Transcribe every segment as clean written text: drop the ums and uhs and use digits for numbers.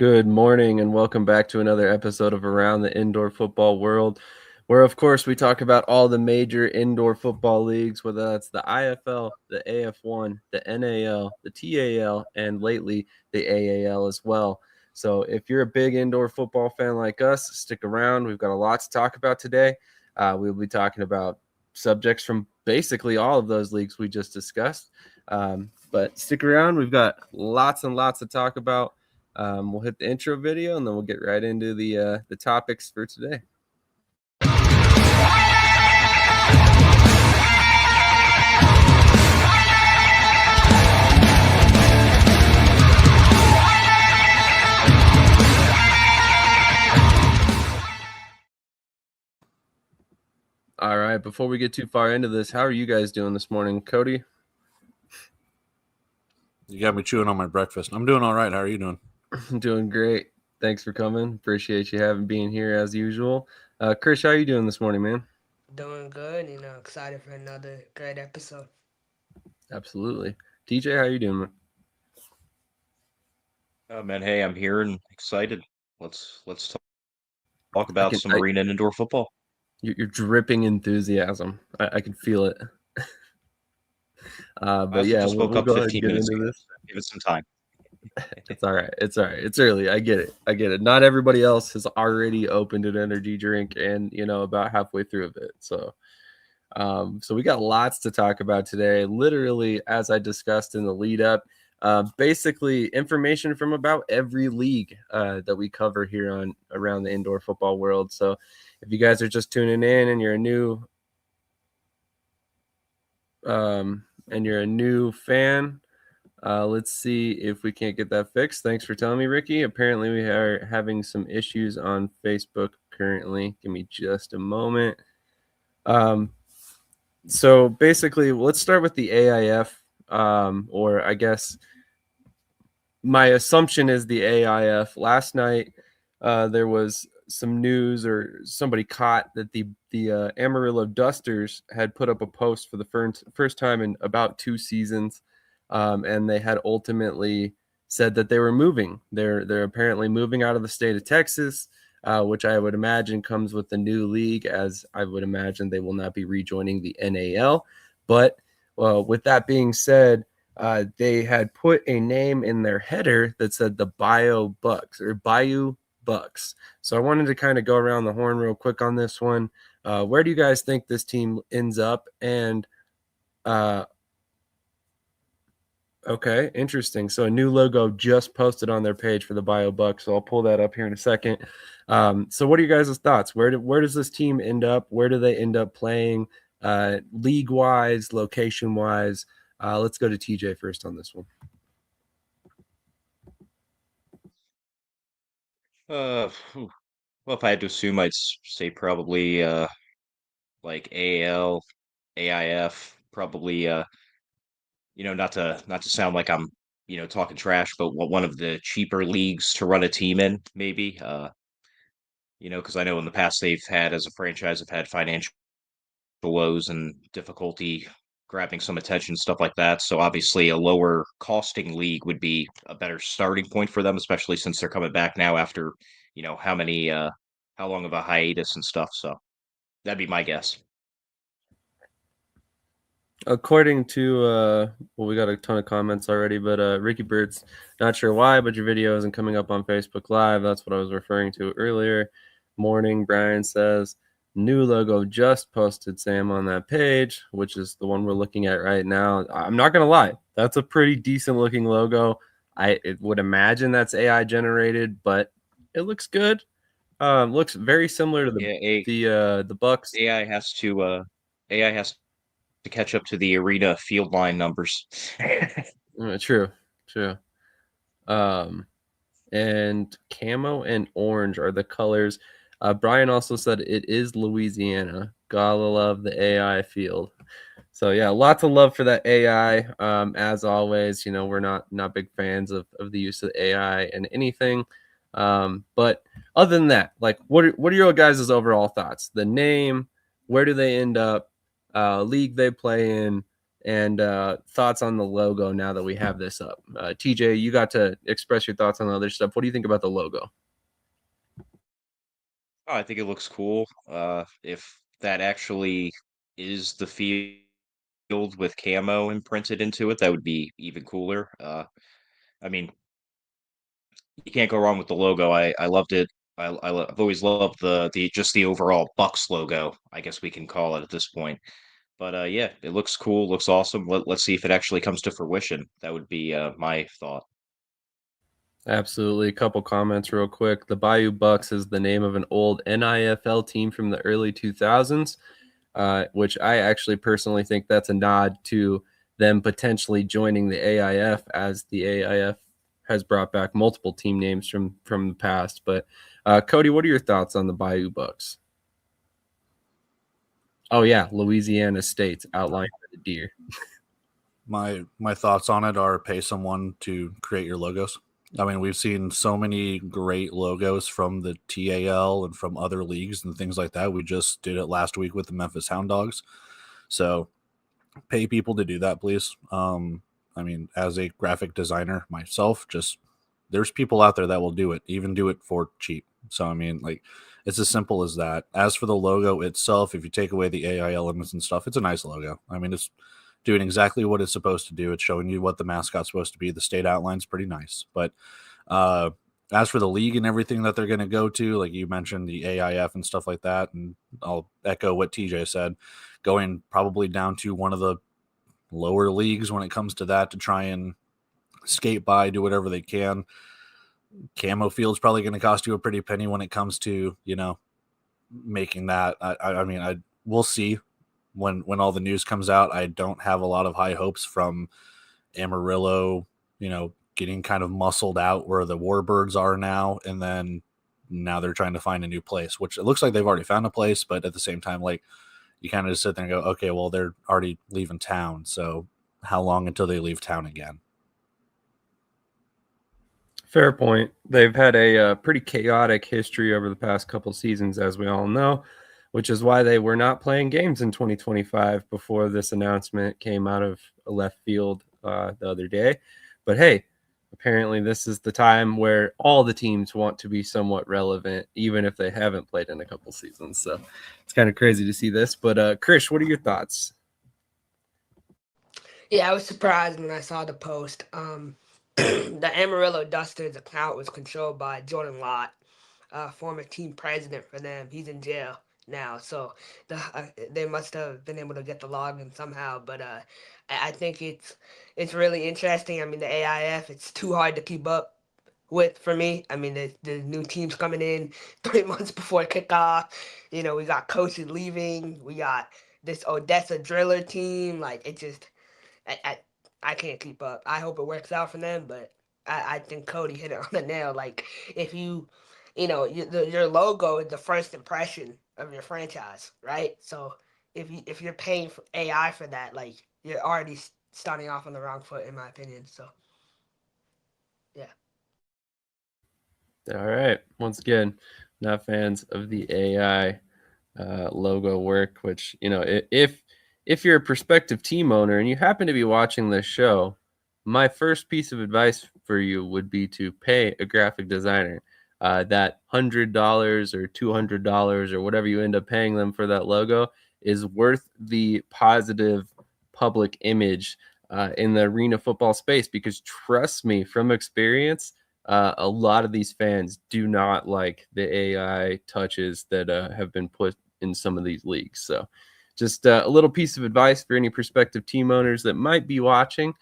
Good morning and welcome back to another episode of Around the Indoor Football World, where of course we talk about all the major indoor football leagues, whether that's the IFL, the AF1, the NAL, the TAL, and lately the AAL as well. So if you're a big indoor football fan like us, stick around. We've got a lot to talk about today. We'll be talking about subjects from basically all of those leagues we just discussed. But stick around. We've got lots and lots to talk about. We'll hit the intro video and then we'll get right into the topics for today. All right, before we get too far into this, how are you guys doing this morning? Cody? You got me chewing on my breakfast. I'm doing all right. How are you doing? Doing great. Thanks for coming. Appreciate you being here as usual. Krish, how are you doing this morning, man? Doing good, excited for another great episode. Absolutely. TJ, how are you doing, man? Oh man, hey, I'm here and excited. Let's talk about some arena and indoor football. You're dripping enthusiasm. I can feel it. But yeah, just woke we'll up go ahead and 15 get minutes into ago. this. So give it some time. It's all right. It's all right. It's early. I get it. Not everybody else has already opened an energy drink and, about halfway through of it. So we got lots to talk about today. Literally, as I discussed in the lead up, basically information from about every league that we cover here on Around the Indoor Football World. So if you guys are just tuning in and you're a new fan, let's see if we can't get that fixed. Thanks for telling me, Ricky. Apparently, we are having some issues on Facebook currently. Give me just a moment. So basically, let's start with the AIF, or I guess my assumption is the AIF. Last night, there was some news, or somebody caught that the Amarillo Dusters had put up a post for the first time in about 2 seasons, and they had ultimately said that they were moving. They're apparently moving out of the state of Texas, which I would imagine comes with the new league, as I would imagine they will not be rejoining the NAL. But with that being said, they had put a name in their header that said the Bayou Bucks. So I wanted to kind of go around the horn real quick on this one. Where do you guys think this team ends up? And okay, interesting. So a new logo just posted on their page for the Bayou Bucks. So I'll pull that up here in a second. So what are you guys' thoughts? Where does this team end up? Where do they end up playing, league-wise, location-wise? Let's go to TJ first on this one. Well, if I had to assume, I'd say probably like AL, AIF, probably not to sound like I'm talking trash, but one of the cheaper leagues to run a team in, maybe. Because I know in the past they've had, as a franchise, have had financial woes and difficulty grabbing some attention, stuff like that. So obviously a lower costing league would be a better starting point for them, especially since they're coming back now after, how long of a hiatus and stuff. So that'd be my guess. According to we got a ton of comments already, but Ricky Bird's not sure why, but your video isn't coming up on Facebook Live. That's what I was referring to earlier. Morning, Brian says, new logo just posted, Sam, on that page, which is the one we're looking at right now. I'm not gonna lie, that's a pretty decent looking logo. It would imagine that's AI generated, but it looks good. Looks very similar to the Bucks. AI has to catch up to the arena field line numbers. True. And camo and orange are the colors. Brian also said it is Louisiana. Gotta love the AI field. So yeah, lots of love for that AI. As always, we're not big fans of the use of AI and anything. But other than that, like, what are your guys' overall thoughts? The name, where do they end up? League they play in, and thoughts on the logo now that we have this up. TJ, you got to express your thoughts on the other stuff. What do you think about the logo? Oh, I think it looks cool. If that actually is the field with camo imprinted into it, that would be even cooler. I mean, you can't go wrong with the logo. I loved it. I've always loved the just the overall Bucks logo, I guess we can call it at this point. But yeah, it looks cool, looks awesome. Let's see if it actually comes to fruition. That would be my thought. Absolutely. A couple comments real quick. The Bayou Bucks is the name of an old NIFL team from the early 2000s, which I actually personally think that's a nod to them potentially joining the AIF, as the AIF has brought back multiple team names from the past. But Cody, what are your thoughts on the Bayou Bucks? Oh yeah, Louisiana State's outlined by the deer. My thoughts on it are pay someone to create your logos. I mean, we've seen so many great logos from the TAL and from other leagues and things like that. We just did it last week with the Memphis Hound Dogs. So pay people to do that, please. I mean, as a graphic designer myself, just there's people out there that will do it, even do it for cheap. So, I mean, like, it's as simple as that. As for the logo itself, if you take away the AI elements and stuff, it's a nice logo. I mean, it's doing exactly what it's supposed to do. It's showing you what the mascot's supposed to be. The state outline's pretty nice. But uh, as for the league and everything that they're going to go to, like you mentioned, the AIF and stuff like that, and I'll echo what TJ said, going probably down to one of the lower leagues when it comes to that to try and skate by, do whatever they can. Camo field's probably going to cost you a pretty penny when it comes to, making that. I mean, we'll see when all the news comes out. I don't have a lot of high hopes from Amarillo, getting kind of muscled out where the Warbirds are now, and then now they're trying to find a new place, which it looks like they've already found a place, but at the same time, like, you kind of just sit there and go, okay, well, they're already leaving town, so how long until they leave town again? Fair point. They've had a pretty chaotic history over the past couple seasons, as we all know, which is why they were not playing games in 2025 before this announcement came out of left field the other day. But hey, apparently this is the time where all the teams want to be somewhat relevant, even if they haven't played in a couple seasons. So it's kind of crazy to see this. But Krish, what are your thoughts? Yeah, I was surprised when I saw the post. The Amarillo Dusters account was controlled by Jordan Lott, former team president for them. He's in jail now, so they must have been able to get the login somehow. But I think it's really interesting. I mean, the AIF, it's too hard to keep up with for me. I mean, the new teams coming in 3 months before kickoff. We got coaches leaving. We got this Odessa Driller team. Like, it just I, I can't keep up. I hope it works out for them, but I think Cody hit it on the nail. Like, if your logo is the first impression of your franchise, right? So if you're paying for AI for that, like, you're already starting off on the wrong foot, in my opinion. So yeah. All right. Once again, not fans of the AI logo work, which, if you're a prospective team owner and you happen to be watching this show, my first piece of advice for you would be to pay a graphic designer. That $100 or $200 or whatever you end up paying them for that logo is worth the positive public image in the arena football space, because trust me, from experience, a lot of these fans do not like the AI touches that have been put in some of these leagues. So just a little piece of advice for any prospective team owners that might be watching,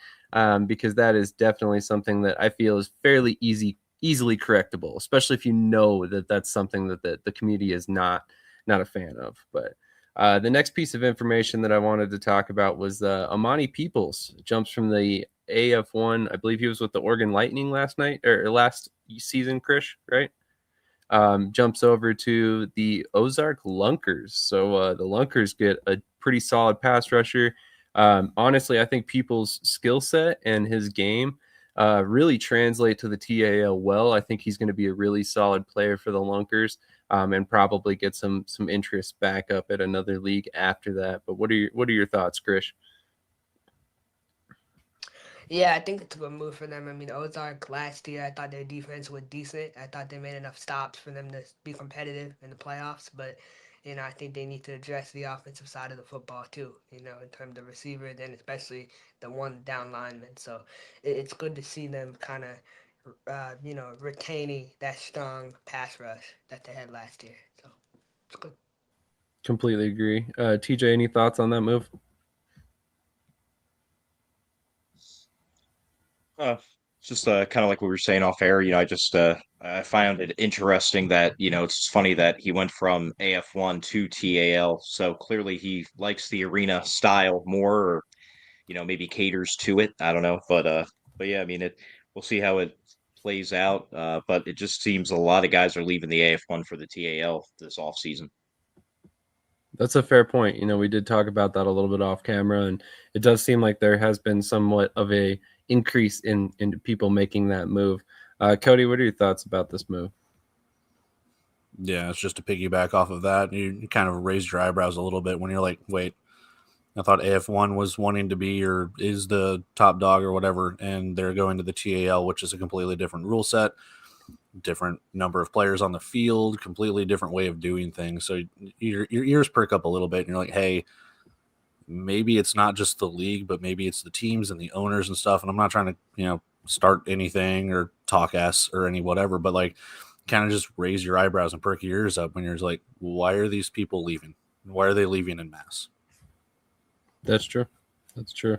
because that is definitely something that I feel is fairly easily correctable, especially if you know that that's something that the community is not a fan of. But the next piece of information that I wanted to talk about was Amani Peoples jumps from the AF1. I believe he was with the Oregon Lightning last season, Krish, right? Jumps over to the Ozark Lunkers. So the Lunkers get a pretty solid pass rusher. Honestly, I think People's skill set and his game really translate to the TAL well. I think he's going to be a really solid player for the Lunkers, and probably get some interest back up at another league after that. But what are your thoughts, Krish? Yeah, I think it's a good move for them. I mean, Ozark last year, I thought their defense was decent. I thought they made enough stops for them to be competitive in the playoffs. But, I think they need to address the offensive side of the football too, in terms of receivers and especially the one down lineman. So it's good to see them kind of, retaining that strong pass rush that they had last year. So it's good. Completely agree. TJ, any thoughts on that move? It's just kind of like we were saying off air. I found it interesting that it's funny that he went from AF1 to TAL. So clearly he likes the arena style more, or maybe caters to it. I don't know, but yeah, I mean it. We'll see how it plays out. But it just seems a lot of guys are leaving the AF1 for the TAL this offseason. That's a fair point. We did talk about that a little bit off camera, and it does seem like there has been somewhat of a increase in people making that move. Cody, what are your thoughts about this move? Yeah, it's just to piggyback off of that. You kind of raised your eyebrows a little bit when you're like, wait, I thought AF1 was wanting to be or is the top dog or whatever, and they're going to the TAL, which is a completely different rule set, different number of players on the field, completely different way of doing things. So your ears perk up a little bit, and you're like, hey, maybe it's not just the league, but maybe it's the teams and the owners and stuff. And I'm not trying to, start anything or talk ass or any whatever, but like kind of just raise your eyebrows and perk your ears up when you're just like, why are these people leaving? Why are they leaving in mass? That's true. That's true.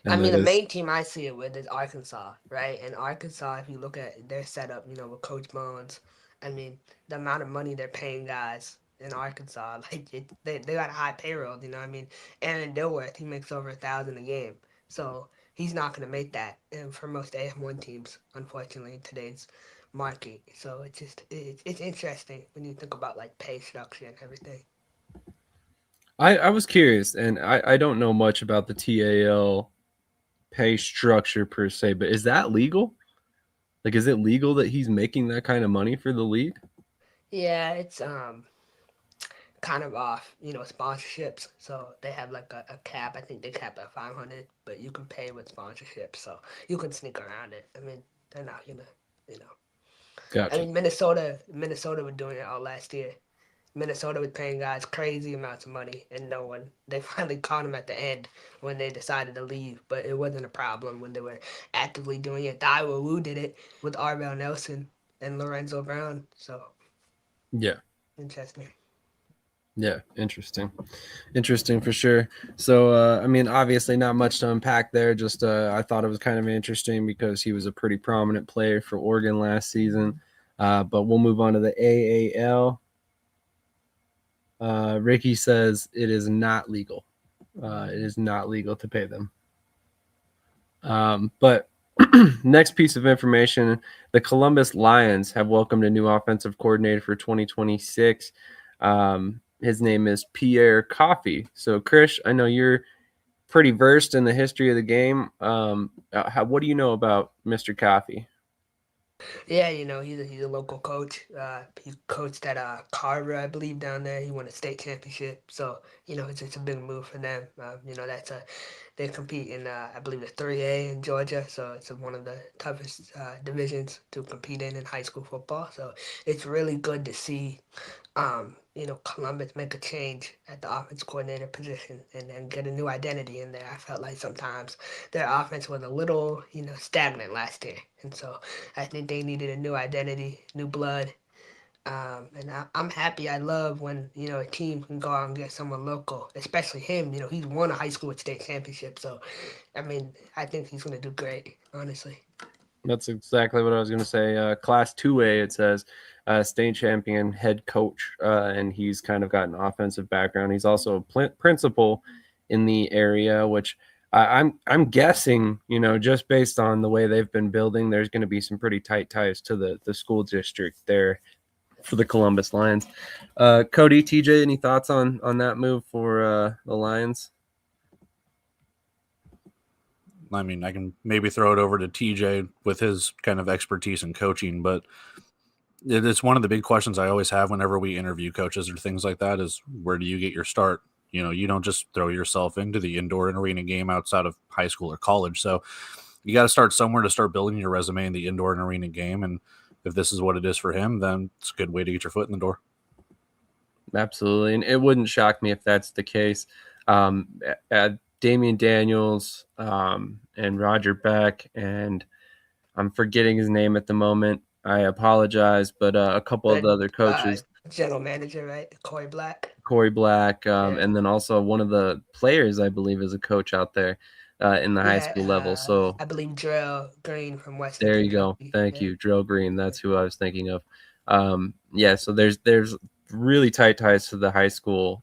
I And mean, that the is main team I see it with is Arkansas, right? And Arkansas, if you look at their setup, with Coach Bones, I mean, the amount of money they're paying guys in Arkansas, like they got a high payroll. I mean, Aaron Dilworth, he makes over 1,000 a game, so he's not going to make that. And for most AF1 teams, unfortunately, in today's market, so it's interesting when you think about like pay structure and everything. I was curious, and I don't know much about the TAL pay structure per se, but is that legal? Like, is it legal that he's making that kind of money for the league? Yeah, it's kind of off, sponsorships. So they have like a cap. I think they cap at 500, but you can pay with sponsorships. So you can sneak around it. I mean, they're not gonna, you know. I Gotcha. mean, Minnesota was doing it all last year. Minnesota was paying guys crazy amounts of money, and no one. They finally caught them at the end when they decided to leave, but it wasn't a problem when they were actively doing it. The Iowa Woo did it with Arvell Nelson and Lorenzo Brown. So Yeah. interesting. Yeah. Interesting for sure. So, I mean, obviously not much to unpack there. Just, I thought it was kind of interesting because he was a pretty prominent player for Oregon last season. But we'll move on to the AAL. Ricky says it is not legal. It is not legal to pay them. But next piece of information, the Columbus Lions have welcomed a new offensive coordinator for 2026. His name is Pierre Coffey. So, Krish, I know you're pretty versed in the history of the game. What do you know about Mr. Coffey? Yeah, he's a local coach. He coached at Carver, I believe, down there. He won a state championship, so it's a big move for them. They compete in I believe the 3A in Georgia, so it's one of the toughest divisions to compete in high school football. So it's really good to see Columbus make a change at the offense coordinator position and get a new identity in there. I felt like sometimes their offense was a little, stagnant last year. And so I think they needed a new identity, new blood. I'm happy. I love when, a team can go out and get someone local, especially him. He's won a high school state championship. So, I mean, I think he's going to do great, honestly. That's exactly what I was going to say. Class 2A, it says state champion head coach, and he's kind of got an offensive background. He's also a principal in the area, which I'm guessing, just based on the way they've been building, there's going to be some pretty tight ties to the school district there for the Columbus Lions. Cody, TJ, any thoughts on that move for the Lions? I mean, I can maybe throw it over to TJ with his kind of expertise in coaching, but it's one of the big questions I always have whenever we interview coaches or things like that is where do you get your start? You don't just throw yourself into the indoor and arena game outside of high school or college. So you got to start somewhere to start building your resume in the indoor and arena game. And if this is what it is for him, then it's a good way to get your foot in the door. Absolutely. And it wouldn't shock me if that's the case. Damian Daniels and Roger Beck, and I'm forgetting his name at the moment. I apologize, but a couple of the other coaches, general manager, right? Corey Black. And then also one of the players, I believe, is a coach out there in the high school level. So I believe Drill Green from Western. There you go. Thank you, Drill Green. That's who I was thinking of. So there's really tight ties to the high school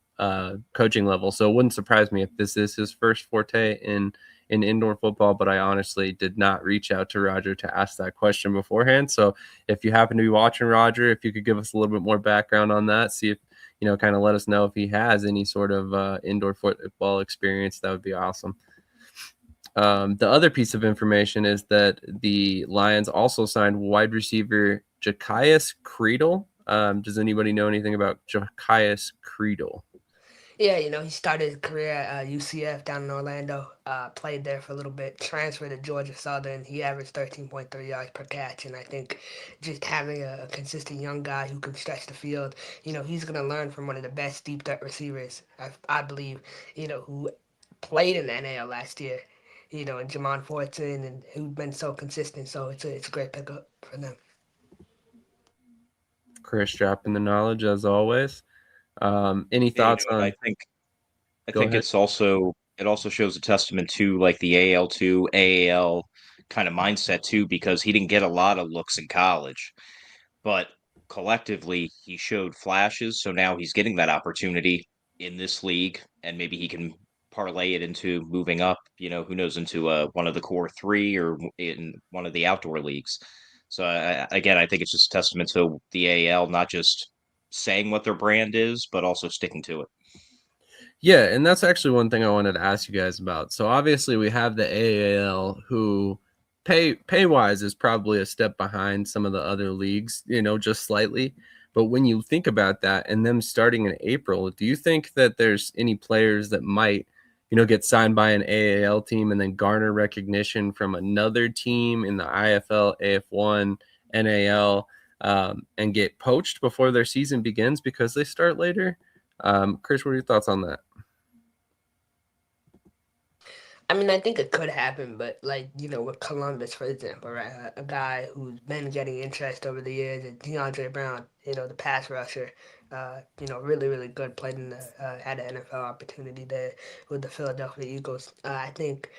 coaching level. So it wouldn't surprise me if this is his first forte in indoor football, but I honestly did not reach out to Roger to ask that question beforehand. So if you happen to be watching, Roger, if you could give us a little bit more background on that, see if, kind of let us know if he has any sort of indoor football experience, that would be awesome. The other piece of information is that the Lions also signed wide receiver Jakias Creedle. Does anybody know anything about Jakias Creedle? Yeah, he started his career at UCF down in Orlando, played there for a little bit, transferred to Georgia Southern. He averaged 13.3 yards per catch, and I think just having a consistent young guy who can stretch the field, he's going to learn from one of the best deep threat receivers, I believe, who played in the NAL last year, and Jamon Fortson, and who've been so consistent. So it's a great pickup for them. Krish dropping the knowledge as always. Any thoughts on? I think it also shows a testament to like the AL2 AAL kind of mindset too, because he didn't get a lot of looks in college, but collectively he showed flashes. So now he's getting that opportunity in this league, and maybe he can parlay it into moving up. Who knows, into one of the core three or in one of the outdoor leagues. So again, I think it's just a testament to the AAL not just saying what their brand is, but also sticking to it. Yeah, and that's actually one thing I wanted to ask you guys about. So obviously we have the AAL, who pay wise is probably a step behind some of the other leagues, just slightly. But when you think about that and them starting in April, do you think that there's any players that might, get signed by an AAL team and then garner recognition from another team in the IFL, AF1, NAL, and get poached before their season begins because they start later? Chris, what are your thoughts on that? I mean, I think it could happen, but with Columbus, for example, right? A guy who's been getting interest over the years, and DeAndre Brown, the pass rusher, really, really good, played in had an NFL opportunity there with the Philadelphia Eagles. I think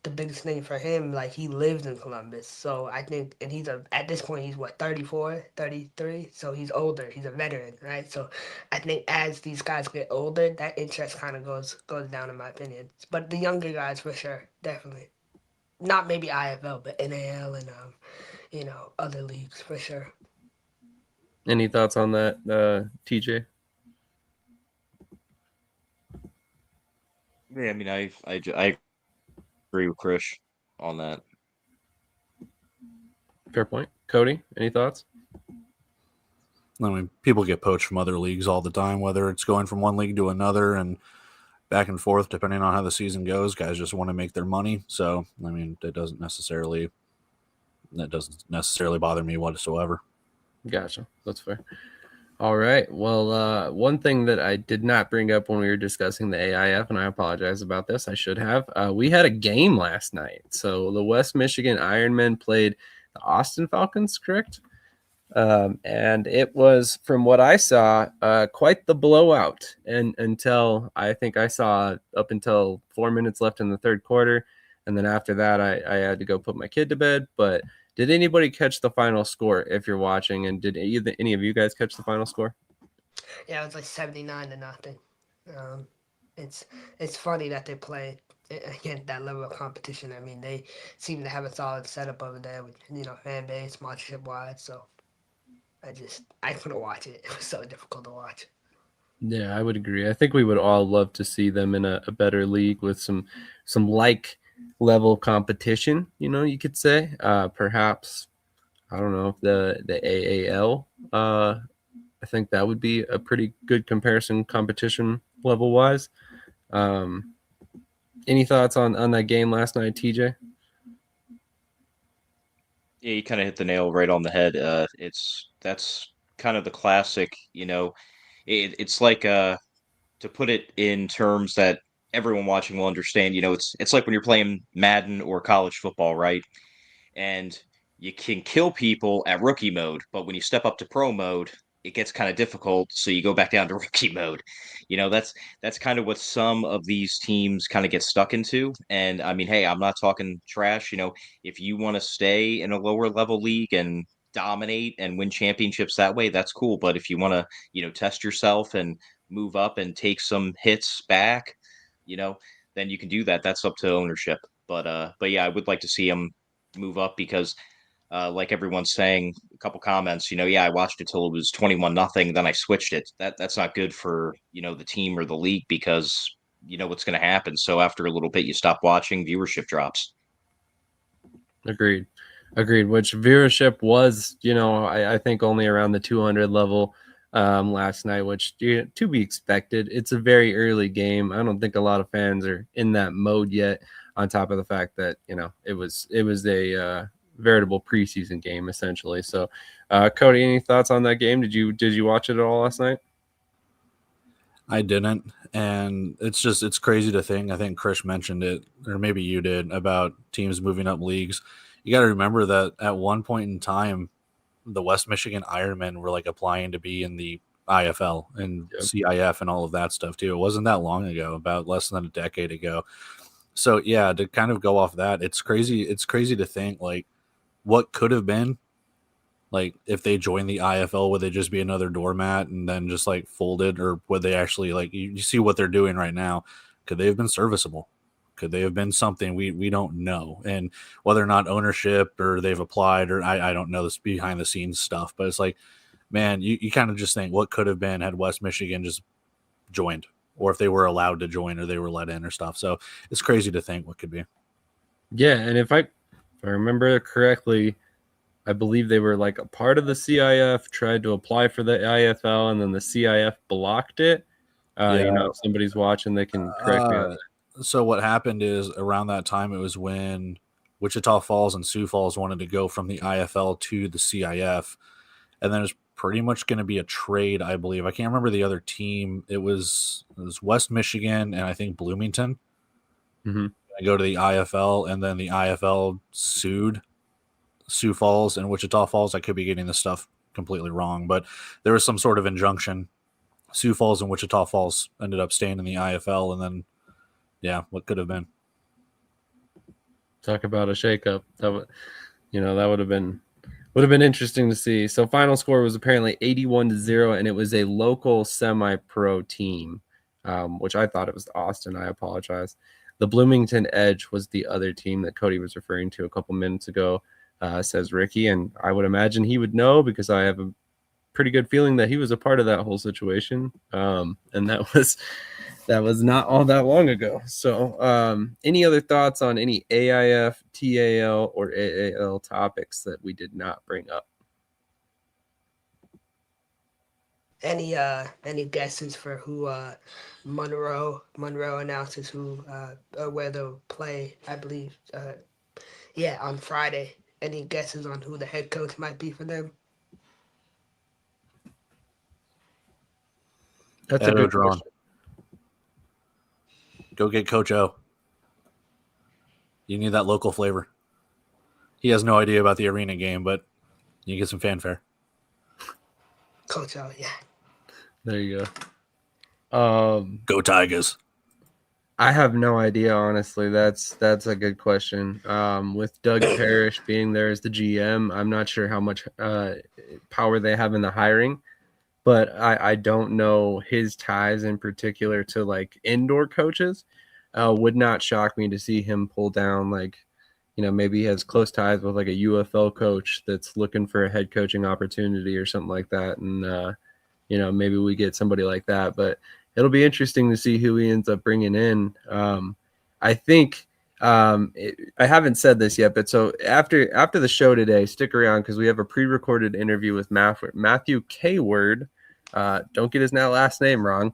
the biggest thing for him, like, he lives in Columbus. So I think, and at this point, he's what, 34, 33? So he's older. He's a veteran, right? So I think as these guys get older, that interest kind of goes down, in my opinion. But the younger guys, for sure, definitely. Not maybe IFL, but NAL and, other leagues, for sure. Any thoughts on that, TJ? Yeah, I mean, I agree with Krish on that. Fair point. Cody, any thoughts? I mean, people get poached from other leagues all the time, whether it's going from one league to another and back and forth, depending on how the season goes. Guys just want to make their money. So, I mean, that doesn't necessarily bother me whatsoever. Gotcha. That's fair. All right. Well, one thing that I did not bring up when we were discussing the AIF, and I apologize about this, I should have. We had a game last night. So the West Michigan Ironmen played the Austin Falcons, correct? And it was, from what I saw, quite the blowout. And until I think I saw up until 4 minutes left in the third quarter. And then after that, I had to go put my kid to bed. But did anybody catch the final score if you're watching? And did any of you guys catch the final score? Yeah, it was like 79-0. It's funny that they play against that level of competition. I mean, they seem to have a solid setup over there with fan base, sponsorship wise. So I couldn't watch it. It was so difficult to watch. Yeah, I would agree. I think we would all love to see them in a better league with some like level competition, you could say. Perhaps, I don't know, if the AAL, I think that would be a pretty good comparison competition level wise. Any thoughts on that game last night, TJ? Yeah, you kind of hit the nail right on the head. That's kind of the classic, it's like to put it in terms that everyone watching will understand, it's like when you're playing Madden or college football, right? And you can kill people at rookie mode, but when you step up to pro mode, it gets kind of difficult, so you go back down to rookie mode. That's kind of what some of these teams kind of get stuck into. And I mean, hey, I'm not talking trash, if you want to stay in a lower level league and dominate and win championships that way, that's cool. But if you want to, test yourself and move up and take some hits back, you know, then you can do that. That's up to ownership. But yeah, I would like to see them move up because like everyone's saying, a couple comments, yeah, I watched it till it was 21-0, then I switched it. That's not good for, the team or the league because you know what's going to happen. So after a little bit, you stop watching, viewership drops. Agreed. Agreed. Which viewership was, I think only around the 200 level last night, which to be expected. It's a very early game. I don't think a lot of fans are in that mode yet. On top of the fact that it was a veritable preseason game essentially. So, Cody, any thoughts on that game? Did you watch it at all last night? I didn't, and it's crazy to think. I think Krish mentioned it, or maybe you did, about teams moving up leagues. You got to remember that at one point in time, the West Michigan Ironmen were like applying to be in the IFL and Yep. CIF and all of that stuff too. It wasn't that long ago, about less than a decade ago. So yeah, to kind of go off that, it's crazy. It's crazy to think like what could have been. Like if they joined the IFL, would they just be another doormat and then just like folded, or would they actually like you see what they're doing right now? Could they have been serviceable? Could they have been something we don't know? And whether or not ownership or they've applied or I don't know this behind the scenes stuff, but it's like, man, you kind of just think what could have been had West Michigan just joined, or if they were allowed to join or they were let in or stuff. So it's crazy to think what could be. Yeah, and if I remember correctly, I believe they were like a part of the CIF, tried to apply for the IFL, and then the CIF blocked it. If somebody's watching, they can correct me on that. So what happened is around that time, it was when Wichita Falls and Sioux Falls wanted to go from the IFL to the CIF, and then it was pretty much going to be a trade, I believe. I can't remember the other team. It was West Michigan and I think Bloomington. Mm-hmm. I go to the IFL, and then the IFL sued Sioux Falls and Wichita Falls. I could be getting this stuff completely wrong, but there was some sort of injunction. Sioux Falls and Wichita Falls ended up staying in the IFL, and then, yeah, what could have been. Talk about a shakeup. That would have been interesting to see. So final score was apparently 81-0, and it was a local semi-pro team, which I thought it was Austin. I apologize. The Bloomington Edge was the other team that Cody was referring to a couple minutes ago, says Ricky, and I would imagine he would know because I have a pretty good feeling that he was a part of that whole situation, and that was not all that long ago. So any other thoughts on any AIF, TAL, or AAL topics that we did not bring up? Any guesses for who Monroe announces who or where they'll play, I believe on Friday. Any guesses on who the head coach might be for them? That's a good drone. question. Go get Coach O. You need that local flavor. He has no idea about the arena game, but you get some fanfare. Coach O, yeah. There you go. Go Tigers. I have no idea, honestly. That's a good question. With Doug Parrish being there as the GM, I'm not sure how much power they have in the hiring, but I don't know his ties in particular to like indoor coaches. Would not shock me to see him pull down maybe he has close ties with like a UFL coach that's looking for a head coaching opportunity or something like that, and maybe we get somebody like that. But it'll be interesting to see who he ends up bringing in. I think I haven't said this yet, but so after the show today, stick around because we have a pre-recorded interview with Matthew K. Word. Don't get his last name wrong.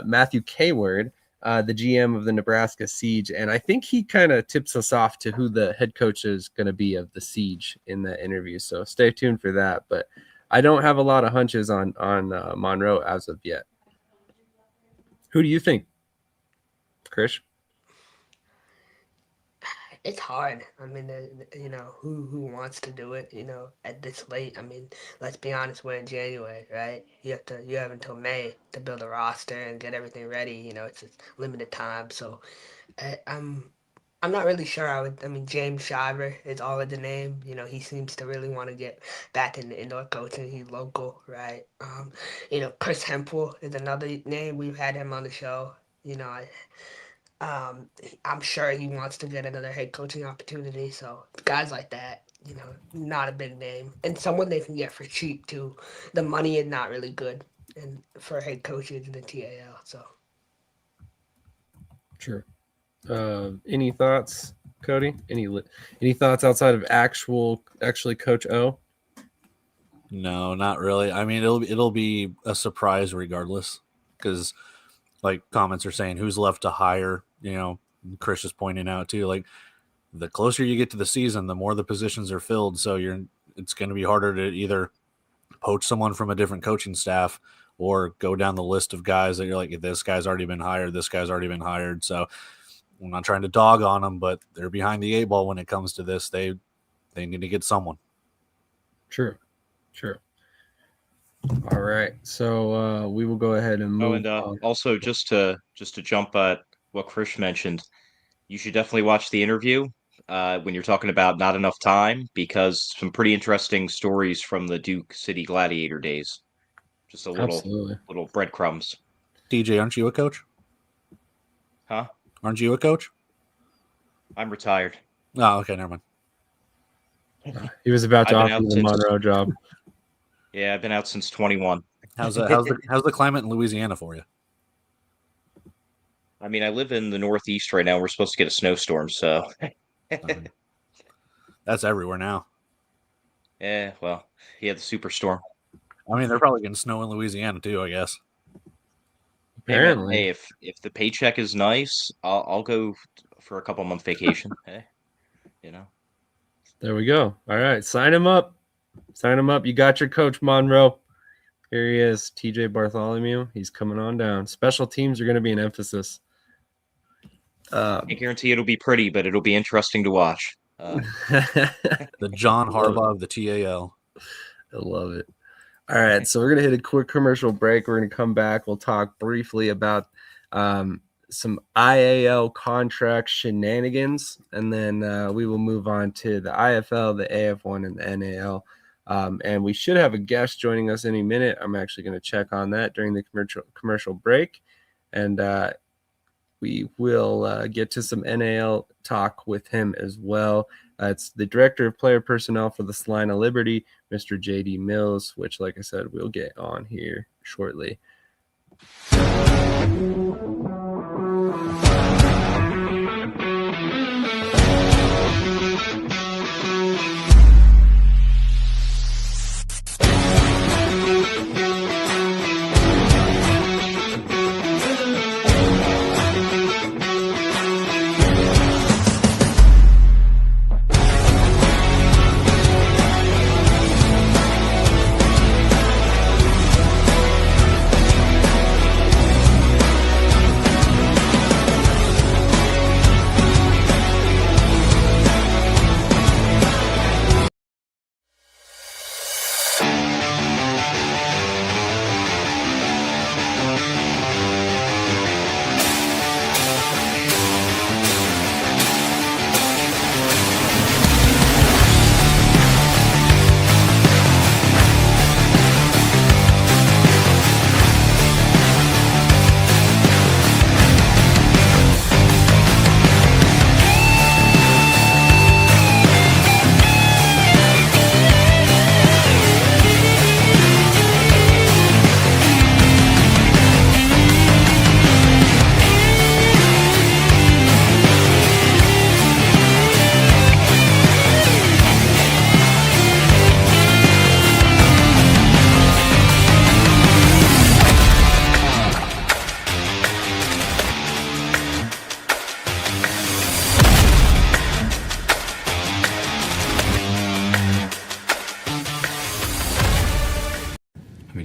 Matthew K. Word, the GM of the Nebraska Siege, and I think he kind of tips us off to who the head coach is going to be of the Siege in that interview. So stay tuned for that. But I don't have a lot of hunches on Monroe as of yet. Who do you think, Krish? It's hard. I mean, who wants to do it? At this late. I mean, let's be honest. We're in January, right? You have until May to build a roster and get everything ready. It's a limited time. So, I'm not really sure. I mean, James Shiver is all of the name. He seems to really want to get back into indoor coaching. He's local, right? Chris Hempel is another name. We've had him on the show. I'm sure he wants to get another head coaching opportunity. So guys like that, not a big name and someone they can get for cheap too. The money is not really good, and for head coaches in the TAL. So Sure. Any thoughts, Cody? Any thoughts outside of actually Coach O? No, not really. I mean, it'll be a surprise regardless, because like comments are saying, who's left to hire? Chris is pointing out too, like the closer you get to the season, the more the positions are filled. So it's going to be harder to either poach someone from a different coaching staff or go down the list of guys that you're like, this guy's already been hired. This guy's already been hired. So I'm not trying to dog on them, but they're behind the 8 ball when it comes to this. They need to get someone. Sure. All right. So we will go ahead and move on. Also just to jump at what Krish mentioned, you should definitely watch the interview when you're talking about not enough time, because some pretty interesting stories from the Duke City Gladiator days. Just a little breadcrumbs. DJ, aren't you a coach? Huh? Aren't you a coach? I'm retired. Oh, okay, never mind. He was about to offer the Monroe job. Yeah, I've been out since 21. How's the climate in Louisiana for you? I mean, I live in the Northeast right now. We're supposed to get a snowstorm, so that's everywhere now. Yeah, well, he had the superstorm. I mean, they're probably getting snow in Louisiana too, I guess. Apparently, hey, if the paycheck is nice, I'll go for a couple month vacation. Hey, There we go. All right, sign him up. You got your coach, Monroe. Here he is, TJ Bartholomew. He's coming on down. Special teams are going to be an emphasis. I guarantee it'll be pretty, but it'll be interesting to watch. The John Harbaugh of the TAL. I love it. All right, so we're going to hit a quick commercial break. We're going to come back. We'll talk briefly about some IAL contract shenanigans, and then we will move on to the IFL, the AF1, and the NAL. And we should have a guest joining us any minute. I'm actually going to check on that during the commercial break, and we will get to some NAL talk with him as well. It's the Director of Player Personnel for the Salina Liberty, Mr. JD Mills, which, like I said, we'll get on here shortly.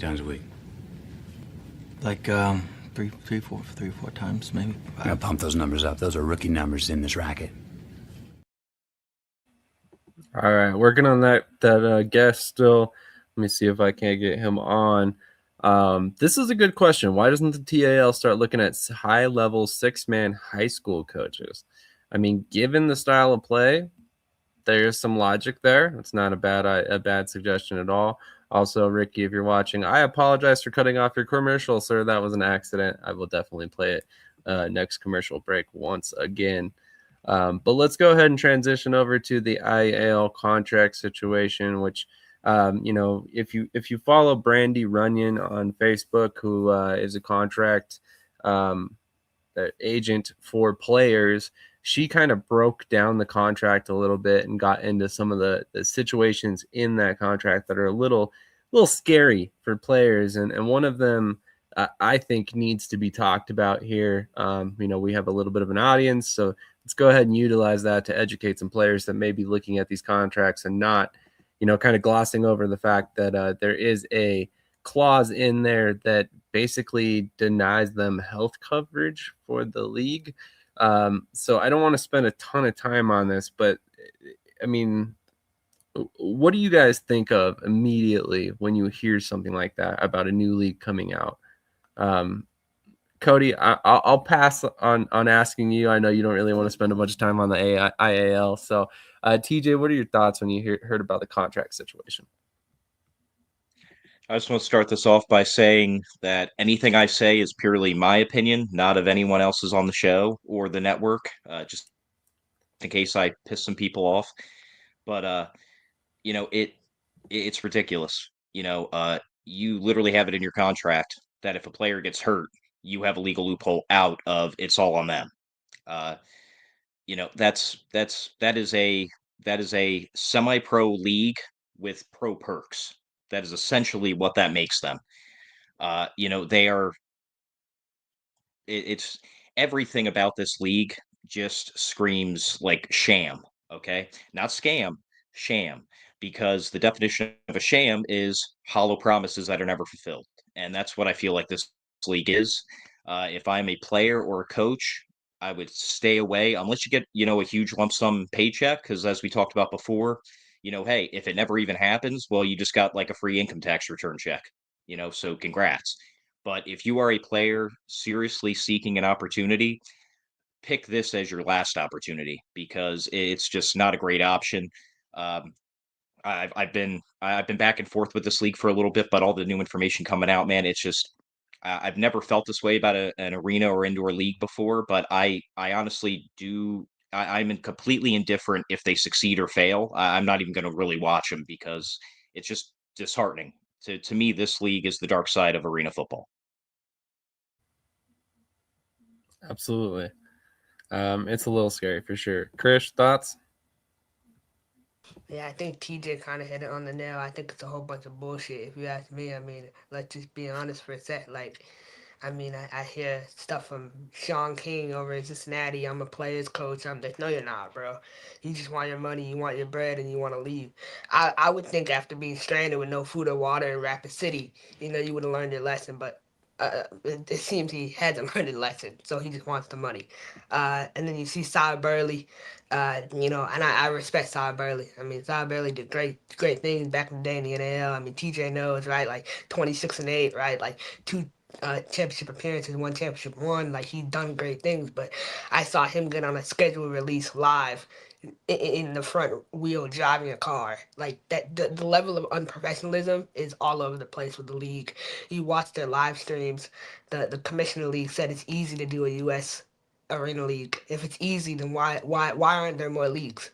times a week? Like three or four times, maybe. I'm gonna pump those numbers up. Those are rookie numbers in this racket. All right, working on that guest still. Let me see if I can't get him on. This is a good question. Why doesn't the TAL start looking at high-level six-man high school coaches? I mean, given the style of play, there's some logic there. It's not a bad suggestion at all. Also, Ricky, if you're watching, I apologize for cutting off your commercial, sir. That was an accident. I will definitely play it next commercial break once again. But let's go ahead and transition over to the IAL contract situation, which, if you follow Brandy Runyon on Facebook, who is a contract agent for players, she kind of broke down the contract a little bit and got into some of the situations in that contract that are a little scary for players. And one of them I think needs to be talked about here. We have a little bit of an audience, so let's go ahead and utilize that to educate some players that may be looking at these contracts and not, kind of glossing over the fact that there is a clause in there that basically denies them health coverage for the league. So I don't want to spend a ton of time on this, but I mean, what do you guys think of immediately when you hear something like that about a new league coming out? Cody, I'll pass on asking you. I know you don't really want to spend a bunch of time on the IAL. So, TJ, what are your thoughts when you heard about the contract situation? I just want to start this off by saying that anything I say is purely my opinion, not of anyone else's on the show or the network, just in case I piss some people off. But it's ridiculous. You literally have it in your contract that if a player gets hurt, you have a legal loophole out of it's all on them. Uh, that is a semi-pro league with pro perks. That is essentially what that makes them. They are. It's everything about this league just screams like sham. Okay, not scam, sham, because the definition of a sham is hollow promises that are never fulfilled, and that's what I feel like this league is. If I'm a player or a coach, I would stay away unless you get a huge lump sum paycheck. Because as we talked about before, hey, if it never even happens, well, you just got like a free income tax return check. So congrats. But if you are a player seriously seeking an opportunity, pick this as your last opportunity because it's just not a great option. Um, I've been back and forth with this league for a little bit, but all the new information coming out, man, it's just I've never felt this way about an arena or indoor league before. But I honestly do. I'm completely indifferent if they succeed or fail. I'm not even going to really watch them because it's just disheartening. To me, this league is the dark side of arena football. Absolutely. It's a little scary for sure. Krish, thoughts? Yeah, I think TJ kind of hit it on the nail. I think it's a whole bunch of bullshit. If you ask me, I mean, let's just be honest for a sec. Like, I mean, I hear stuff from Sean King over in Cincinnati. I'm a player's coach. I'm like, no, you're not, bro. You just want your money, you want your bread, and you want to leave. I would think after being stranded with no food or water in Rapid City, you would have learned your lesson. But it seems he hasn't learned a lesson, so he just wants the money. And then you see Cy Burley, and I respect Cy Burley. I mean, Cy Burley did great things back in the day in the NAL. I mean, TJ knows, right? Like 26-8, right? Like two championship appearances, one championship won. Like he's done great things, but I saw him get on a scheduled release live in the front wheel driving a car. Like that, the level of unprofessionalism is all over the place with the league. You watch their live streams. The commissioner league said it's easy to do a U.S. arena league. If it's easy, then why aren't there more leagues?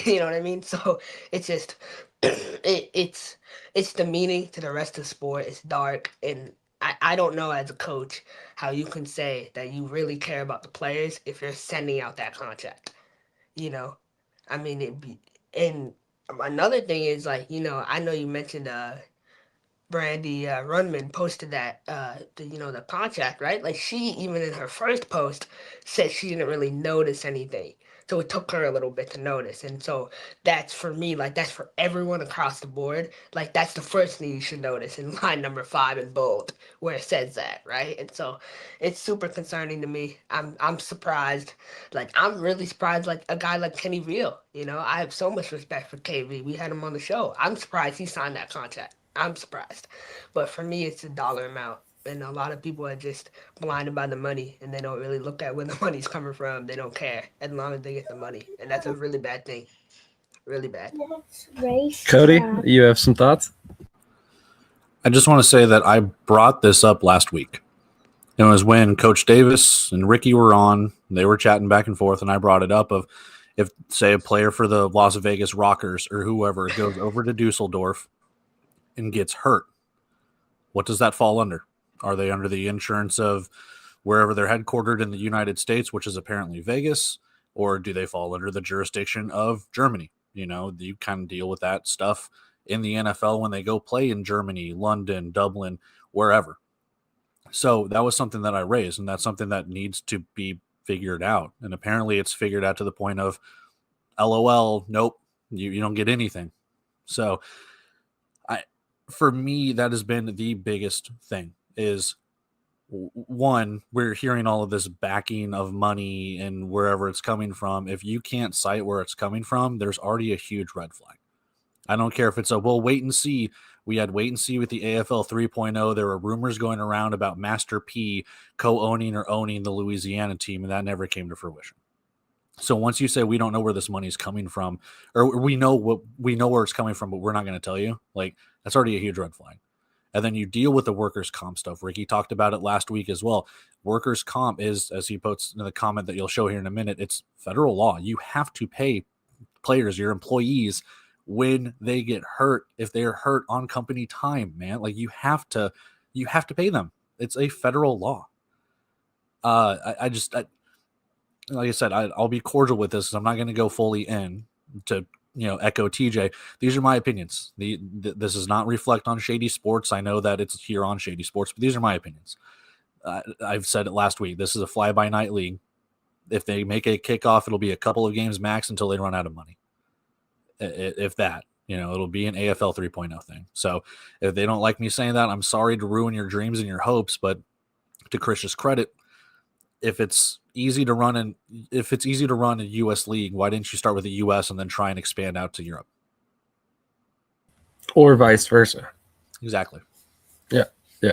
You know what I mean? So it's just it's demeaning to the rest of the sport. It's dark, and I don't know as a coach how you can say that you really care about the players if you're sending out that contract. You know, I mean it be and another thing is like I know you mentioned Brandy Runman posted that the contract, right? Like she even in her first post said she didn't really notice anything. So it took her a little bit to notice. And so that's for me, like that's for everyone across the board. Like that's the first thing you should notice in line number 5 in bold, where it says that, right? And so it's super concerning to me. I'm surprised. Like I'm really surprised. Like a guy like Kenny Real, I have so much respect for KV. We had him on the show. I'm surprised he signed that contract. I'm surprised. But for me, it's a dollar amount. And a lot of people are just blinded by the money and they don't really look at where the money's coming from. They don't care as long as they get the money. And that's a really bad thing. Really bad. Cody, you have some thoughts? I just want to say that I brought this up last week. It was when Coach Davis and Ricky were on. They were chatting back and forth, and I brought it up of if, say, a player for the Las Vegas Rockers or whoever goes over to Dusseldorf and gets hurt, what does that fall under? Are they under the insurance of wherever they're headquartered in the United States, which is apparently Vegas, or do they fall under the jurisdiction of Germany? You kind of deal with that stuff in the NFL when they go play in Germany, London, Dublin, wherever. So that was something that I raised, and that's something that needs to be figured out. And apparently it's figured out to the point of, LOL, nope, you don't get anything. So for me, that has been the biggest thing is, one, we're hearing all of this backing of money and wherever it's coming from. If you can't cite where it's coming from, there's already a huge red flag. I don't care if it's we'll wait and see. We had wait and see with the AFL 3.0. There were rumors going around about Master P co-owning or owning the Louisiana team, and that never came to fruition. So once you say we don't know where this money is coming from, or we know where it's coming from, but we're not going to tell you, like that's already a huge red flag. And then you deal with the workers' comp stuff. Ricky talked about it last week as well. Workers' comp is, as he puts in the comment that you'll show here in a minute, it's federal law. You have to pay players, your employees, when they get hurt, if they are hurt on company time, man. Like you have to pay them. It's a federal law. Like I said, I'll be cordial with this. I'm not going to go fully in to echo TJ. These are my opinions. This does not reflect on Shady Sports. I know that it's here on Shady Sports, but these are my opinions. I've said it last week. This is a fly-by-night league. If they make a kickoff, it'll be a couple of games max until they run out of money. If that, it'll be an AFL 3.0 thing. So if they don't like me saying that, I'm sorry to ruin your dreams and your hopes, but to Krish's credit, if it's easy to run a U.S. league, why didn't you start with the U.S. and then try and expand out to Europe? Or vice versa. Exactly. Yeah.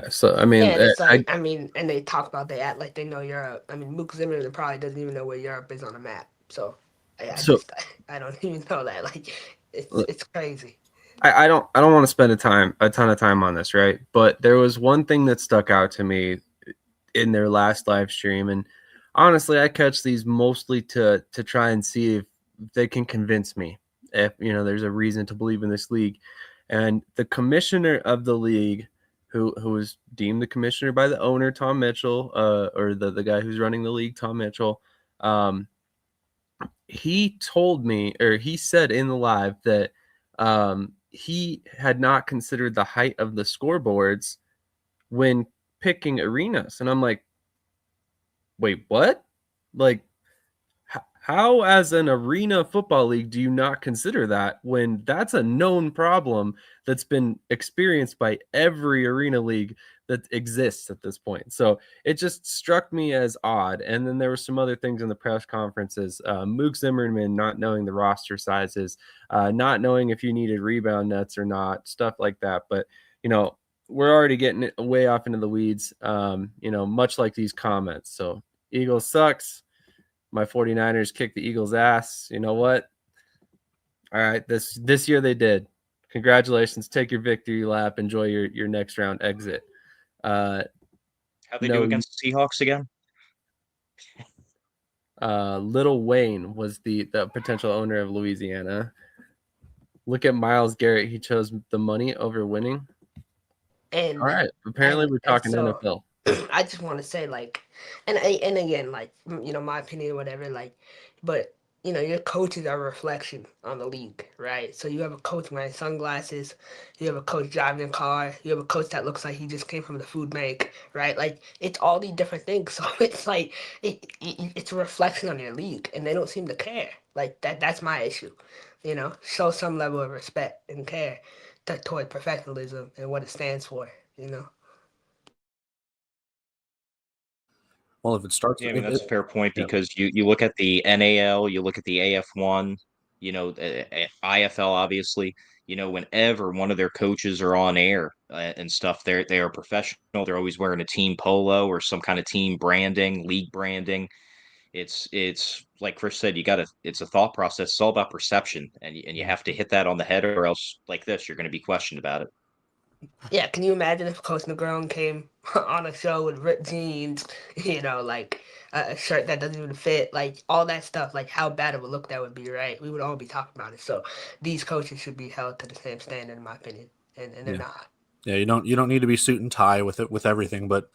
So, I mean, it's and they talk about they act like they know Europe. I mean, Mook Zimmerman probably doesn't even know where Europe is on the map. So, I don't even know that. Like, it's crazy. I don't want to spend a ton of time on this, right? But there was one thing that stuck out to me in their last live stream, and honestly, I catch these mostly to try and see if they can convince me if there's a reason to believe in this league. And the commissioner of the league, who was deemed the commissioner by the owner, Tom Mitchell, or the guy who's running the league, Tom Mitchell, he told me, or he said in the live that he had not considered the height of the scoreboards when picking arenas. And I'm like, wait, what? Like, how as an arena football league do you not consider that when that's a known problem that's been experienced by every arena league that exists at this point? So it just struck me as odd. And then there were some other things in the press conferences. Mook Zimmerman not knowing the roster sizes, not knowing if you needed rebound nets or not, stuff like that. But, we're already getting way off into the weeds, much like these comments. So Eagles sucks. My 49ers kicked the Eagles' ass. You know what? All right, this year they did. Congratulations. Take your victory lap. Enjoy your next round exit. How'd they do against the Seahawks again? Little Wayne was the potential owner of Louisiana. Look at Myles Garrett. He chose the money over winning. And all right, apparently we're talking NFL. I just want to say, like, and again, like, my opinion or whatever, like, but your coaches are a reflection on the league, right? So you have a coach wearing sunglasses, you have a coach driving a car, you have a coach that looks like he just came from the food bank, right? Like it's all these different things. So it's like it's a reflection on your league, and they don't seem to care. Like that's my issue. Show some level of respect and care toward professionalism and what it stands for. Well, if it starts, Yeah, I mean that's a fair point yeah. because you look at the NAL, you look at the AF1, IFL obviously. Whenever one of their coaches are on air and stuff, they are professional. They're always wearing a team polo or some kind of team branding, league branding. It's like Chris said, it's a thought process. It's all about perception, and you have to hit that on the head, or else like this, you're going to be questioned about it. Yeah, can you imagine if Coach Negron came on a show with ripped jeans, like a shirt that doesn't even fit, like all that stuff, like how bad of a look that would be, right? We would all be talking about it. So these coaches should be held to the same standard, in my opinion, and they're not. Yeah, you don't need to be suit and tie with everything, but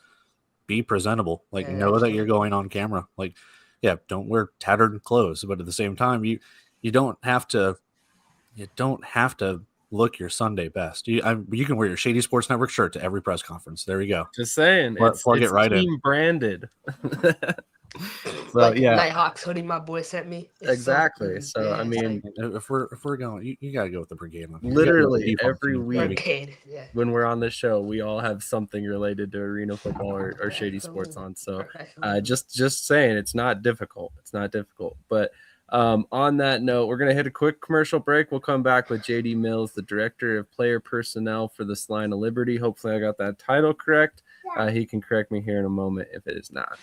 be presentable. Like Yeah, know that absolutely. you're going on camera. Like, yeah, don't wear tattered clothes, but at the same time, you don't have to look your Sunday best. You can wear your Shady Sports Network shirt to every press conference. There you go. Just saying, Plug it right team in. branded. So like yeah, Nighthawks hoodie my boy sent me. It's exactly. So, So I it's mean, If we're going, you gotta go with the brigade. literally every like week arcade. Yeah. when we're on the show, we all have something related to arena football or Shady Sports Absolutely. on. So Professionalism. just saying, it's not difficult. It's not difficult. But on that note, we're gonna hit a quick commercial break. We'll come back with JD Mills, the director of player personnel for the Salina Liberty. Hopefully, I got that title correct. He can correct me here in a moment if it is not.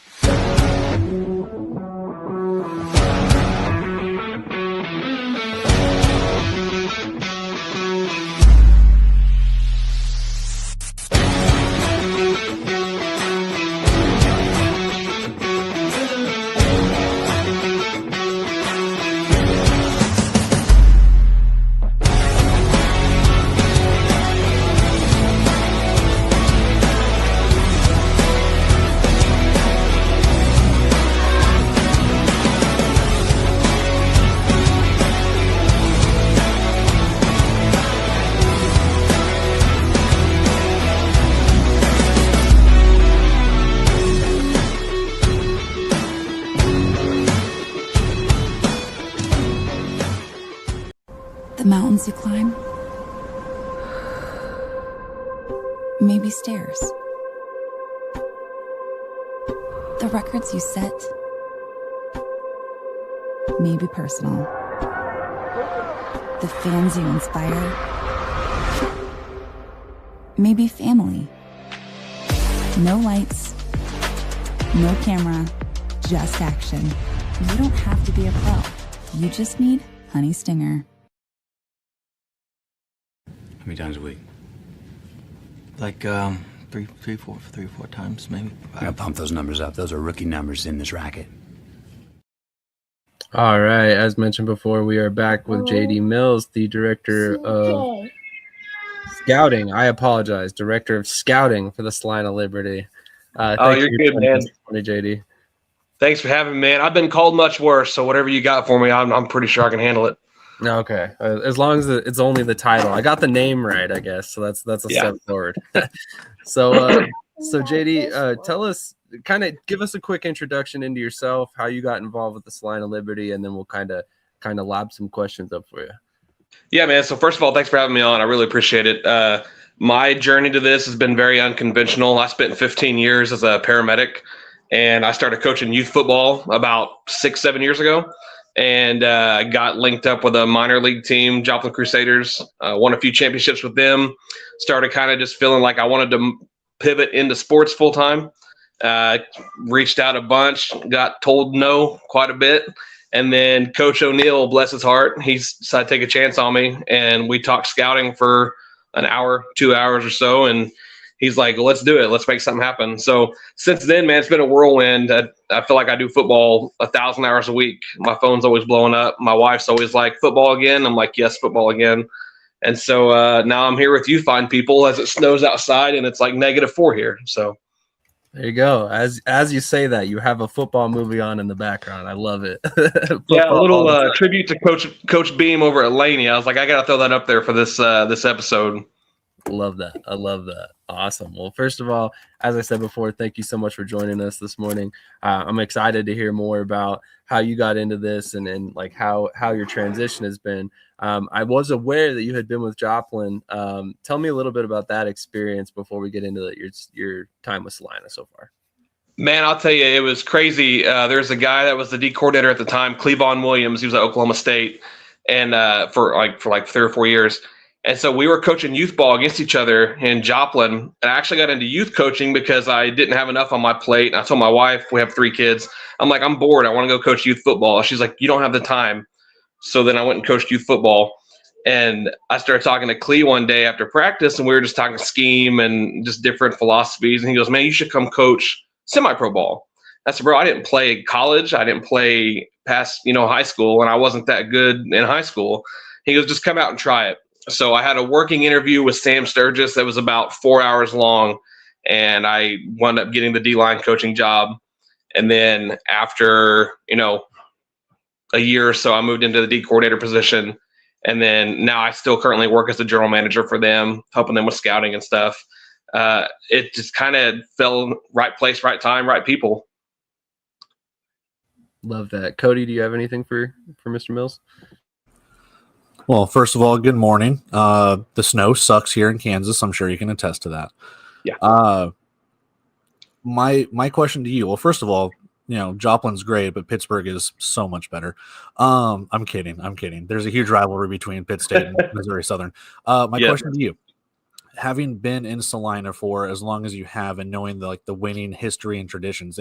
The mountains you climb, maybe stairs. The records you set, maybe personal. The fans you inspire, maybe family. No lights, no camera, just action. You don't have to be a pro. You just need HoneyStinger. How many times a week? Like three or four times maybe. I gotta pump those numbers up. Those are rookie numbers in this racket. All right, as mentioned before, we are back with JD Mills, the director of scouting. I apologize, director of scouting for the Salina Liberty. You're good, man. JD. Thanks for having me, man. I've been called much worse, so whatever you got for me, I'm pretty sure I can handle it. Okay, as long as it's only the title, I got the name right, I guess. So that's a step forward. So JD, tell us, kind of give us a quick introduction into yourself, how you got involved with the Salina Liberty, and then we'll kind of lob some questions up for you. Yeah, man. So first of all, thanks for having me on. I really appreciate it. My journey to this has been very unconventional. I spent 15 years as a paramedic, and I started coaching youth football about 6-7 years ago. And I got linked up with a minor league team, Joplin Crusaders, won a few championships with them, started kind of just feeling like I wanted to pivot into sports full time. Reached out a bunch, got told no quite a bit. And then Coach O'Neill, bless his heart, he decided to take a chance on me. And we talked scouting for an hour, 2 hours or so. And he's like, well, let's do it. Let's make something happen. So since then, man, it's been a whirlwind. I feel like I do football 1,000 hours a week. My phone's always blowing up. My wife's always like, football again? I'm like, yes, football again. And so now I'm here with you fine people as it snows outside and it's like -4 here. So There you go. As you say that, you have a football movie on in the background. I love it. Yeah, a Football all the little time. tribute to Coach Beam over at Laney. I was like, I got to throw that up there for this episode. Love that. I love that. Awesome. Well, first of all, as I said before, thank you so much for joining us this morning. I'm excited to hear more about how you got into this and like how your transition has been. I was aware that you had been with Joplin. Tell me a little bit about that experience before we get into your time with Salina so far. Man, I'll tell you, it was crazy. There's a guy that was the D coordinator at the time, Cleavon Williams. He was at Oklahoma State, and for like 3 or 4 years. And so we were coaching youth ball against each other in Joplin. And I actually got into youth coaching because I didn't have enough on my plate. And I told my wife, we have 3 kids. I'm like, I'm bored. I want to go coach youth football. She's like, you don't have the time. So then I went and coached youth football. And I started talking to Clee one day after practice, and we were just talking scheme and just different philosophies. And he goes, man, you should come coach semi-pro ball. I said, bro, I didn't play college. I didn't play past, high school, and I wasn't that good in high school. He goes, just come out and try it. So I had a working interview with Sam Sturgis that was about 4 hours long, and I wound up getting the D-line coaching job. And then after, a year or so, I moved into the D coordinator position. And then now I still currently work as the general manager for them, helping them with scouting and stuff. It just kind of fell right place, right time, right people. Love that. Cody, do you have anything for Mr. Mills? Well, first of all, good morning. The snow sucks here in Kansas. I'm sure you can attest to that. Yeah. My question to you. Well, first of all, Joplin's great, but Pittsburgh is so much better. I'm kidding. There's a huge rivalry between Pitt State and Missouri Southern. My question to you, having been in Salina for as long as you have and knowing the winning history and traditions,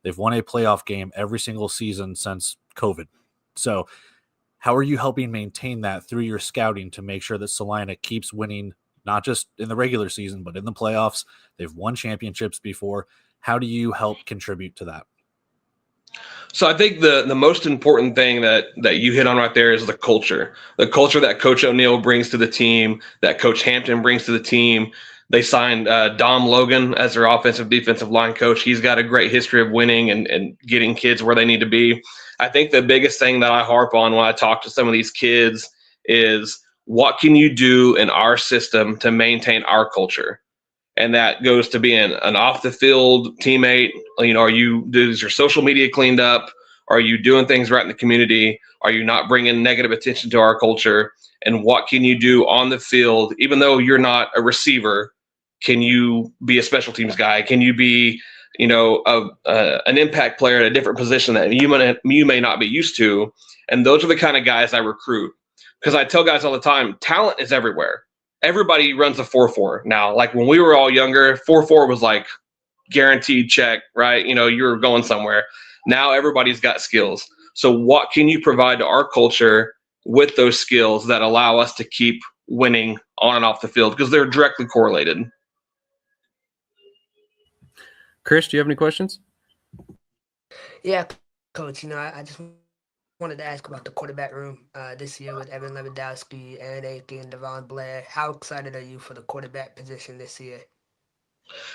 they've won a playoff game every single season since COVID. So how are you helping maintain that through your scouting to make sure that Salina keeps winning, not just in the regular season, but in the playoffs? They've won championships before. How do you help contribute to that? So I think the most important thing that you hit on right there is the culture that Coach O'Neill brings to the team, that Coach Hampton brings to the team. They signed Dom Logan as their offensive defensive line coach. He's got a great history of winning and getting kids where they need to be. I think the biggest thing that I harp on when I talk to some of these kids is, what can you do in our system to maintain our culture? And that goes to being an off the field teammate. Is your social media cleaned up? Are you doing things right in the community? Are you not bringing negative attention to our culture? And what can you do on the field? Even though you're not a receiver, can you be a special teams guy? Can you be, an impact player at a different position that you may not be used to? And those are the kind of guys I recruit, because I tell guys all the time, talent is everywhere. Everybody runs a 4.4 now. Like when we were all younger, 4.4 was like guaranteed check, right? You were going somewhere. Now everybody's got skills. So what can you provide to our culture with those skills that allow us to keep winning on and off the field? Because they're directly correlated. Krish, do you have any questions? Yeah, Coach, I just wanted to ask about the quarterback room this year with Evan Lewandowski, Aaron Aiken, and Devon Blair. How excited are you for the quarterback position this year?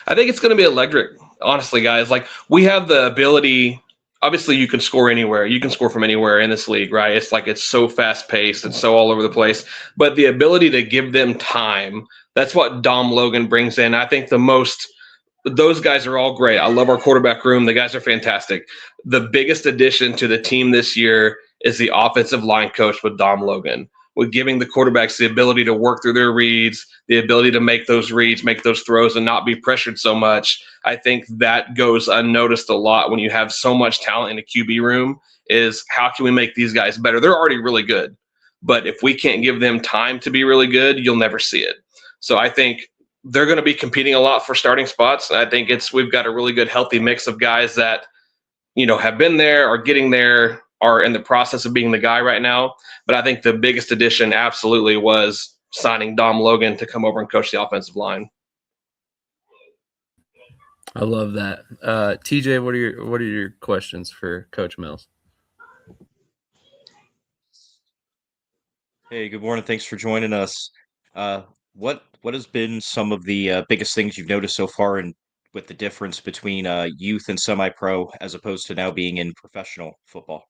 I think it's going to be electric, honestly, guys. Like, we have the ability. Obviously, you can score anywhere. You can score from anywhere in this league, right? It's so fast paced and so all over the place. But the ability to give them time, that's what Dom Logan brings in. I think those guys are all great. I love our quarterback room. The guys are fantastic. The biggest addition to the team this year is the offensive line coach with Dom Logan, with giving the quarterbacks the ability to work through their reads, the ability to make those reads, make those throws, and not be pressured so much. I think that goes unnoticed a lot when you have so much talent in the QB room, is how can we make these guys better? They're already really good, but if we can't give them time to be really good, you'll never see it. So I think they're going to be competing a lot for starting spots. I think we've got a really good, healthy mix of guys that, have been there, are getting there, are in the process of being the guy right now. But I think the biggest addition absolutely was signing Dom Logan to come over and coach the offensive line. I love that. TJ, what are your questions for Coach Mills? Hey, good morning. Thanks for joining us. What has been some of the biggest things you've noticed so far with the difference between youth and semi-pro as opposed to now being in professional football?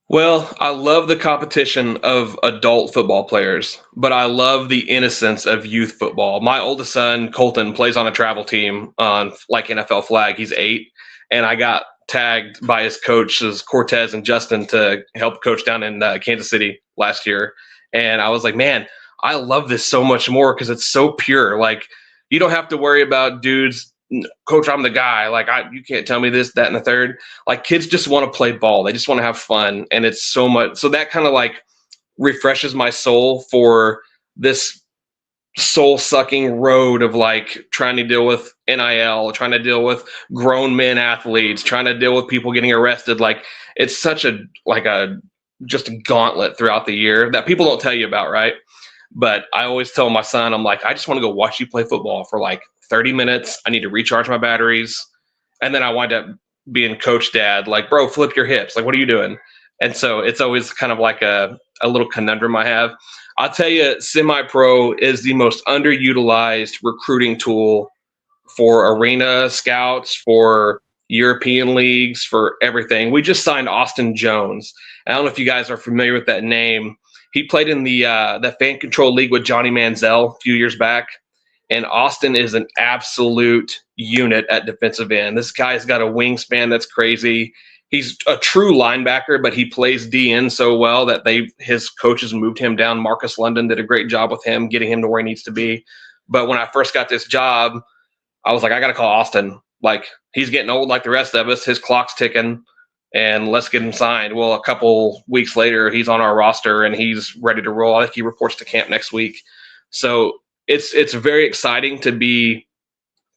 Well, I love the competition of adult football players, but I love the innocence of youth football. My oldest son, Colton, plays on a travel team on like NFL flag. He's 8, and I got tagged by his coaches, Cortez and Justin, to help coach down in Kansas City last year. And I was like, man, I love this so much more because it's so pure. Like, you don't have to worry about dudes, coach, I'm the guy. Like, you can't tell me this, that, and the third. Like, kids just want to play ball. They just want to have fun. And it's so much. So that kind of like refreshes my soul for this soul sucking road of like trying to deal with NIL, trying to deal with grown men athletes, trying to deal with people getting arrested. Like, it's such just a gauntlet throughout the year that people don't tell you about, right? But I always tell my son, I'm like, I just want to go watch you play football for like 30 minutes. I need to recharge my batteries. And then I wind up being coach dad, like, bro, flip your hips. Like, what are you doing? And so it's always kind of like a little conundrum I have. I'll tell you, semi-pro is the most underutilized recruiting tool for arena scouts, for European leagues, for everything. We just signed Austin Jones. I don't know if you guys are familiar with that name. He played in the fan control league with Johnny Manziel a few years back. And Austin is an absolute unit at defensive end. This guy's got a wingspan that's crazy. He's a true linebacker, but he plays DN so well that his coaches moved him down. Marcus London did a great job with him, getting him to where he needs to be. But when I first got this job, I was like, I got to call Austin. Like, he's getting old like the rest of us. His clock's ticking, and let's get him signed. Well, a couple weeks later, he's on our roster, and he's ready to roll. I think he reports to camp next week. So it's very exciting to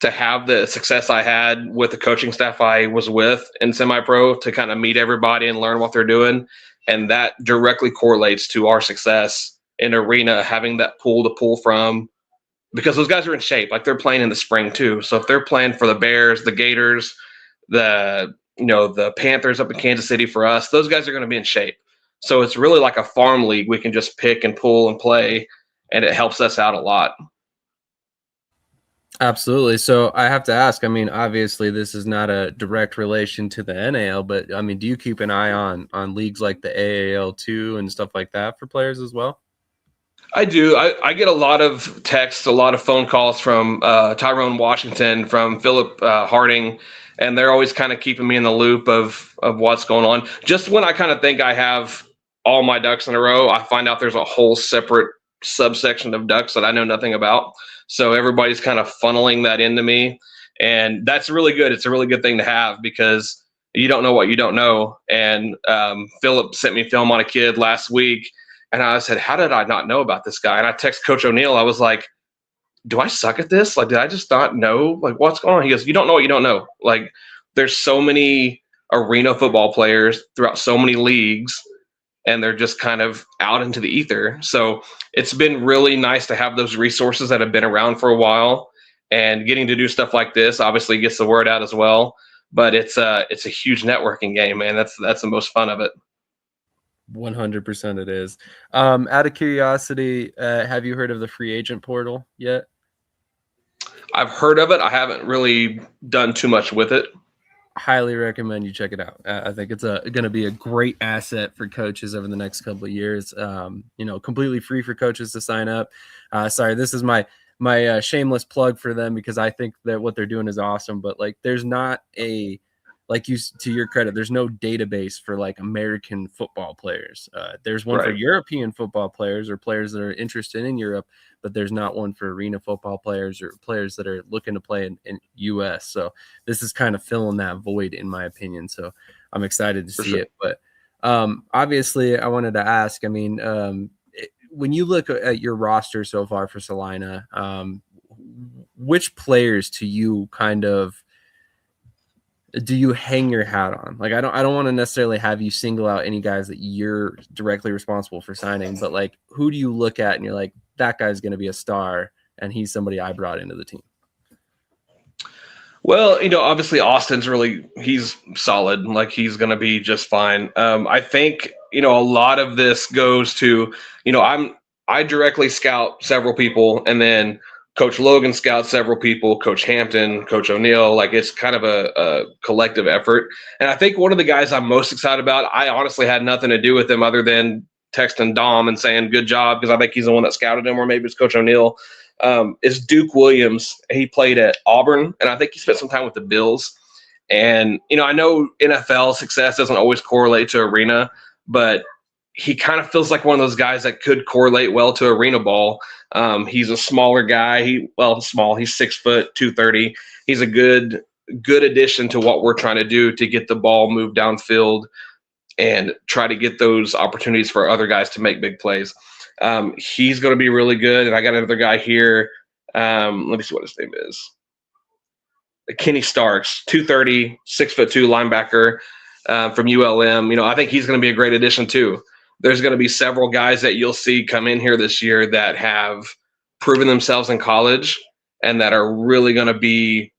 have the success I had with the coaching staff I was with in semi-pro, to kind of meet everybody and learn what they're doing. And that directly correlates to our success in arena, having that pool to pull from, because those guys are in shape. Like, they're playing in the spring too. So if they're playing for the Bears, the Gators, the Panthers up in Kansas City for us, those guys are going to be in shape. So it's really like a farm league. We can just pick and pull and play, and it helps us out a lot. Absolutely. So I have to ask, I mean, obviously this is not a direct relation to the NAL, but I mean, do you keep an eye on leagues like the AAL2 and stuff like that for players as well? I do. I get a lot of texts, a lot of phone calls from Tyrone Washington, from Philip Harding, and they're always kind of keeping me in the loop of what's going on. Just when I kind of think I have all my ducks in a row, I find out there's a whole separate subsection of ducks that I know nothing about. So everybody's kind of funneling that into me, and that's really good. It's a really good thing to have, because you don't know what you don't know. And Philip sent me film on a kid last week, and I said, how did I not know about this guy? And I text Coach O'Neill. I was like, do I suck at this? Like, did I just not know? Like, what's going on? He goes, you don't know what you don't know. Like, there's so many arena football players throughout so many leagues, and they're just kind of out into the ether. So it's been really nice to have those resources that have been around for a while, and getting to do stuff like this obviously gets the word out as well. But it's a huge networking game, man. That's the most fun of it. 100% it is. Out of curiosity, have you heard of the free agent portal yet? I've heard of it. I haven't really done too much with it. Highly recommend you check it out. I think it's going to be a great asset for coaches over the next couple of years. Completely free for coaches to sign up. Sorry, this is my shameless plug for them, because I think that what they're doing is awesome. But like, there's not to your credit, there's no database for like American football players. There's one for European football players, or players that are interested in Europe, but there's not one for arena football players or players that are looking to play in US. So this is kind of filling that void, in my opinion. So I'm excited to see it. But obviously I wanted to ask, I mean, when you look at your roster so far for Salina, which players do you hang your hat on? Like, I don't want to necessarily have you single out any guys that you're directly responsible for signing, but like, who do you look at and you're like, that guy's going to be a star, and he's somebody I brought into the team? Well, obviously Austin's he's solid. Like, he's going to be just fine. I think, a lot of this goes to, I directly scout several people, and then Coach Logan scouts several people, Coach Hampton, Coach O'Neill. Like, it's kind of a collective effort. And I think one of the guys I'm most excited about, I honestly had nothing to do with him other than texting Dom and saying good job, because I think he's the one that scouted him, or maybe it's Coach O'Neill, is Duke Williams. He played at Auburn, and I think he spent some time with the Bills. And, I know NFL success doesn't always correlate to arena, but he kind of feels like one of those guys that could correlate well to arena ball. He's a smaller guy. Small. He's 6 foot, 230. He's a good addition to what we're trying to do to get the ball moved downfield and try to get those opportunities for other guys to make big plays. He's going to be really good. And I got another guy here. Let me see what his name is. Kenny Starks, 230, 6'2" linebacker from ULM. I think he's going to be a great addition too. There's going to be several guys that you'll see come in here this year that have proven themselves in college and that are really going to be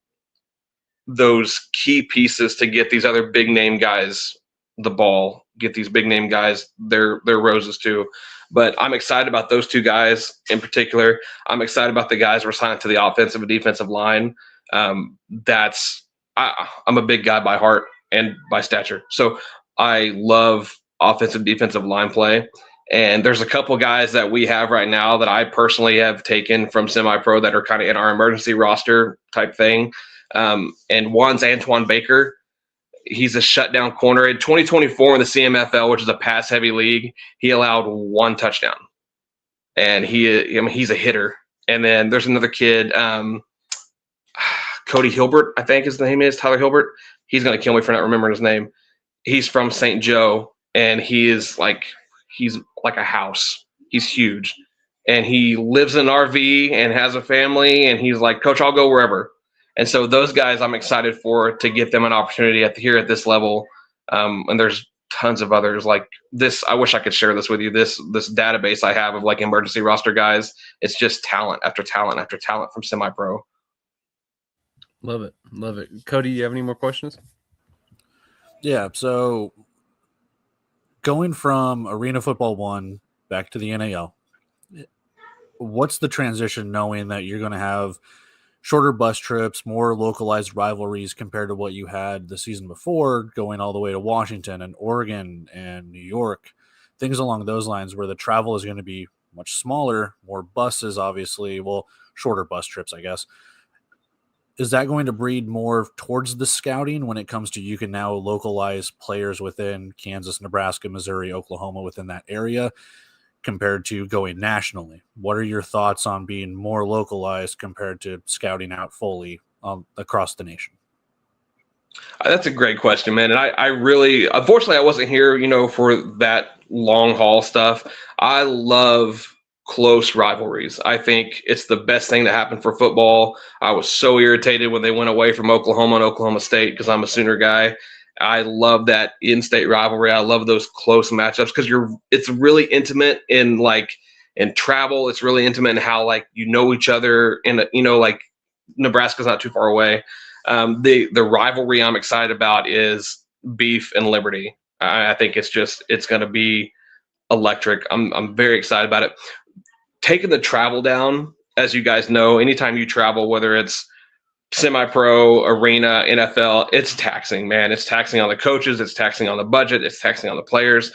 those key pieces to get these other big name guys the ball, get these big name guys their roses too. But I'm excited about those two guys in particular. I'm excited about the guys we're signing to the offensive and defensive line. I'm a big guy by heart and by stature. So I love offensive defensive line play. And there's a couple guys that we have right now that I personally have taken from semi-pro that are kind of in our emergency roster type thing. And one's Antoine Baker. He's a shutdown corner. In 2024 in the CMFL, which is a pass-heavy league, he allowed 1 touchdown. And he's a hitter. And then there's another kid, Cody Hilbert, I think his name is, Tyler Hilbert. He's going to kill me for not remembering his name. He's from St. Joe, and he's like a house. He's huge. And he lives in an RV and has a family, and he's like, Coach, I'll go wherever. And so those guys I'm excited for, to get them an opportunity here at this level. And there's tons of others like this. I wish I could share this with you. This database I have of like emergency roster guys, it's just talent after talent after talent from semi-pro. Love it. Love it. Cody, you have any more questions? Yeah. So going from Arena Football 1 back to the NAL, what's the transition knowing that you're going to have shorter bus trips, more localized rivalries compared to what you had the season before, going all the way to Washington and Oregon and New York, things along those lines where the travel is going to be much smaller, more buses, obviously, shorter bus trips, I guess. Is that going to breed more towards the scouting when it comes to you can now localize players within Kansas, Nebraska, Missouri, Oklahoma within that area compared to going nationally? What are your thoughts on being more localized compared to scouting out fully across the nation? That's a great question, man. And I really, unfortunately, I wasn't here, for that long haul stuff. I love close rivalries. I think it's the best thing that happened for football. I was so irritated when they went away from Oklahoma and Oklahoma State because I'm a Sooner guy. I love that in-state rivalry. I love those close matchups because it's really intimate in travel. It's really intimate in how each other, and Nebraska's not too far away. The rivalry I'm excited about is Beef and Liberty. I think it's going to be electric. I'm very excited about it. Taking the travel down, as you guys know, anytime you travel, whether it's semi-pro, arena, NFL, it's taxing, man. It's taxing on the coaches. It's taxing on the budget. It's taxing on the players.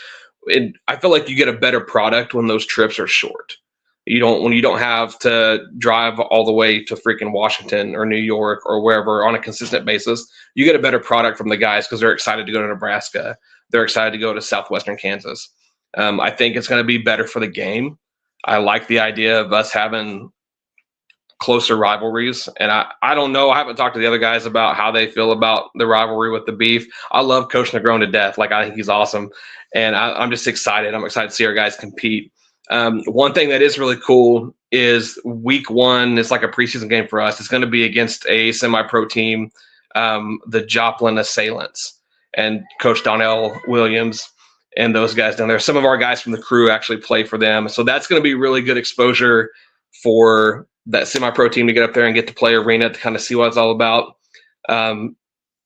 And I feel like you get a better product when those trips are short. When you don't have to drive all the way to freaking Washington or New York or wherever on a consistent basis. You get a better product from the guys because they're excited to go to Nebraska. They're excited to go to southwestern Kansas. I think it's going to be better for the game. I like the idea of us having closer rivalries. And I don't know. I haven't talked to the other guys about how they feel about the rivalry with the Beef. I love Coach Negron to death. I think he's awesome. And I'm just excited. I'm excited to see our guys compete. One thing that is really cool is week 1 is like a preseason game for us. It's going to be against a semi-pro team, the Joplin Assailants, and Coach Donnell Williams and those guys down there. Some of our guys from the crew actually play for them. So that's going to be really good exposure for that semi-pro team to get up there and get to play arena to kind of see what it's all about.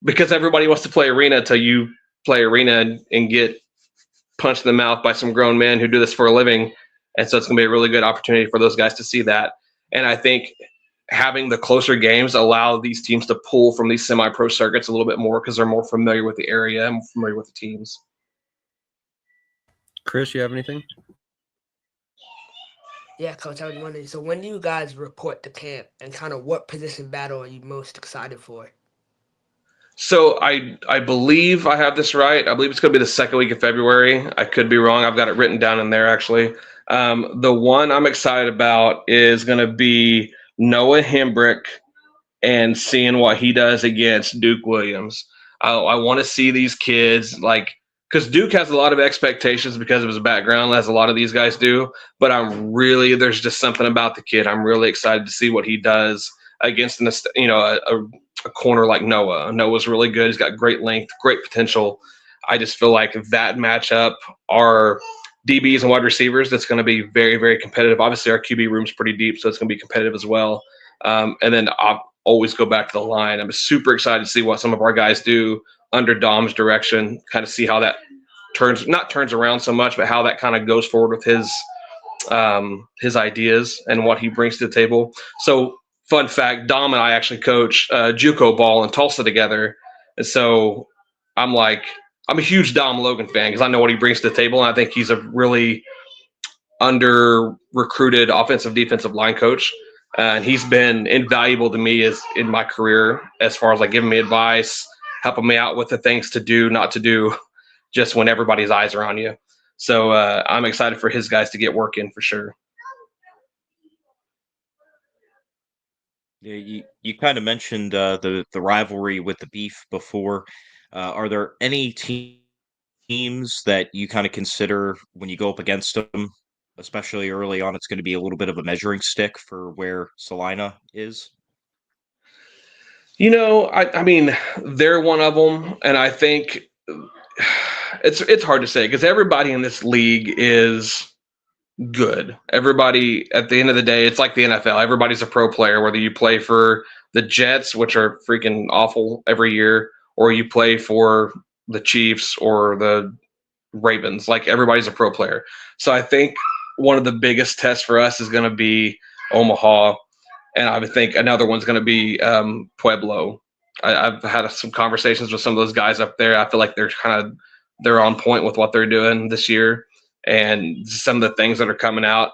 Because everybody wants to play arena until you play arena and get punched in the mouth by some grown men who do this for a living. And so it's going to be a really good opportunity for those guys to see that. And I think having the closer games allow these teams to pull from these semi-pro circuits a little bit more because they're more familiar with the area and more familiar with the teams. Krish, you have anything? Yeah, Coach, I was wondering, so when do you guys report to camp, and kind of what position battle are you most excited for? So I believe I have this right. I believe it's going to be the second week of February. I could be wrong. I've got it written down in there, actually. The one I'm excited about is going to be Noah Hembrick and seeing what he does against Duke Williams. I want to see these kids, like, because Duke has a lot of expectations because of his background, as a lot of these guys do. But there's just something about the kid. I'm really excited to see what he does against a corner like Noah. Noah's really good. He's got great length, great potential. I just feel like that matchup, our DBs and wide receivers, that's going to be very, very competitive. Obviously, our QB room's pretty deep, so it's going to be competitive as well. And then I'll always go back to the line. I'm super excited to see what some of our guys do under Dom's direction, kind of see how that turns around so much, but how that kind of goes forward with his ideas and what he brings to the table. So, fun fact, Dom and I actually coach JUCO ball in Tulsa together. And so I'm a huge Dom Logan fan because I know what he brings to the table. And I think he's a really under-recruited offensive defensive line coach. And he's been invaluable to me in my career as far as like giving me advice, helping me out with the things to do, not to do, just when everybody's eyes are on you. So I'm excited for his guys to get work in for sure. Yeah, you kind of mentioned the rivalry with the Beef before. Are there any teams that you kind of consider when you go up against them, especially early on, it's going to be a little bit of a measuring stick for where Salina is? I mean, they're one of them, and I think it's hard to say because everybody in this league is good. Everybody, at the end of the day, it's like the NFL. Everybody's a pro player, whether you play for the Jets, which are freaking awful every year, or you play for the Chiefs or the Ravens. Like, everybody's a pro player. So I think one of the biggest tests for us is going to be Omaha, and I would think another one's going to be Pueblo. I've had some conversations with some of those guys up there. I feel like they're on point with what they're doing this year and some of the things that are coming out.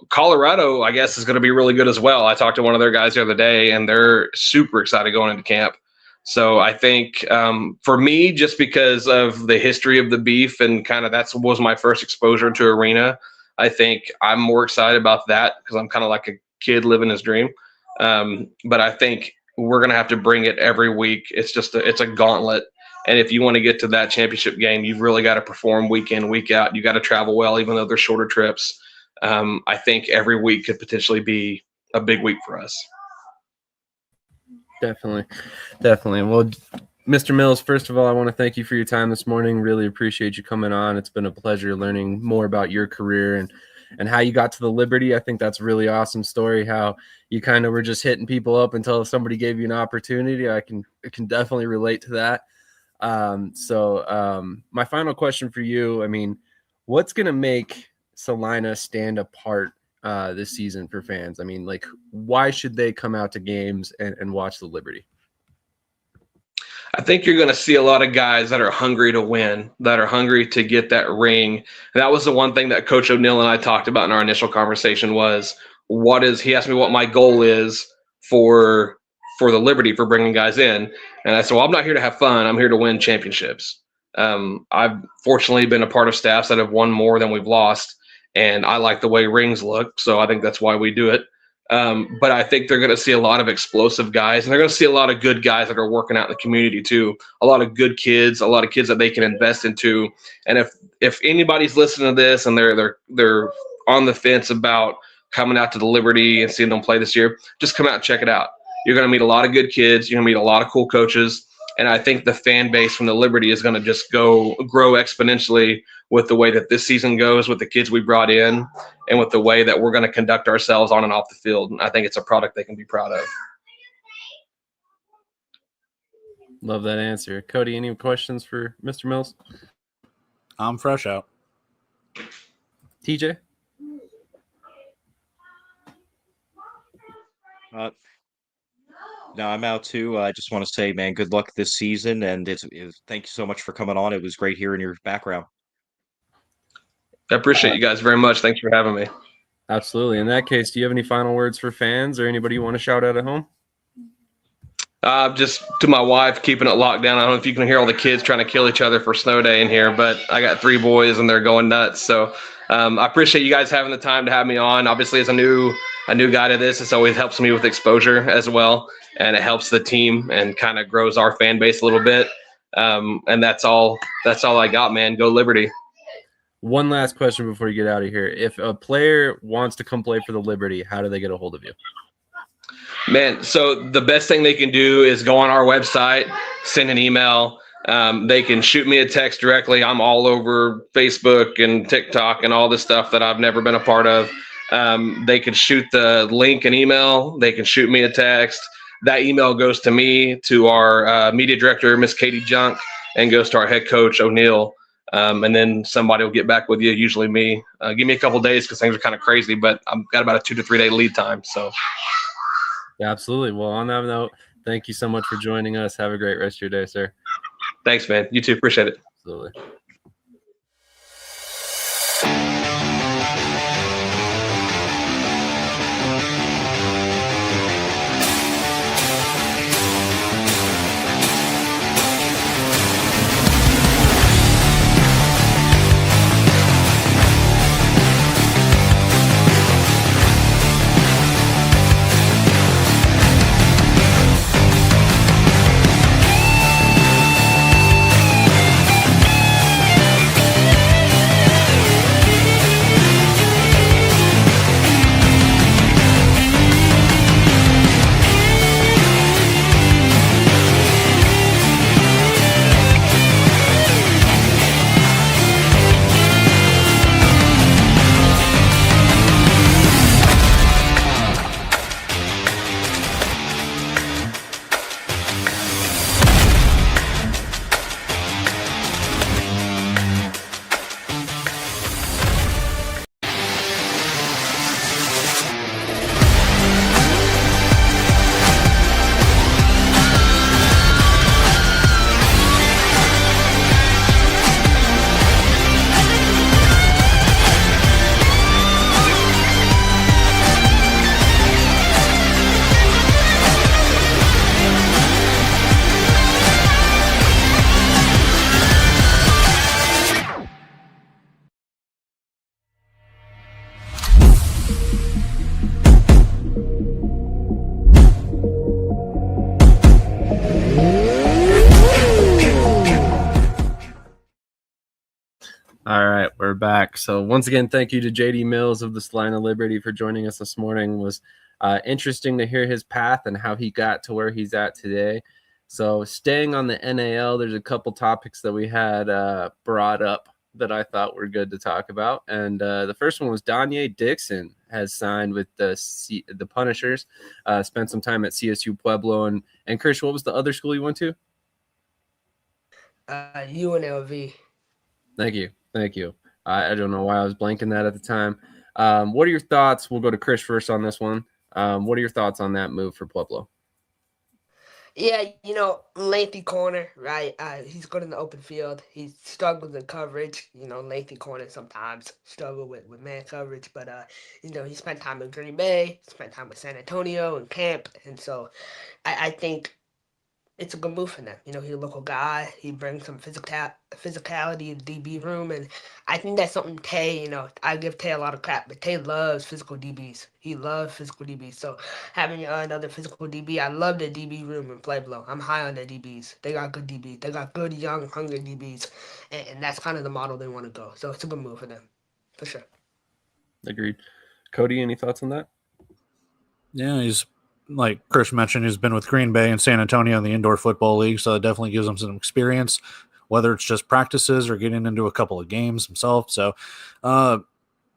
Colorado, I guess, is going to be really good as well. I talked to one of their guys the other day, and they're super excited going into camp. So I think for me, just because of the history of the Beef and kind of was my first exposure to arena, I think I'm more excited about that because I'm kind of like a kid living his dream. But I think we're going to have to bring it every week. It's a gauntlet. And if you want to get to that championship game, you've really got to perform week in, week out. You got to travel well, even though they're shorter trips. I think every week could potentially be a big week for us. Definitely. Well, Mr. Mills, first of all, I want to thank you for your time this morning. Really appreciate you coming on. It's been a pleasure learning more about your career and how you got to the Liberty. I think that's a really awesome story, how you kind of were just hitting people up until somebody gave you an opportunity. I can definitely relate to that. My final question for you, I mean, what's going to make Salina stand apart this season for fans? I mean, like, why should they come out to games and watch the Liberty? I think you're going to see a lot of guys that are hungry to win, that are hungry to get that ring. And that was the one thing that Coach O'Neill and I talked about in our initial conversation was he asked me what my goal is for the Liberty, for bringing guys in. And I said, well, I'm not here to have fun. I'm here to win championships. I've fortunately been a part of staffs that have won more than we've lost. And I like the way rings look. So I think that's why we do it. But I think they're going to see a lot of explosive guys, and they're going to see a lot of good guys that are working out in the community too. A lot of good kids, a lot of kids that they can invest into. And if anybody's listening to this and they're on the fence about coming out to the Liberty and seeing them play this year, just come out and check it out. You're going to meet a lot of good kids. You're going to meet a lot of cool coaches. And I think the fan base from the Liberty is going to just grow exponentially with the way that this season goes, with the kids we brought in, and with the way that we're going to conduct ourselves on and off the field. And I think it's a product they can be proud of. Love that answer. Cody, any questions for Mr. Mills? I'm fresh out. TJ? Uh, no, I'm out too. I just want to say, man, good luck this season, and thank you so much for coming on. It was great hearing your background. I appreciate you guys very much. Thanks for having me. Absolutely. In that case, do you have any final words for fans or anybody you want to shout out at home? Just to my wife, keeping it locked down. I don't know if you can hear all the kids trying to kill each other for snow day in here, but I got 3 boys and they're going nuts. So I appreciate you guys having the time to have me on. Obviously, as a new guy to this, this always helps me with exposure as well, and it helps the team and kind of grows our fan base a little bit. And that's all I got, man. Go Liberty. One last question before you get out of here. If a player wants to come play for the Liberty, how do they get a hold of you? Man, so the best thing they can do is go on our website, send an email. They can shoot me a text directly. I'm all over Facebook and TikTok and all this stuff that I've never been a part of. They can shoot the link and email. They can shoot me a text. That email goes to me, to our media director, Miss Katie Junk, and goes to our head coach, O'Neill. And then somebody will get back with you, usually me. Give me a couple days because things are kind of crazy, but I've got about a 2 to 3 day lead time. So. Yeah, absolutely. Well, on that note, thank you so much for joining us. Have a great rest of your day, sir. Thanks, man. You too. Appreciate it. Absolutely. All right, we're back. So once again, thank you to JD Mills of the Salina Liberty for joining us this morning. It was interesting to hear his path and how he got to where he's at today. So staying on the NAL, there's a couple topics that we had brought up that I thought were good to talk about. And the first one was Danye Dixon has signed with the Punishers, spent some time at CSU Pueblo. And Krish, what was the other school you went to? UNLV. Thank you. Thank you. I don't know why I was blanking that at the time. What are your thoughts? We'll go to Krish first on this one. What are your thoughts on that move for Pueblo? Yeah, lengthy corner, right? He's good in the open field. He struggles in coverage. Lengthy corner sometimes struggle with man coverage. But, he spent time in Green Bay, spent time with San Antonio and camp. And so I think it's a good move for them. He's a local guy. He brings some physicality in the DB room, and I think that's something Tay, I give Tay a lot of crap, but Tay loves physical DBs. He loves physical DBs. So having another physical DB, I love the DB room in Pueblo. I'm high on the DBs. They got good DBs. They got good, young, hungry DBs, and that's kind of the model they want to go. So it's a good move for them, for sure. Agreed. Cody, any thoughts on that? Yeah, he's like Krish mentioned, he's been with Green Bay and San Antonio in the indoor football league, so it definitely gives him some experience, whether it's just practices or getting into a couple of games himself. So I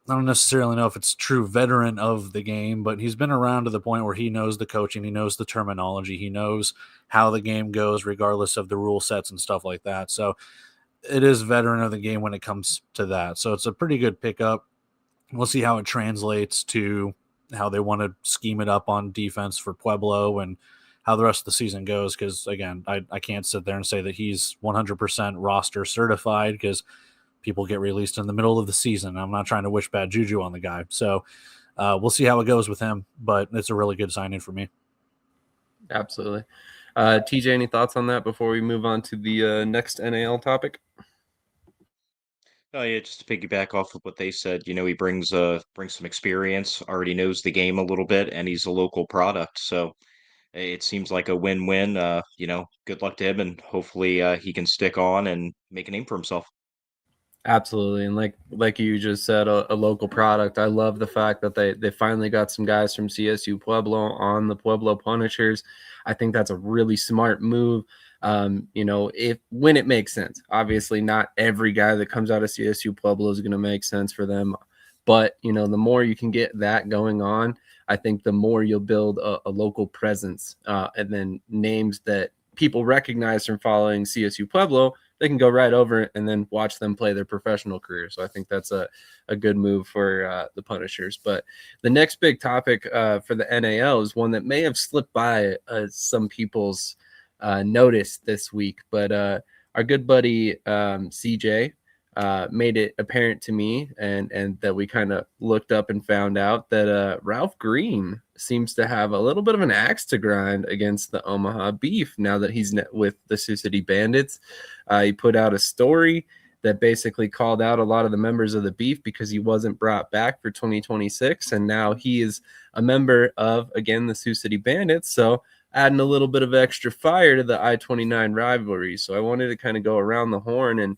don't necessarily know if it's true veteran of the game, but he's been around to the point where he knows the coaching, he knows the terminology, he knows how the game goes regardless of the rule sets and stuff like that. So it is veteran of the game when it comes to that. So it's a pretty good pickup. We'll see how it translates to how they want to scheme it up on defense for Pueblo and how the rest of the season goes. Because again, I can't sit there and say that he's 100% roster certified because people get released in the middle of the season. I'm not trying to wish bad juju on the guy. So we'll see how it goes with him, but it's a really good signing for me. Absolutely. TJ, any thoughts on that before we move on to the next NAL topic? Oh yeah, just to piggyback off of what they said, he brings some experience, already knows the game a little bit, and he's a local product. So it seems like a win-win. Good luck to him, and hopefully he can stick on and make a name for himself. Absolutely, and like you just said, a local product. I love the fact that they finally got some guys from CSU Pueblo on the Pueblo Punishers. I think that's a really smart move. If when it makes sense. Obviously, not every guy that comes out of CSU Pueblo is going to make sense for them, but the more you can get that going on, I think the more you'll build a local presence, and then names that people recognize from following CSU Pueblo. They can go right over and then watch them play their professional career. So I think that's a good move for the Punishers. But the next big topic for the NAL is one that may have slipped by some people's notice this week. But our good buddy CJ made it apparent to me and that we kind of looked up and found out that Ralph Green seems to have a little bit of an axe to grind against the Omaha Beef now that he's with the Sioux City Bandits. He put out a story that basically called out a lot of the members of the Beef because he wasn't brought back for 2026. And now he is a member of, again, the Sioux City Bandits. So adding a little bit of extra fire to the I-29 rivalry. So I wanted to kind of go around the horn and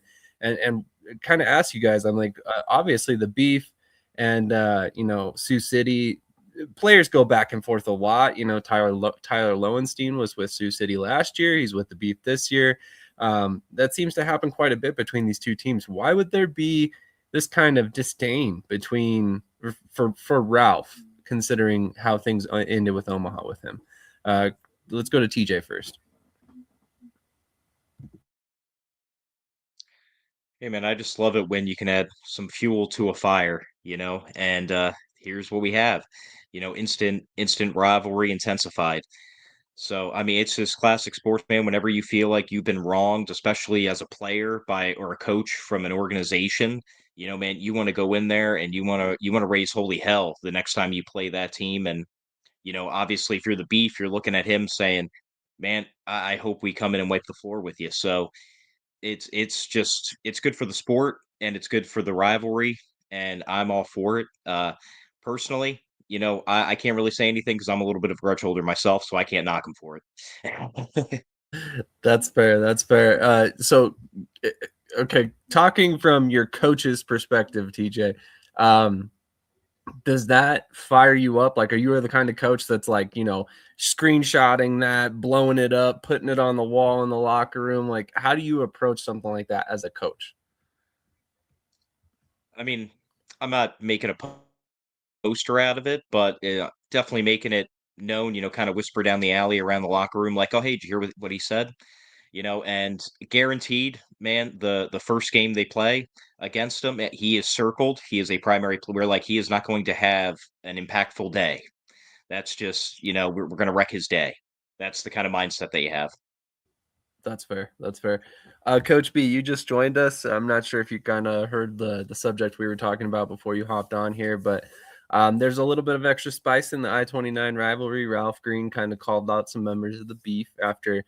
kind of ask you guys. I'm like, obviously the Beef and, Sioux City players go back and forth a lot. Tyler Lowenstein was with Sioux City last year. He's with the Beef this year. That seems to happen quite a bit between these two teams. Why would there be this kind of disdain for Ralph, considering how things ended with Omaha with him? Let's go to TJ first. Hey man, I just love it when you can add some fuel to a fire, and here's what we have. Instant rivalry intensified. So, I mean, it's just classic sportsman. Whenever you feel like you've been wronged, especially as a player or a coach from an organization, man, you want to go in there and you want to raise holy hell the next time you play that team. And, obviously if you're the Beef, you're looking at him saying, man, I hope we come in and wipe the floor with you. So it's good for the sport and it's good for the rivalry, and I'm all for it. Personally, I can't really say anything because I'm a little bit of a grudge holder myself, so I can't knock him for it. That's fair. That's fair. Okay, talking from your coach's perspective, TJ, does that fire you up? Like, are you the kind of coach that's like, screenshotting that, blowing it up, putting it on the wall in the locker room? Like, how do you approach something like that as a coach? I mean, I'm not making a poster out of it, but definitely making it known, kind of whisper down the alley around the locker room, like, oh, hey, did you hear what he said? And guaranteed, man, the first game they play against him, he is circled. He is a primary player. Like, he is not going to have an impactful day. That's just, we're going to wreck his day. That's the kind of mindset that you have. That's fair. That's fair. Coach B, you just joined us. I'm not sure if you kind of heard the subject we were talking about before you hopped on here, but there's a little bit of extra spice in the I-29 rivalry. Ralph Green kind of called out some members of the Beef after,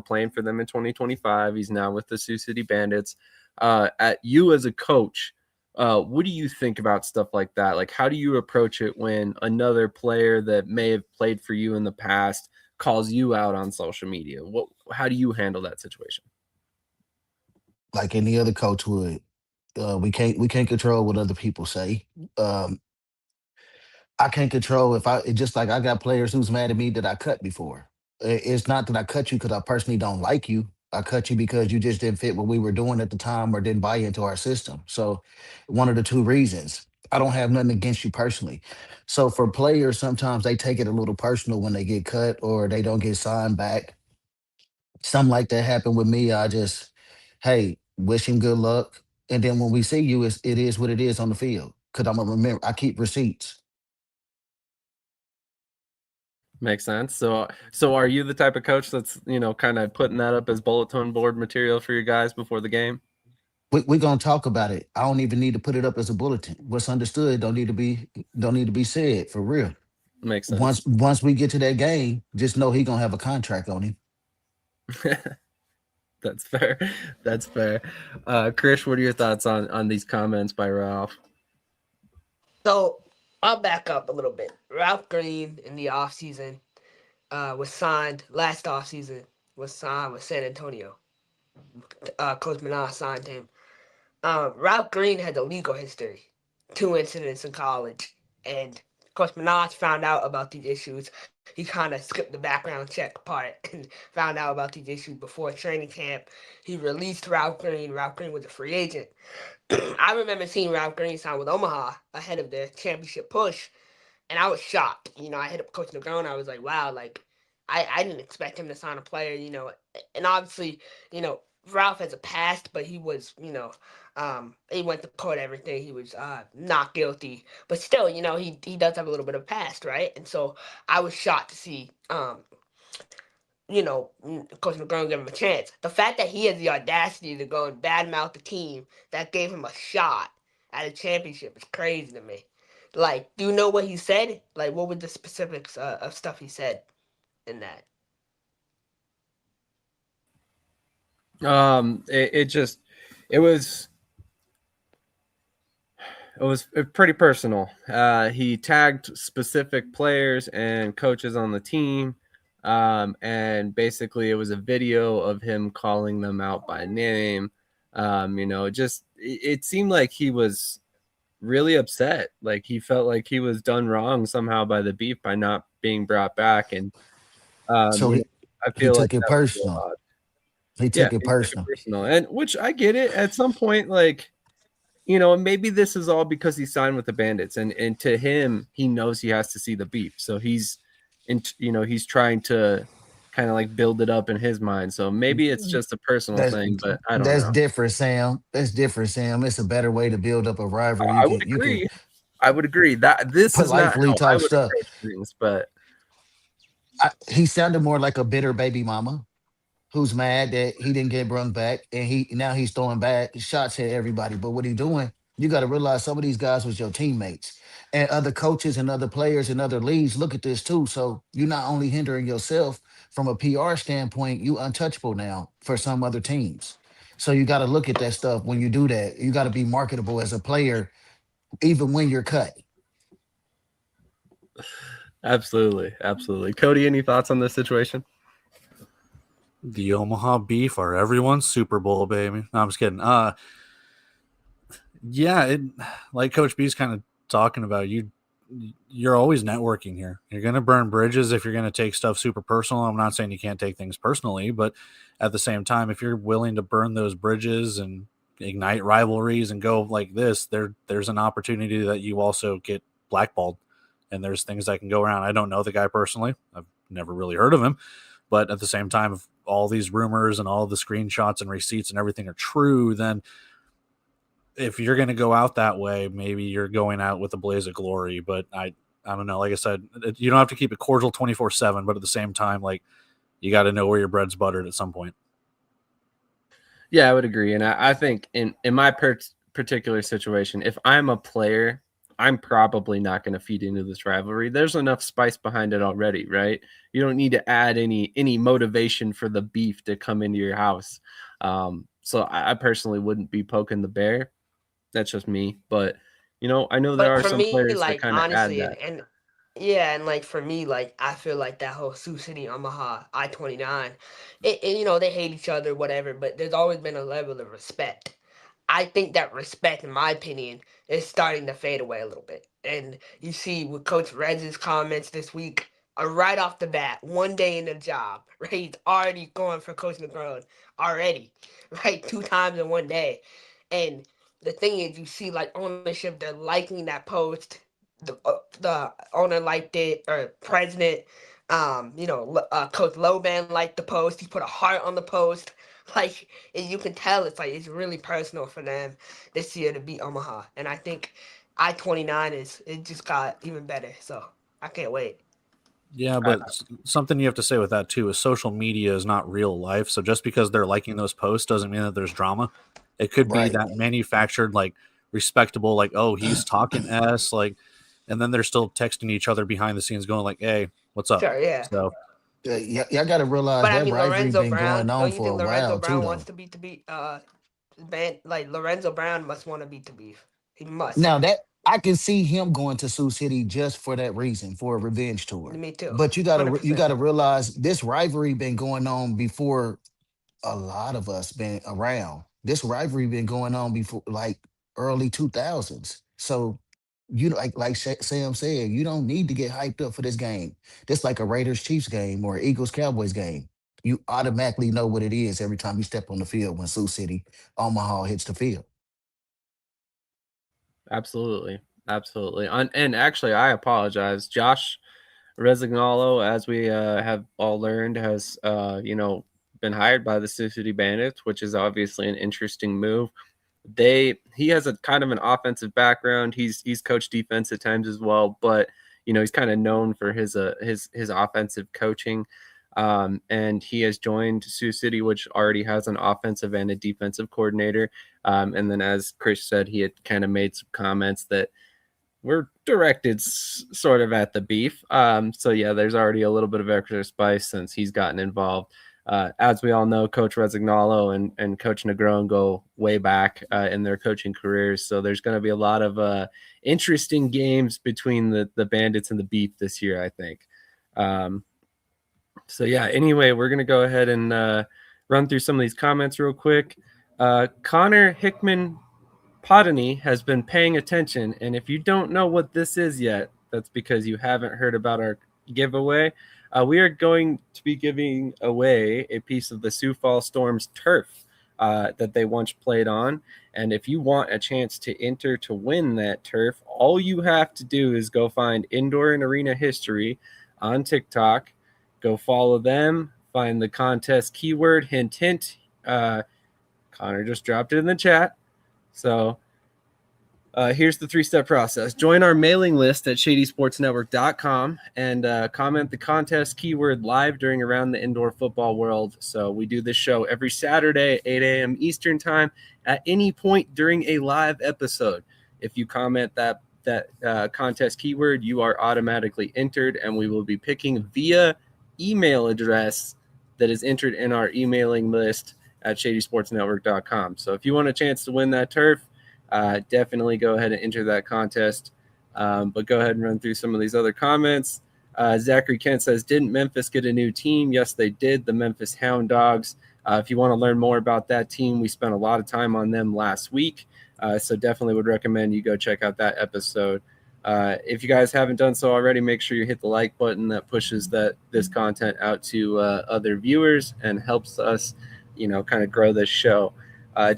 playing for them in 2025. He's now with the Sioux City Bandits. At you as a coach, what do you think about stuff like that? Like, how do you approach it when another player that may have played for you in the past calls you out on social media? How do you handle that situation? Like any other coach would. We can't control what other people say. Um, I can't control if I just like I got players who's mad at me that I cut before. It's not that I cut you because I personally don't like you. I cut you because you just didn't fit what we were doing at the time or didn't buy into our system. So one of the two reasons. I don't have nothing against you personally. So for players, sometimes they take it a little personal when they get cut or they don't get signed back. Something like that happened with me. I just, hey, wish him good luck. And then when we see you, it is what it is on the field. Cause I'm gonna remember I keep receipts. Makes sense. So are you the type of coach that's, kind of putting that up as bulletin board material for your guys before the game? We're gonna talk about it. I don't even need to put it up as a bulletin. What's understood don't need to be said for real. Makes sense. Once we get to that game, just know he gonna have a contract on him. That's fair. That's fair. Krish, what are your thoughts on these comments by Ralph? So I'll back up a little bit. Ralph Green in the offseason was signed last offseason, was signed with San Antonio. Coach Minaj signed him. Ralph Green had a legal history, 2 incidents in college, and Coach Minaj found out about these issues. He kind of skipped the background check part and found out about these issues before training camp. He released Ralph Green. Ralph Green was a free agent. I remember seeing Ralph Green sign with Omaha ahead of the championship push, and I was shocked. I hit up Coach Negron. I was like, wow, like I didn't expect him to sign a player. And obviously, Ralph has a past, but he was, he went to court, everything. He was not guilty, but still, he does have a little bit of past, right? And so I was shocked to see, Coach McGrone give him a chance. The fact that he has the audacity to go and badmouth the team that gave him a shot at a championship is crazy to me. Like, do you know what he said? Like, what were the specifics of stuff he said in that? It was pretty personal. He tagged specific players and coaches on the team. And basically it was a video of him calling them out by name. It seemed like he was really upset. Like he felt like he was done wrong somehow by the Beef by not being brought back. And, So I he feel like took it that was a personal. lot. He Yeah, took it he took it personal. personal. And which I get it at some point, like, maybe this is all because he signed with the Bandits, and to him, he knows he has to see the Beef. So he's he's trying to kind of like build it up in his mind. So maybe it's just a personal That's thing, but I don't that's know. different, Sam. That's different, Sam. It's a better way to build up a rivalry. I would You can agree. I would agree that this is not politely how I talk would stuff. approach things, but He sounded more like a bitter baby mama who's mad that he didn't get brung back, and he's throwing back shots at everybody. But what he doing? You got to realize some of these guys was your teammates, and other coaches and other players and other leagues look at this too. So you're not only hindering yourself from a PR standpoint, you untouchable now for some other teams. So you got to look at that stuff when you do that. You got to be marketable as a player, even when you're cut. absolutely, absolutely. Cody, any thoughts on this situation? The Omaha Beef are everyone's Super Bowl, baby. No, I'm just kidding. Yeah, like Coach B's kind of talking about, you're always networking here. You're going to burn bridges if you're going to take stuff super personal. I'm not saying you can't take things personally, but at the same time, if you're willing to burn those bridges and ignite rivalries and go like this, there's an opportunity that you also get blackballed, and there's things that can go around. I don't know the guy personally. I've never really heard of him, but at the same time, if all these rumors and all the screenshots and receipts and everything are true, then if you're going to go out that way, maybe you're going out with a blaze of glory. But I don't know. Like I said, you don't have to keep it cordial 24/7, but at the same time, like, you got to know where your bread's buttered at some point. Yeah, I would agree. And I think in my particular situation, if I'm a player, I'm probably not going to feed into this rivalry. There's enough spice behind it already, right? You don't need to add any motivation for the Beef to come into your house. So I personally wouldn't be poking the bear. That's just me. But, I know there But are for some me, players that like kind of add honestly, that. and yeah, and like for me, like I feel like that whole Sioux City Omaha I-29, they hate each other, whatever. But there's always been a level of respect. I think that respect, in my opinion, is starting to fade away a little bit. And you see with Coach Rez's comments this week, right off the bat, one day in the job, right? He's already going for Coach Negron already, right? 2 times in one day. And the thing is, you see like ownership, they're liking that post. The owner liked it, or president. Coach Loban liked the post. He put a heart on the post. Like, and you can tell it's really personal for them this year to beat Omaha. And I think I-29 it just got even better. So I can't wait. Yeah, but something you have to say with that too is social media is not real life. So just because they're liking those posts doesn't mean that there's drama. It could be Right. that manufactured, like respectable, like, oh, he's talking S, like, and then they're still texting each other behind the scenes, going like, "Hey, what's up?" Sure, yeah. So Y'all got to realize But I that mean, rivalry Lorenzo been Brown. going on Don't you for a think Lorenzo while too, Brown wants though. to beat the beef? Like Lorenzo Brown must want to beat the beef. He must. Now that I can see him going to Sioux City just for that reason, for a revenge tour. Me too. But you 100%. gotta realize this rivalry been going on before a lot of us been around. This rivalry been going on before like early 2000s. So you Sam said, you don't need to get hyped up for this game. This like a Raiders Chiefs game or Eagles Cowboys game. You automatically know what it is every time you step on the field when Sioux City, Omaha hits the field. Absolutely. Absolutely. And actually, I apologize. Josh Resignalo, as we have all learned, has, been hired by the Sioux City Bandits, which is obviously an interesting move. He has a kind of an offensive background. He's coached defense at times as well, but he's kind of known for his offensive coaching. And he has joined Sioux City, which already has an offensive and a defensive coordinator. And then, as Chris said, he had kind of made some comments that were directed sort of at the beef. So yeah, there's already a little bit of extra spice since he's gotten involved. As we all know, Coach Resignalo and Coach Negron go way back in their coaching careers. So there's going to be a lot of interesting games between the Bandits and the Beef this year, I think. So yeah, anyway, we're going to go ahead and run through some of these comments real quick. Connor Hickman Potany has been paying attention, and if you don't know what this is yet, that's because you haven't heard about our giveaway. We are going to be giving away a piece of the Sioux Falls Storm's turf that they once played on. And if you want a chance to enter to win that turf, all you have to do is go find Indoor and Arena History on TikTok, go follow them, find the contest keyword, hint, hint. Connor just dropped it in the chat. So here's the 3-step process. Join our mailing list at shadysportsnetwork.com and comment the contest keyword live during Around the Indoor Football World. So we do this show every Saturday at 8 a.m. Eastern Time at any point during a live episode. If you comment that contest keyword, you are automatically entered, and we will be picking via email address that is entered in our emailing list at shadysportsnetwork.com. So if you want a chance to win that turf, definitely go ahead and enter that contest. But go ahead and run through some of these other comments. Zachary Kent says, didn't Memphis get a new team? Yes, they did, the Memphis Hound Dogs. If you want to learn more about that team, we spent a lot of time on them last week. So definitely would recommend you go check out that episode. If you guys haven't done so already, make sure you hit the like button. That pushes this content out to other viewers and helps us, kind of grow this show.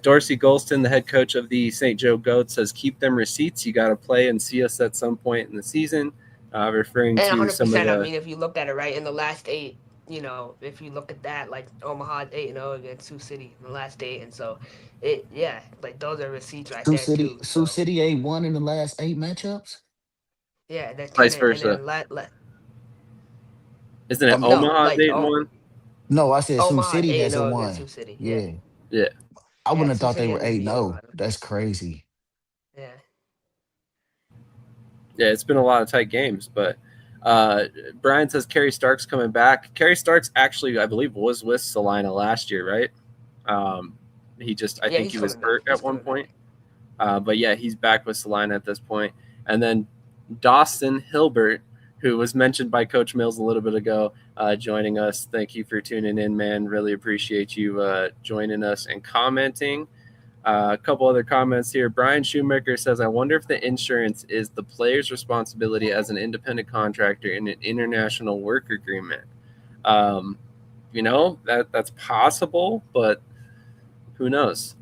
Dorsey Golston, the head coach of the St. Joe Goats, says, keep them receipts. You got to play and see us at some point in the season, referring And to 100%, some of the... I mean, if you look at it, right, in the last 8, if you look at that, like Omaha 8-0 against Sioux City in the last 8. And so, like those are receipts right there, too. Sioux So, City ain't won in the last 8 matchups. yeah, they're 10 Vice and versa. then Isn't it no, Omaha's like 8-1? No, I said Sioux Omaha City 8-0 hasn't against Sioux won. City. Yeah. Yeah. I wouldn't have Sioux thought they City were hasn't beat 8-0. Omaha. That's crazy. Yeah. Yeah, it's been a lot of tight games, but Brian says Kerry Stark's coming back. Kerry Starks actually, I believe, was with Salina last year, right? I think he was hurt at one point. But yeah, he's back with Salina at this point. And then Dawson Hilbert, who was mentioned by Coach Mills a little bit ago, joining us. Thank you for tuning in, man. Really appreciate you joining us and commenting. A couple other comments here. Brian Shoemaker says, I wonder if the insurance is the player's responsibility as an independent contractor in an international work agreement. That's possible, but who knows?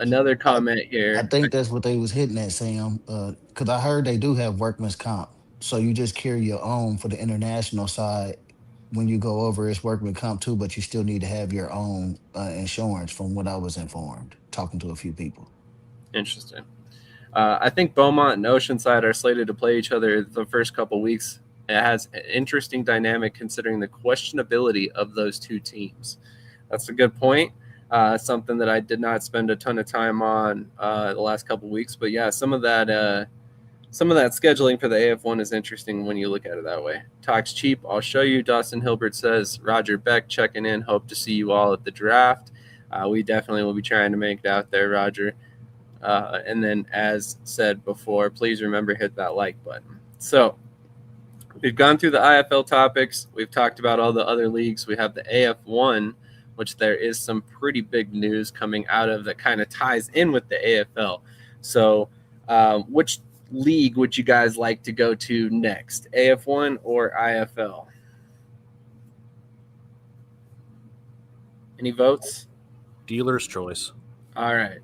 Another comment here. I think that's what they was hitting at, Sam. Because I heard they do have workman's comp. So you just carry your own for the international side when you go over it's workman comp too, but you still need to have your own insurance from what I was informed, talking to a few people. Interesting. I think Beaumont and Oceanside are slated to play each other the first couple weeks It has an interesting dynamic considering the questionability of those two teams. That's a good point. Something that I did not spend a ton of time on the last couple of weeks, but yeah, some of that scheduling for the AF1 is interesting when you look at it that way. Talks cheap. I'll show you. Dustin Hilbert says Roger Beck checking in. Hope to see you all at the draft. We definitely will be trying to make it out there, Roger. And then, as said before, please remember hit that like button. So we've gone through the IFL topics. We've talked about all the other leagues. We have the AF1, which there is some pretty big news coming out of that kind of ties in with the AFL. So which league would you guys like to go to next, AF1 or IFL? Any votes? Dealer's choice. All right.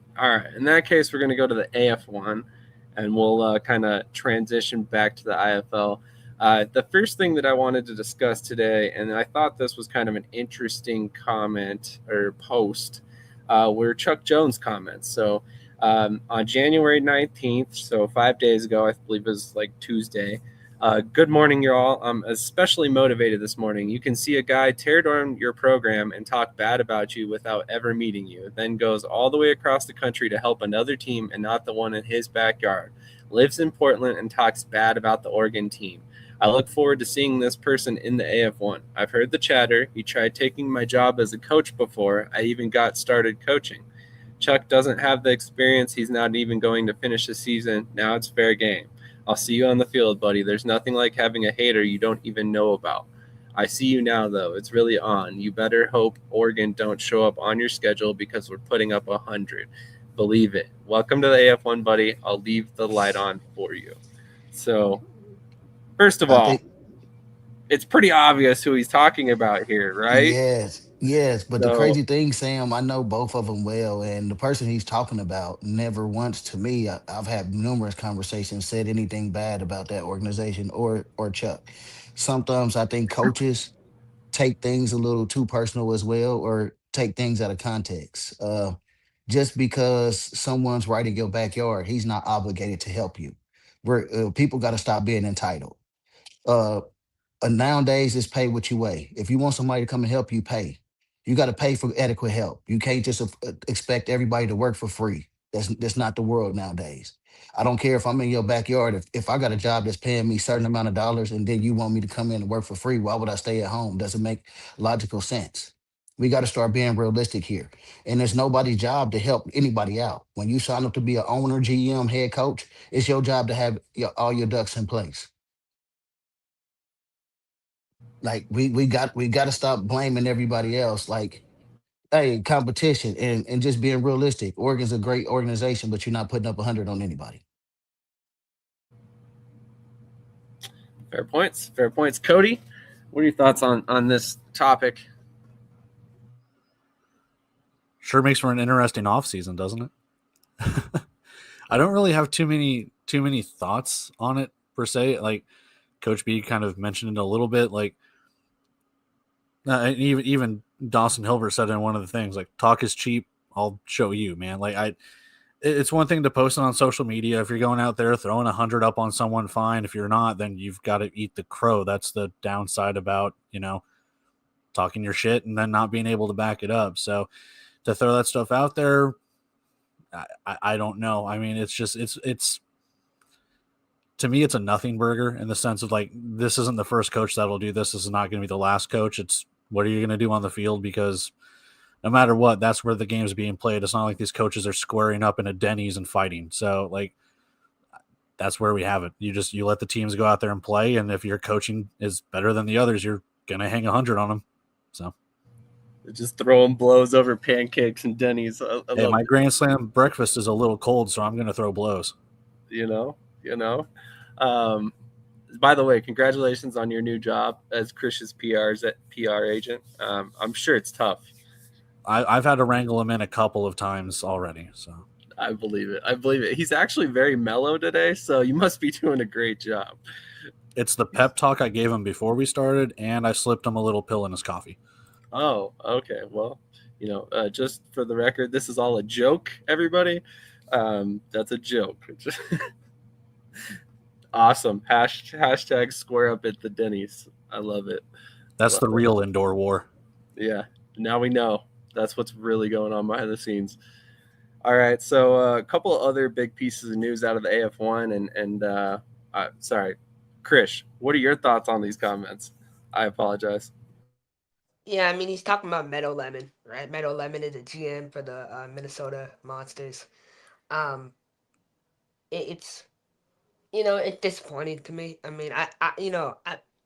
In that case, we're going to go to the AF1, and we'll kind of transition back to the IFL. The first thing that I wanted to discuss today, and I thought this was kind of an interesting comment or post, were Chuck Jones' comments. So on January 19th, so 5 days ago, I believe it was like Tuesday. Good morning, y'all. I'm especially motivated this morning. You can see a guy tear down your program and talk bad about you without ever meeting you, then goes all the way across the country to help another team and not the one in his backyard. Lives in Portland and talks bad about the Oregon team. I look forward to seeing this person in the AF1. I've heard the chatter. He tried taking my job as a coach before I even got started coaching. Chuck doesn't have the experience. He's not even going to finish the season. Now it's fair game. I'll see you on the field, buddy. There's nothing like having a hater you don't even know about. I see you now, though. It's really on. You better hope Oregon don't show up on your schedule because we're putting up 100. Believe it. Welcome to the AF1, buddy. I'll leave the light on for you. So, first of all, it's pretty obvious who he's talking about here, right? Yes. But the crazy thing, Sam, I know both of them well, and the person he's talking about never once to me, I've had numerous conversations, said anything bad about that organization or Chuck. Sometimes I think coaches take things a little too personal as well, or take things out of context. Just because someone's right in your backyard, he's not obligated to help you. People got to stop being entitled. Uh, Nowadays, it's pay what you weigh. If you want somebody to come and help you, pay. You got to pay for adequate help. You can't just expect everybody to work for free. That's not the world nowadays. I don't care if I'm in your backyard. If I got a job that's paying me a certain amount of dollars and then you want me to come in and work for free, why would I stay at home? Doesn't make logical sense. We got to start being realistic here. And it's nobody's job to help anybody out. When you sign up to be an owner, GM, head coach, it's your job to have all your ducks in place. Like we got to stop blaming everybody else. Like, hey, competition and just being realistic. Oregon's a great organization, but you're not putting up 100 on anybody. Fair points. Cody, what are your thoughts on this topic? Sure makes for an interesting offseason, doesn't it? I don't really have too many thoughts on it per se. Like Coach B kind of mentioned it a little bit. Like even Dawson Hilbert said in one of the things, like, talk is cheap. I'll show you, man. Like it's one thing to post it on social media. If you're going out there throwing 100 up on someone, fine. If you're not, then you've got to eat the crow. That's the downside about, talking your shit and then not being able to back it up. So to throw that stuff out there, I don't know. I mean, it's to me, it's a nothing burger in the sense of, like, this isn't the first coach that'll do this. This is not going to be the last coach. It's what are you going to do on the field? Because no matter what, that's where the game's being played. It's not like these coaches are squaring up in a Denny's and fighting. So, like, that's where we have it. You let the teams go out there and play, and if your coaching is better than the others, you're going to hang 100 on them. So just throwing blows over pancakes and Denny's. Hey, my Grand Slam breakfast is a little cold, so I'm going to throw blows. By the way, congratulations on your new job as Krish's PR agent. I'm sure it's tough. I've had to wrangle him in a couple of times already. So I believe it. He's actually very mellow today, so you must be doing a great job. It's the pep talk I gave him before we started, and I slipped him a little pill in his coffee. Oh, okay. Well, just for the record, this is all a joke, everybody. That's a joke. Awesome. Hashtag square up at the Denny's. I love it. That's Love the it. real indoor war. Yeah. Now we know. That's what's really going on behind the scenes. All right. So a couple of other big pieces of news out of the AF1 and sorry, Krish, what are your thoughts on these comments? I apologize. Yeah, I mean, he's talking about Meadow Lemon, right? Meadow Lemon is a GM for the Minnesota Monsters. Um, it's it's disappointing to me. I mean, I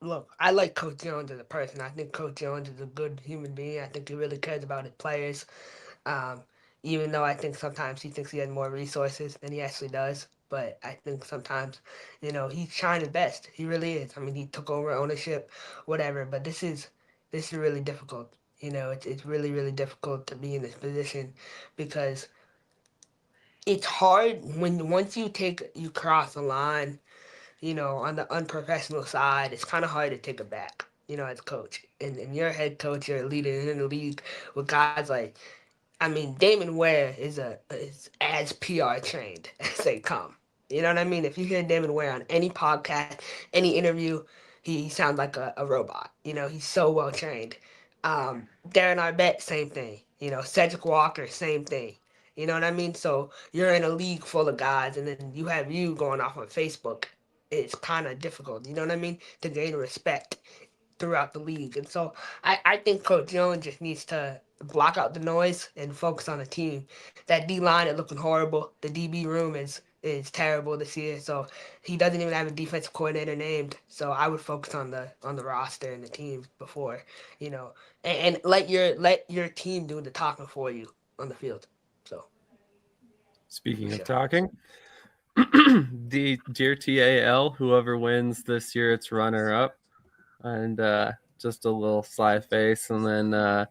look, I like Coach Jones as a person. I think Coach Jones is a good human being. I think he really cares about his players. Um, Even though I think sometimes he thinks he has more resources than he actually does. But I think sometimes, he's trying his best. He really is. I mean, he took over ownership, whatever. But this is really difficult. It's really really difficult to be in this position because it's hard when once you cross the line, on the unprofessional side, it's kind of hard to take it back, as a coach. And you're a head coach, you're a leader in the league with guys like, I mean, Damon Ware is as PR trained as they come. You know what I mean? If you hear Damon Ware on any podcast, any interview, he sounds like a robot. He's so well trained. Darren Arbette, same thing. Cedric Walker, same thing. You know what I mean? So you're in a league full of guys, and then you have you going off on Facebook. It's kind of difficult. You know what I mean? To gain respect throughout the league. And so I think Coach Jones just needs to block out the noise and focus on the team. That D line is looking horrible. The DB room is terrible this year. So he doesn't even have a defensive coordinator named. So I would focus on the roster and the team before, and let your team do the talking for you on the field. So Speaking of sure. talking, the Dear TAL, whoever wins this year, it's runner up. And just a little sly face. And then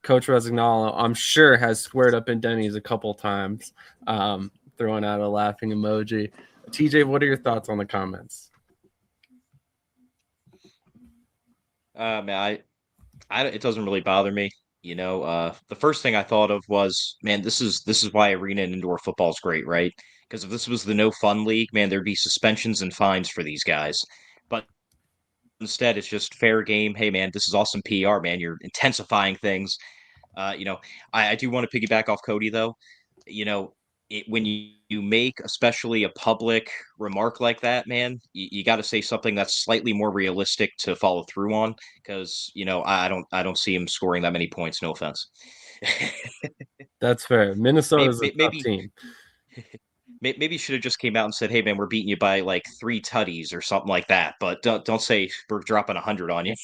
Coach Rosignolo, I'm sure, has squared up in Denny's a couple times, throwing out a laughing emoji. TJ, what are your thoughts on the comments? Man, it doesn't really bother me. The first thing I thought of was, man, this is why arena and indoor football is great, right? Because if this was the no fun league, man, there'd be suspensions and fines for these guys. But instead, it's just fair game. Hey, man, this is awesome PR, man. You're intensifying things. Uh, you know, I do want to piggyback off Cody though. You know, when you make especially a public remark like that, man, you got to say something that's slightly more realistic to follow through on. Because I don't see him scoring that many points. No offense. That's fair. Minnesota's a tough Maybe team. maybe should have just came out and said, "Hey, man, we're beating you by like 3 tutties or something like that." But don't say we're dropping 100 on you.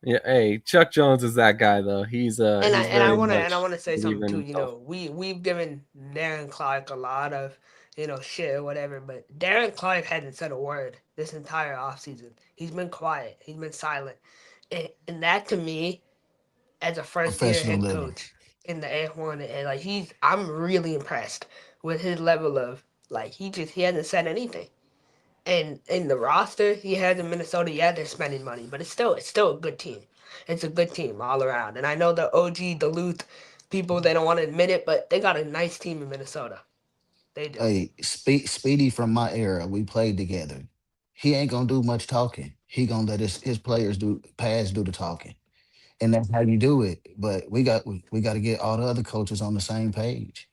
Yeah, hey, Chuck Jones is that guy though. He's he's And I very wanna much say believer something in too. himself. We've given Darren Clark a lot of shit or whatever, but Darren Clark hasn't said a word this entire offseason. He's been quiet. He's been silent, and that to me, as a first year Professional head living. coach in the F1, and like I'm really impressed with his level of like he hasn't said anything. And in the roster he has in Minnesota, yeah, they're spending money, but it's still a good team. It's a good team all around. And I know the OG Duluth people, they don't want to admit it, but they got a nice team in Minnesota. They do. Hey, Speedy from my era, we played together. He ain't gonna do much talking. He gonna let his players do the talking, and that's how you do it. But we got to get all the other coaches on the same page.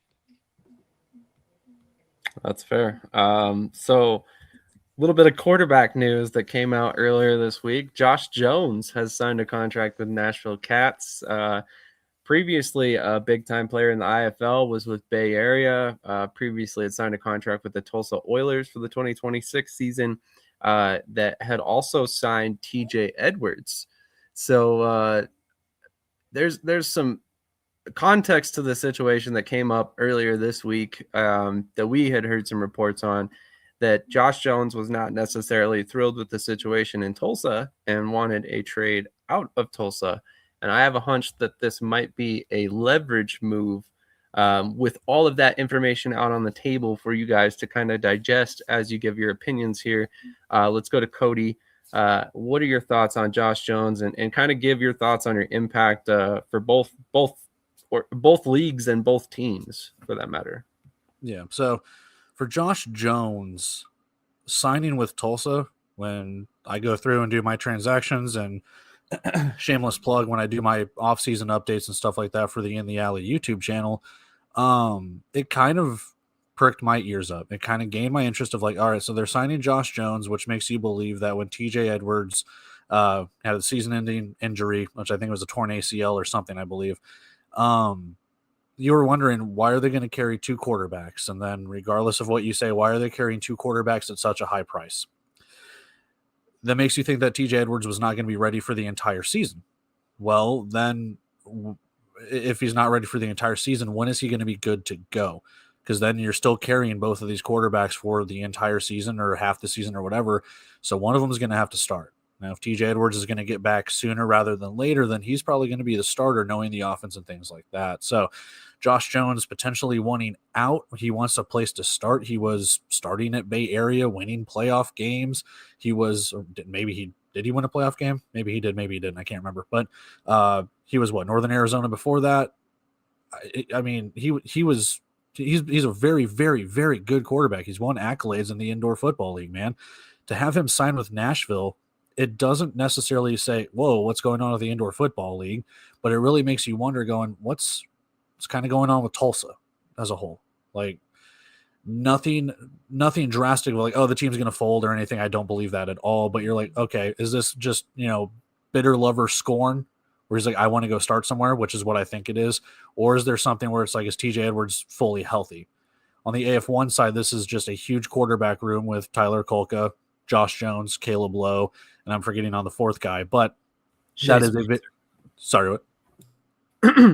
That's fair. So a little bit of quarterback news that came out earlier this week. Josh Jones has signed a contract with Nashville Cats. Previously, a big-time player in the IFL was with Bay Area. Previously, had signed a contract with the Tulsa Oilers for the 2026 season. That had also signed TJ Edwards. So there's some context to the situation that came up earlier this week that we had heard some reports on, that Josh Jones was not necessarily thrilled with the situation in Tulsa and wanted a trade out of Tulsa. And I have a hunch that this might be a leverage move, with all of that information out on the table for you guys to kind of digest as you give your opinions here. Let's go to Cody. What are your thoughts on Josh Jones, and kind of give your thoughts on your impact for both leagues and both teams for that matter? Yeah. So for Josh Jones, signing with Tulsa, when I go through and do my transactions, and shameless plug, when I do my off-season updates and stuff like that for the In the Alley YouTube channel, it kind of perked my ears up. It kind of gained my interest of like, all right, so they're signing Josh Jones, which makes you believe that when TJ Edwards had a season-ending injury, which I think was a torn ACL or something, I believe, you were wondering, why are they going to carry two quarterbacks? And then regardless of what you say, why are they carrying two quarterbacks at such a high price? That makes you think that TJ Edwards was not going to be ready for the entire season. Well, then if he's not ready for the entire season, when is he going to be good to go? Because then you're still carrying both of these quarterbacks for the entire season or half the season or whatever. So one of them is going to have to start. Now, if TJ Edwards is going to get back sooner rather than later, then he's probably going to be the starter, knowing the offense and things like that. So Josh Jones potentially wanting out. He wants a place to start. He was starting at Bay Area, winning playoff games. He was, or maybe he did he win a playoff game? Maybe he did, maybe he didn't. I can't remember. But he was what, Northern Arizona before that? I mean, he's a very, very, very good quarterback. He's won accolades in the Indoor Football League, man. To have him sign with Nashville, it doesn't necessarily say, whoa, what's going on with the Indoor Football League? But it really makes you wonder, going, what's kind of going on with Tulsa as a whole? Like, nothing drastic, like, oh, the team's going to fold or anything. I don't believe that at all. But you're like, okay, is this just, bitter lover scorn, where he's like, I want to go start somewhere, which is what I think it is? Or is there something where it's like, is TJ Edwards fully healthy? On the AF1 side, this is just a huge quarterback room with Tyler Kolka, Josh Jones, Caleb Lowe, and I'm forgetting on the fourth guy, but that is a bit. Sorry, what?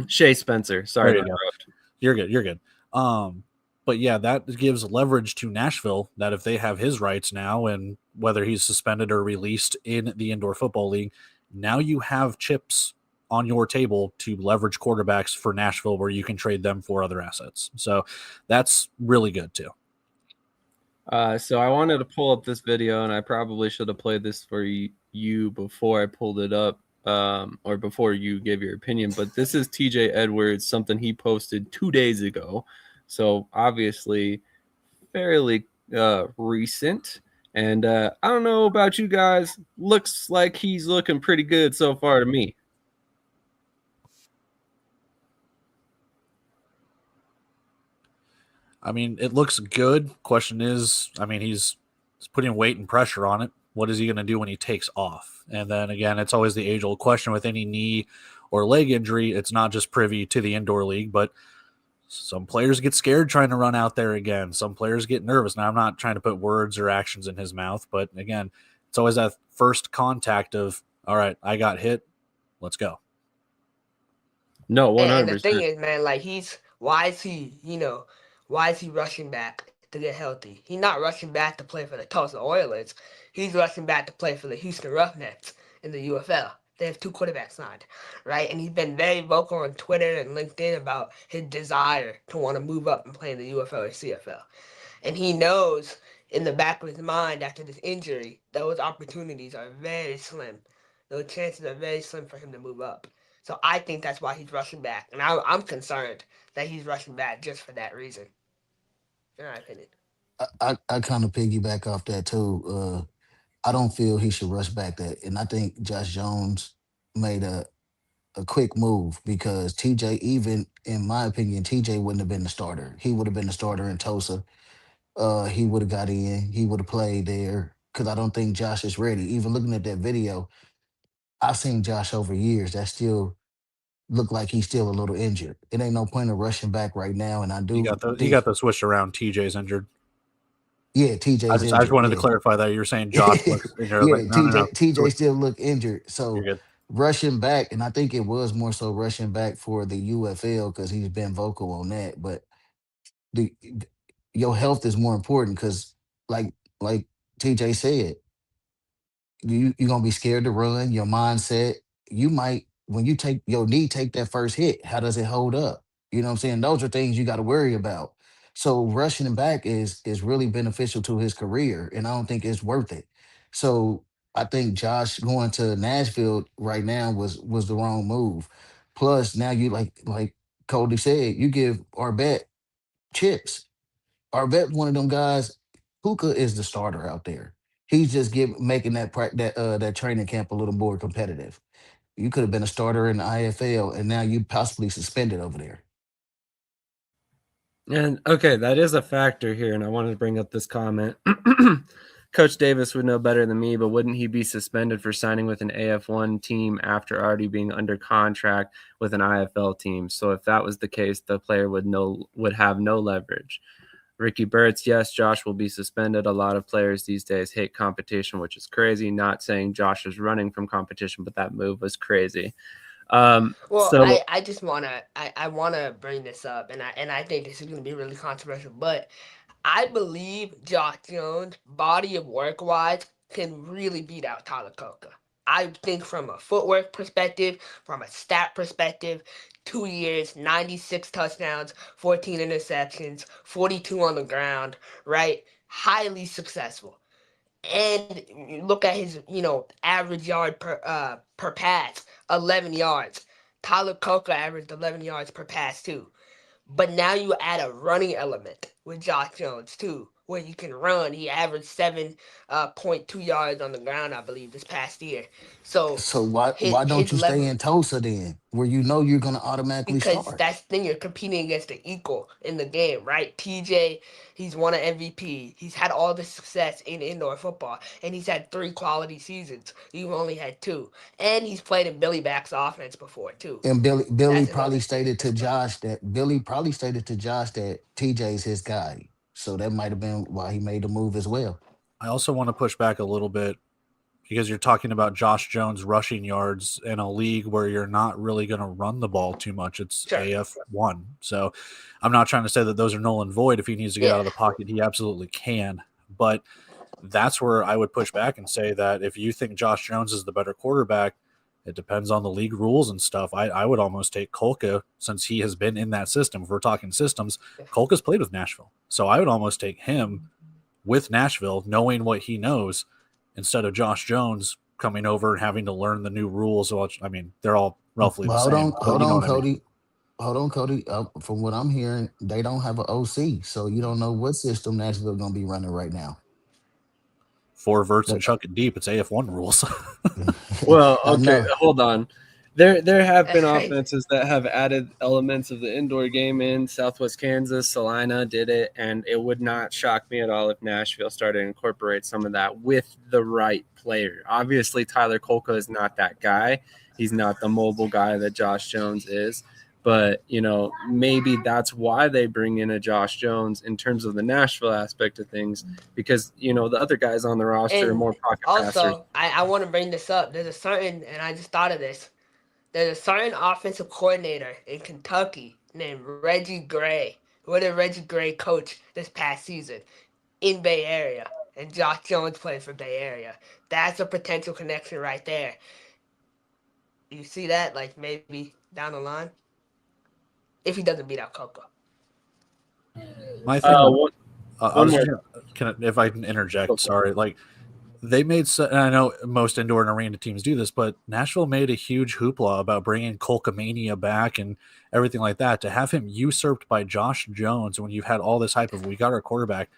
Shea Spencer. Sorry to interrupt. You're good. But yeah, that gives leverage to Nashville that if they have his rights now, and whether he's suspended or released in the Indoor Football League, now you have chips on your table to leverage quarterbacks for Nashville, where you can trade them for other assets. So that's really good too. So I wanted to pull up this video, and I probably should have played this for you before I pulled it up, or before you gave your opinion. But this is TJ Edwards, something he posted 2 days ago. So obviously fairly recent. And I don't know about you guys. Looks like he's looking pretty good so far to me. I mean, it looks good. Question is, I mean, he's putting weight and pressure on it. What is he going to do when he takes off? And then again, it's always the age-old question with any knee or leg injury. It's not just privy to the indoor league, but some players get scared trying to run out there again. Some players get nervous. Now, I'm not trying to put words or actions in his mouth, but again, it's always that first contact of, all right, I got hit. Let's go. No, 100%. And the thing is, man, like why is he rushing back to get healthy? He's not rushing back to play for the Tulsa Oilers. He's rushing back to play for the Houston Roughnecks in the UFL. They have two quarterbacks signed, right? And he's been very vocal on Twitter and LinkedIn about his desire to want to move up and play in the UFL or CFL. And he knows in the back of his mind after this injury, those opportunities are very slim. Those chances are very slim for him to move up. So I think that's why he's rushing back. And I'm concerned that he's rushing back just for that reason, in my opinion. I kind of piggyback off that too. I don't feel he should rush back that. And I think Josh Jones made a quick move, because TJ, even in my opinion, TJ wouldn't have been the starter. He would have been the starter in Tulsa. He would have got in. He would have played there, because I don't think Josh is ready. Even looking at that video, I've seen Josh over years. That still look like he's still a little injured. It ain't no point of rushing back right now. And I You do got the switch around. TJ's injured. Yeah, TJ's injured. I just wanted yeah. to clarify that. You were saying Josh looks injured. Yeah, Like, no. TJ still look injured. So You're good. rushing back, and I think it was more so rushing back for the UFL, because he's been vocal on that. But the your health is more important, because like TJ said, you're gonna be scared to run. Your mindset, you might, when you take your knee, take that first hit, how does it hold up? You know what I'm saying? Those are things you got to worry about. So rushing him back is really beneficial to his career, and I don't think it's worth it. So I think Josh going to Nashville right now was the wrong move. Plus, now you, like Cody said, you give Arbet chips. Arbet one of them guys. Puka is the starter out there. He's just making that training camp a little more competitive. You could have been a starter in the IFL, and now you possibly suspended over there. And okay, that is a factor here, and I wanted to bring up this comment. Coach Davis would know better than me, but wouldn't he be suspended for signing with an AF1 team after already being under contract with an IFL team? So if that was the case, the player would have no leverage. Ricky Burtz, yes, Josh will be suspended. A lot of players these days hate competition, which is crazy. Not saying Josh is running from competition, but that move was crazy. Well, So I just wanna bring this up, and I think this is gonna be really controversial, but I believe Josh Jones, body of work wise, can really beat out Tyler Coca. I think from a footwork perspective, from a stat perspective, 2 years, 96 touchdowns, 14 interceptions, 42 on the ground, right? Highly successful. And you look at his, average yard per pass, 11 yards. Tyler Coca averaged 11 yards per pass too. But now you add a running element with Josh Jones too, where you can run. He averaged 7.2 yards on the ground, I believe, this past year. So So why his why don't his you stay level, in Tulsa then, where you know you're gonna automatically because start? that's the thing, you're competing against the equal in the game, right? TJ, he's won an MVP. He's had all this success in indoor football, and he's had 3 quality seasons. You've only had 2, and he's played in Billy Back's offense before too. And Billy That's probably another thing stated to as well. Josh that TJ's his guy. So that might have been why he made the move as well. I also want to push back a little bit because you're talking about Josh Jones rushing yards in a league where you're not really going to run the ball too much. It's Sure. AF1. So I'm not trying to say that those are null and void. If he needs to get out Yeah. of the pocket, he absolutely can. But that's where I would push back and say that if you think Josh Jones is the better quarterback, it depends on the league rules and stuff. I would almost take Kolka since he has been in that system. If we're talking systems, Kolka's played with Nashville. So I would almost take him with Nashville, knowing what he knows, instead of Josh Jones coming over and having to learn the new rules. Which, I mean, they're all roughly But the same, but hold you know on, what I mean. Cody. Hold on, Cody. From what I'm hearing, they don't have an OC, so you don't know what system Nashville gonna be running right now. 4 verts and That- chuck it deep. It's AF1 rules. well, I okay, know. hold on. There have That's been crazy. offenses that have added elements of the indoor game in. Southwest Kansas, Salina did it, and it would not shock me at all if Nashville started to incorporate some of that with the right player. Obviously, Tyler Kolka is not that guy. He's not the mobile guy that Josh Jones is. But, maybe that's why they bring in a Josh Jones in terms of the Nashville aspect of things, because, the other guys on the roster are And more pocket passers. also, I want to bring this up. And I just thought of this. There's a certain offensive coordinator in Kentucky named Reggie Gray. What did Reggie Gray coach this past season in Bay Area? And Josh Jones played for Bay Area. That's a potential connection right there. You see that, like maybe down the line, if he doesn't beat out Coco. My thing, One I was more. if I can interject, sorry. Like they made, and I know most indoor and arena teams do this, but Nashville made a huge hoopla about bringing Kolkamania back and everything like that. To have him usurped by Josh Jones when you've had all this hype of we got our quarterback,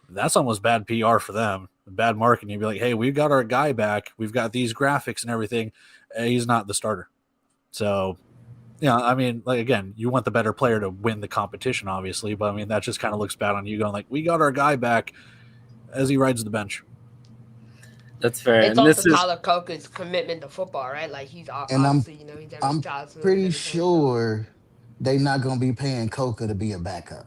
that's almost bad PR for them, bad marketing. You'd be like, hey, we've got our guy back. We've got these graphics and everything. He's not the starter. So, yeah, I mean, like, again, you want the better player to win the competition, obviously, but I mean, that just kind of looks bad on you going like, we got our guy back as he rides the bench. That's fair. It's And also this is Tyler Coker's commitment to football, right? Like he's And obviously, he's having his I'm childhood and pretty everything. So. sure they not gonna be paying Coca to be a backup.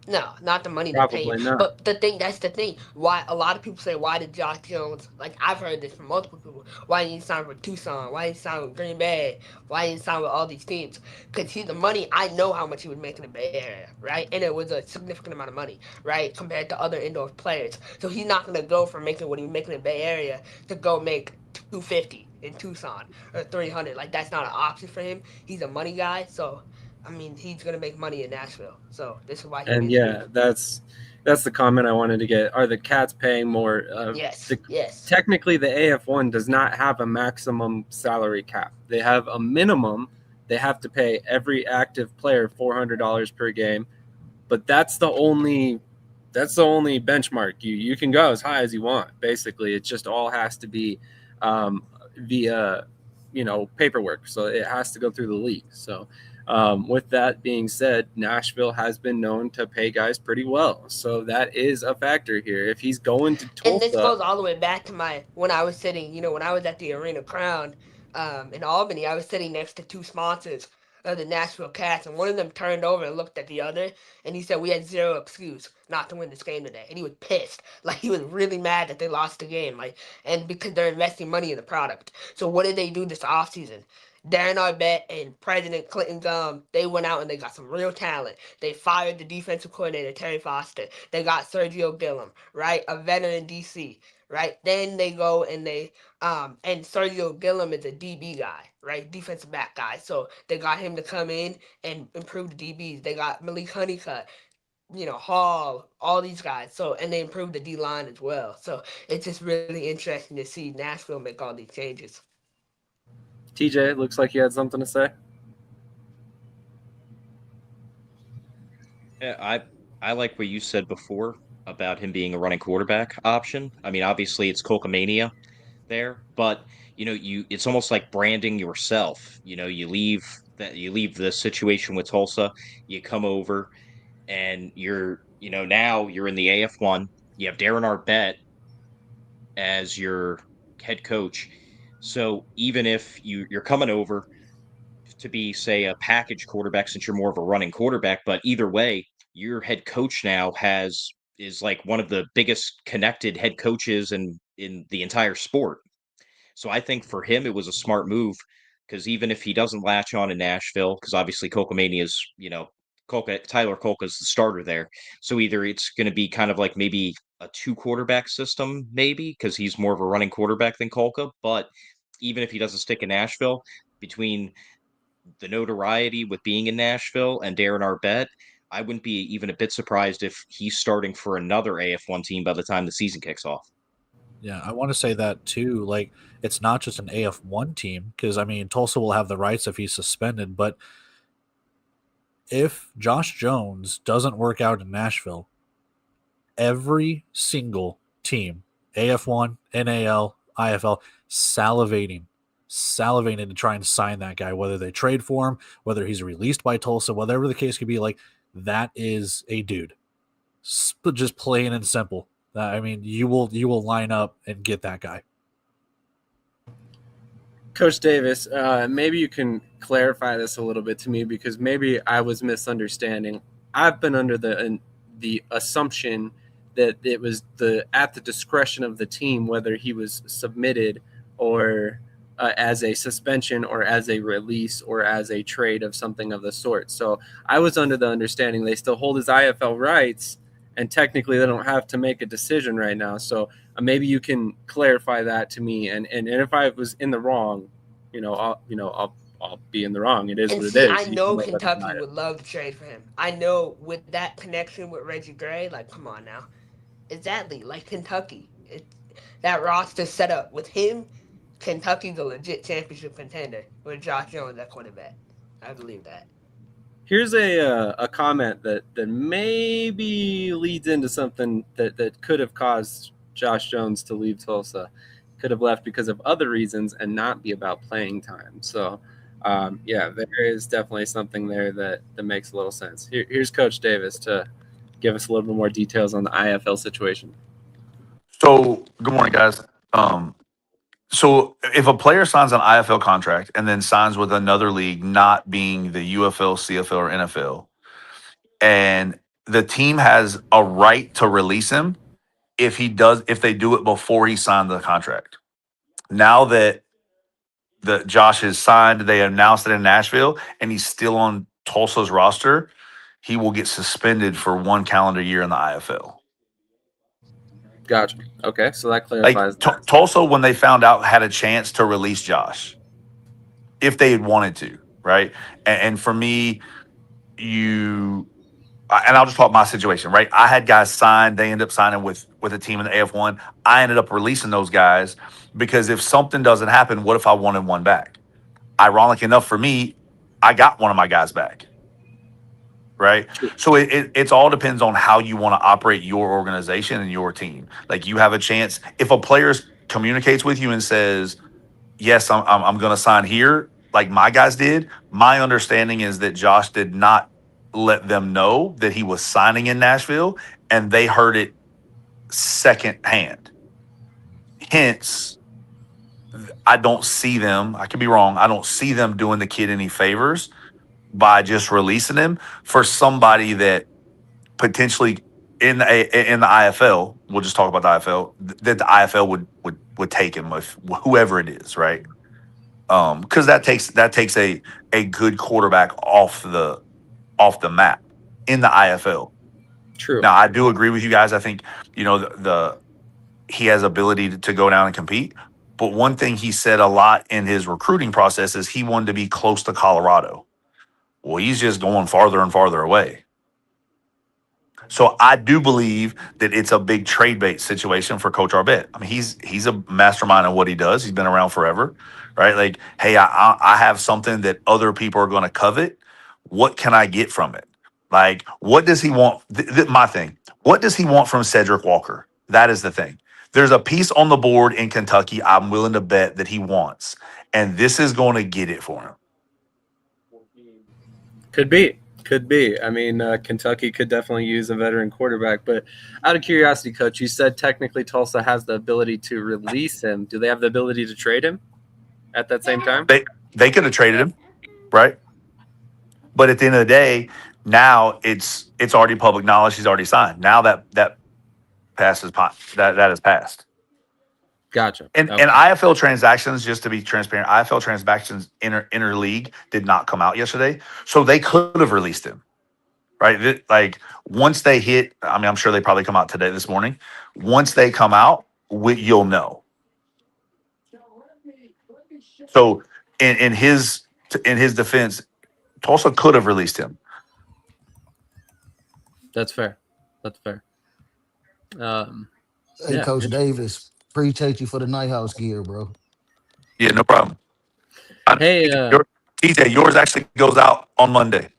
No, not the money they pay him. probably not. But that's the thing. Why a lot of people say, why did Josh Jones, like I've heard this from multiple people, why didn't he sign with Tucson? Why didn't he sign with Green Bay? Why didn't he sign with all these teams? Because the money, I know how much he would make in the Bay Area, right? And it was a significant amount of money, right? Compared to other indoor players. So he's not going to go from making what he was making in the Bay Area to go make $250 in Tucson or $300. Like that's not an option for him. He's a money guy, so I mean, he's gonna make money in Nashville, so this is why he And made the move. that's the comment I wanted to get. Are the Cats paying more? Yes, yes. Technically, the AF1 does not have a maximum salary cap. They have a minimum. They have to pay every active player $400 per game, but that's the only That's the only benchmark. You can go as high as you want. Basically, it just all has to be via paperwork. So it has to go through the league. So with that being said, Nashville has been known to pay guys pretty well. So that is a factor here. If he's going to And this Tulsa, goes all the way back to my when I was sitting, when I was at the Arena Crown in Albany, I was sitting next to two sponsors of the Nashville Cats, and one of them turned over and looked at the other, and he said, "We had zero excuse not to win this game today," and he was pissed, like he was really mad that they lost the game, like, and because they're investing money in the product. So what did they do this offseason? Darren Arbette and President Clinton's they went out and they got some real talent. They fired the defensive coordinator Terry Foster. They got Sergio Gillum, right, a veteran DC, right. Then they go and they and Sergio Gillum is a DB guy, right, defensive back guy. So they got him to come in and improve the DBs. They got Malik Honeycutt, Hall, all these guys. So and they improved the D line as well. So it's just really interesting to see Nashville make all these changes. TJ, it looks like you had something to say. Yeah, I like what you said before about him being a running quarterback option. I mean, obviously it's Colcomania there, but it's almost like branding yourself. You leave the situation with Tulsa, you come over and now you're in the AF1. You have Darren Arbette as your head coach. So even if you're coming over to be, say, a package quarterback, since you're more of a running quarterback, but either way, your head coach now is like one of the biggest connected head coaches in the entire sport. So I think for him it was a smart move, because even if he doesn't latch on in Nashville, because obviously Colcomania is, Tyler Colca's the starter there. So either it's going to be kind of like maybe a two quarterback system, maybe because he's more of a running quarterback than Colca. But even if he doesn't stick in Nashville, between the notoriety with being in Nashville and Darren Arbette, I wouldn't be even a bit surprised if he's starting for another AF1 team by the time the season kicks off. Yeah, I want to say that too. Like, it's not just an AF1 team, because I mean, Tulsa will have the rights if he's suspended. But if Josh Jones doesn't work out in Nashville, every single team, AF1, NAL, IFL, salivating to try and sign that guy, whether they trade for him, whether he's released by Tulsa, whatever the case could be. Like, that is a dude. Just plain and simple. I mean, you will line up and get that guy. Coach Davis, maybe you can clarify this a little bit to me, because maybe I was misunderstanding. I've been under the assumption that it was at the discretion of the team whether he was submitted or as a suspension or as a release or as a trade of something of the sort. So I was under the understanding they still hold his IFL rights, and technically they don't have to make a decision right now. So maybe you can clarify that to me. And if I was in the wrong, I'll be in the wrong. It is And what see, it I is. know Kentucky would love to trade for him. I know with that connection with Reggie Gray, like, come on now. Exactly, like Kentucky. That roster set up with him, Kentucky's a legit championship contender with Josh Jones at quarterback. I believe that. Here's a comment that maybe leads into something that could have caused Josh Jones to leave Tulsa. Could have left because of other reasons and not be about playing time. So, there is definitely something there that makes a little sense. Here's Coach Davis to give us a little bit more details on the IFL situation. So, good morning, guys. So if a player signs an IFL contract and then signs with another league, not being the UFL, CFL, or NFL, and the team has a right to release him if they do it before he signed the contract. Now that Josh has signed, they announced it in Nashville, and he's still on Tulsa's roster, he will get suspended for 1 calendar year in the IFL. Gotcha. Okay, so that clarifies that. Tulsa, when they found out, had a chance to release Josh if they had wanted to, right? And for me, and I'll just talk my situation, right? I had guys signed. They ended up signing with a team in the AF1. I ended up releasing those guys because if something doesn't happen, what if I wanted one back? Ironic enough for me, I got one of my guys back. right? So it's all depends on how you want to operate your organization and your team. Like you have a chance if a player communicates with you and says, "Yes, I'm going to sign here," like my guys did. My understanding is that Josh did not let them know that he was signing in Nashville, and they heard it secondhand. Hence, I don't see them. I could be wrong. I don't see them doing the kid any favors by just releasing him for somebody that potentially in the IFL. We'll just talk about the IFL. That the IFL would take him with whoever it is, right? Because that takes a good quarterback off the map in the IFL. True. Now, I do agree with you guys. I think the he has ability to go down and compete. But one thing he said a lot in his recruiting process is he wanted to be close to Colorado. Well, he's just going farther and farther away. So I do believe that it's a big trade bait situation for Coach Arbet. I mean, he's a mastermind in what he does. He's been around forever, right? Like, hey, I have something that other people are going to covet. What can I get from it? Like, what does he want? My thing. What does he want from Cedric Walker? That is the thing. There's a piece on the board in Kentucky I'm willing to bet that he wants, and this is going to get it for him. Could be. I mean, Kentucky could definitely use a veteran quarterback. But out of curiosity, Coach, you said technically Tulsa has the ability to release him. Do they have the ability to trade him at that same time? They could have traded him, right? But at the end of the day, now it's already public knowledge. He's already signed. Now that passes that has passed. Gotcha. And IFL transactions, just to be transparent, IFL transactions inter league did not come out yesterday, so they could have released him, right? Like once they hit, I mean, I'm sure they probably come out this morning. Once they come out, you'll know. So in his defense, Tulsa could have released him. That's fair. Hey, Coach Davis, appreciate you for the Night House gear, bro. Yeah, no problem. Hey, TJ, yours actually goes out on Monday.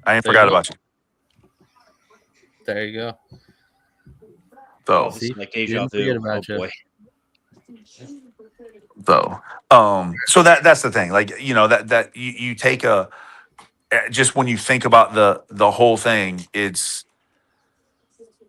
I ain't forgot about you. There you go. So, this is like deja vu. Oh boy. So that's the thing. Like, that you take just when you think about the whole thing, it's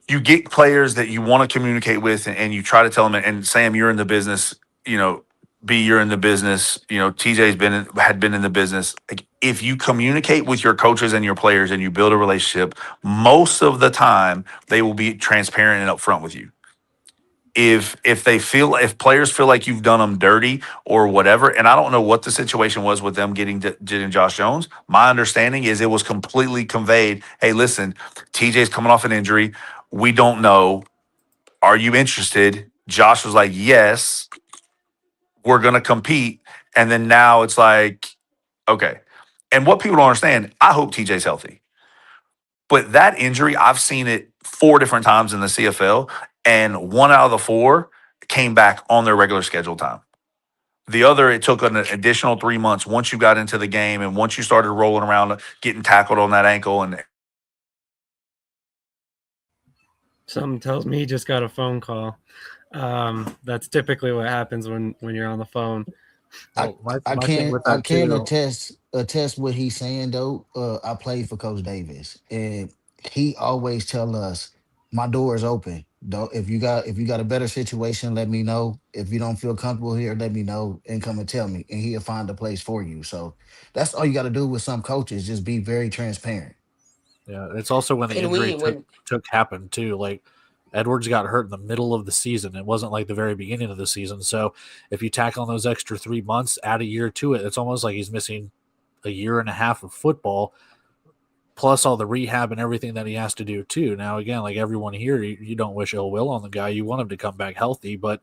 you get players that you want to communicate with and you try to tell them, and Sam, you're in the business, B, you're in the business, TJ's had been in the business. Like, if you communicate with your coaches and your players and you build a relationship, most of the time they will be transparent and upfront with you. If players feel like you've done them dirty or whatever, and I don't know what the situation was with them getting Josh Jones. My understanding is it was completely conveyed. Hey, listen, TJ's coming off an injury. We don't know. Are you interested? Josh was like, yes, we're going to compete. And then now it's like, okay. And what people don't understand, I hope TJ's healthy. But that injury, I've seen it 4 different times in the CFL, and 1 out of the 4 came back on their regular schedule time. The other, it took an additional 3 months once you got into the game and once you started rolling around, getting tackled on that ankle. And something tells me he just got a phone call. That's typically what happens when you're on the phone. I can attest what he's saying though. I played for Coach Davis, and he always tell us, "My door is open. Don't if you got a better situation, let me know. If you don't feel comfortable here, let me know and come and tell me, and he'll find a place for you." So that's all you got to do with some coaches. Just be very transparent. Yeah, it's also when the injury happened too. Like Edwards got hurt in the middle of the season. It wasn't like the very beginning of the season. So if you tack on those extra 3 months, add a year to it, it's almost like he's missing a year and a half of football, plus all the rehab and everything that he has to do too. Now, again, like everyone here, you don't wish ill will on the guy. You want him to come back healthy, but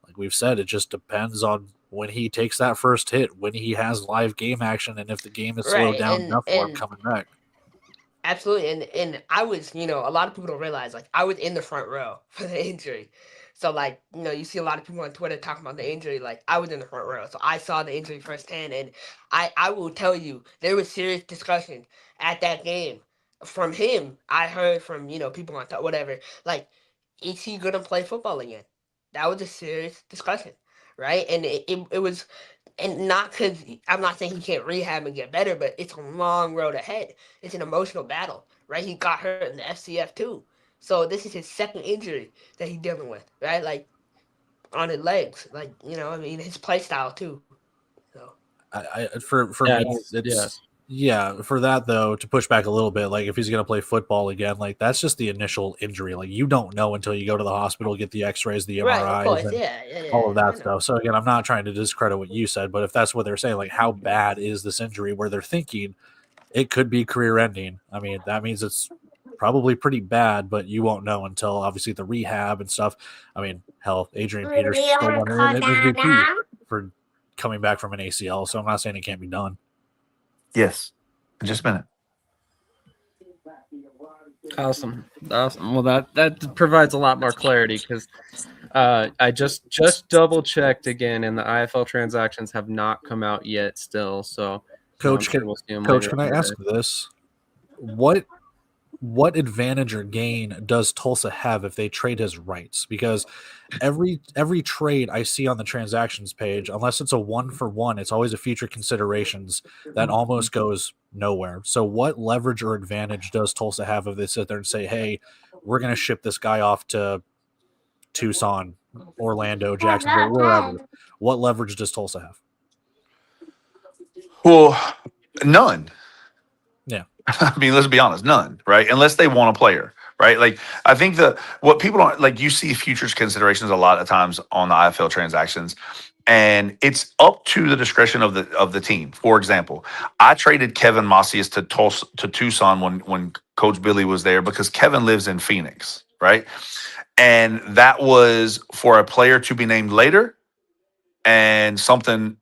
like we've said, it just depends on when he takes that first hit, when he has live game action, and if the game is slowed down enough for him coming back. Absolutely, and I was, a lot of people don't realize, like, I was in the front row for the injury. So, like, you see a lot of people on Twitter talking about the injury. Like, I was in the front row, so I saw the injury firsthand. And I will tell you, there was serious discussion at that game. From him, I heard from, people on whatever, like, is he going to play football again? That was a serious discussion, right? And it was, and not because I'm not saying he can't rehab and get better, but it's a long road ahead. It's an emotional battle, right? He got hurt in the FCF too. So this is his second injury that he's dealing with, right? Like on his legs, like I mean, his play style too. So For me, it's for that though, to push back a little bit, like if he's going to play football again, like that's just the initial injury. Like you don't know until you go to the hospital, get the X-rays, the MRIs, right, of course, and yeah, all of that stuff. So again, I'm not trying to discredit what you said, but if that's what they're saying, like how bad is this injury, where they're thinking it could be career-ending, I mean, that means it's probably pretty bad, but you won't know until obviously the rehab and stuff. I mean, hell, Adrian Peterson still won an MVP for coming back from an ACL, so I'm not saying it can't be done. Yes. Just a minute. Awesome. Well, that provides a lot more clarity because I just double checked again, and the IFL transactions have not come out yet. Still, so Coach, we'll see them Coach, later can I ask this? What advantage or gain does Tulsa have if they trade his rights? Because every trade I see on the transactions page, unless it's a 1-for-1, it's always a future considerations that almost goes nowhere. So what leverage or advantage does Tulsa have if they sit there and say, hey, we're going to ship this guy off to Tucson, Orlando, Jacksonville, wherever? What leverage does Tulsa have? Well, none. Yeah. I mean, let's be honest, none, right? Unless they want a player, right? Like, I think what people don't like, you see futures considerations a lot of times on the IFL transactions, and it's up to the discretion of the team. For example, I traded Kevin Macias to Tucson when Coach Billy was there because Kevin lives in Phoenix, right? And that was for a player to be named later and something.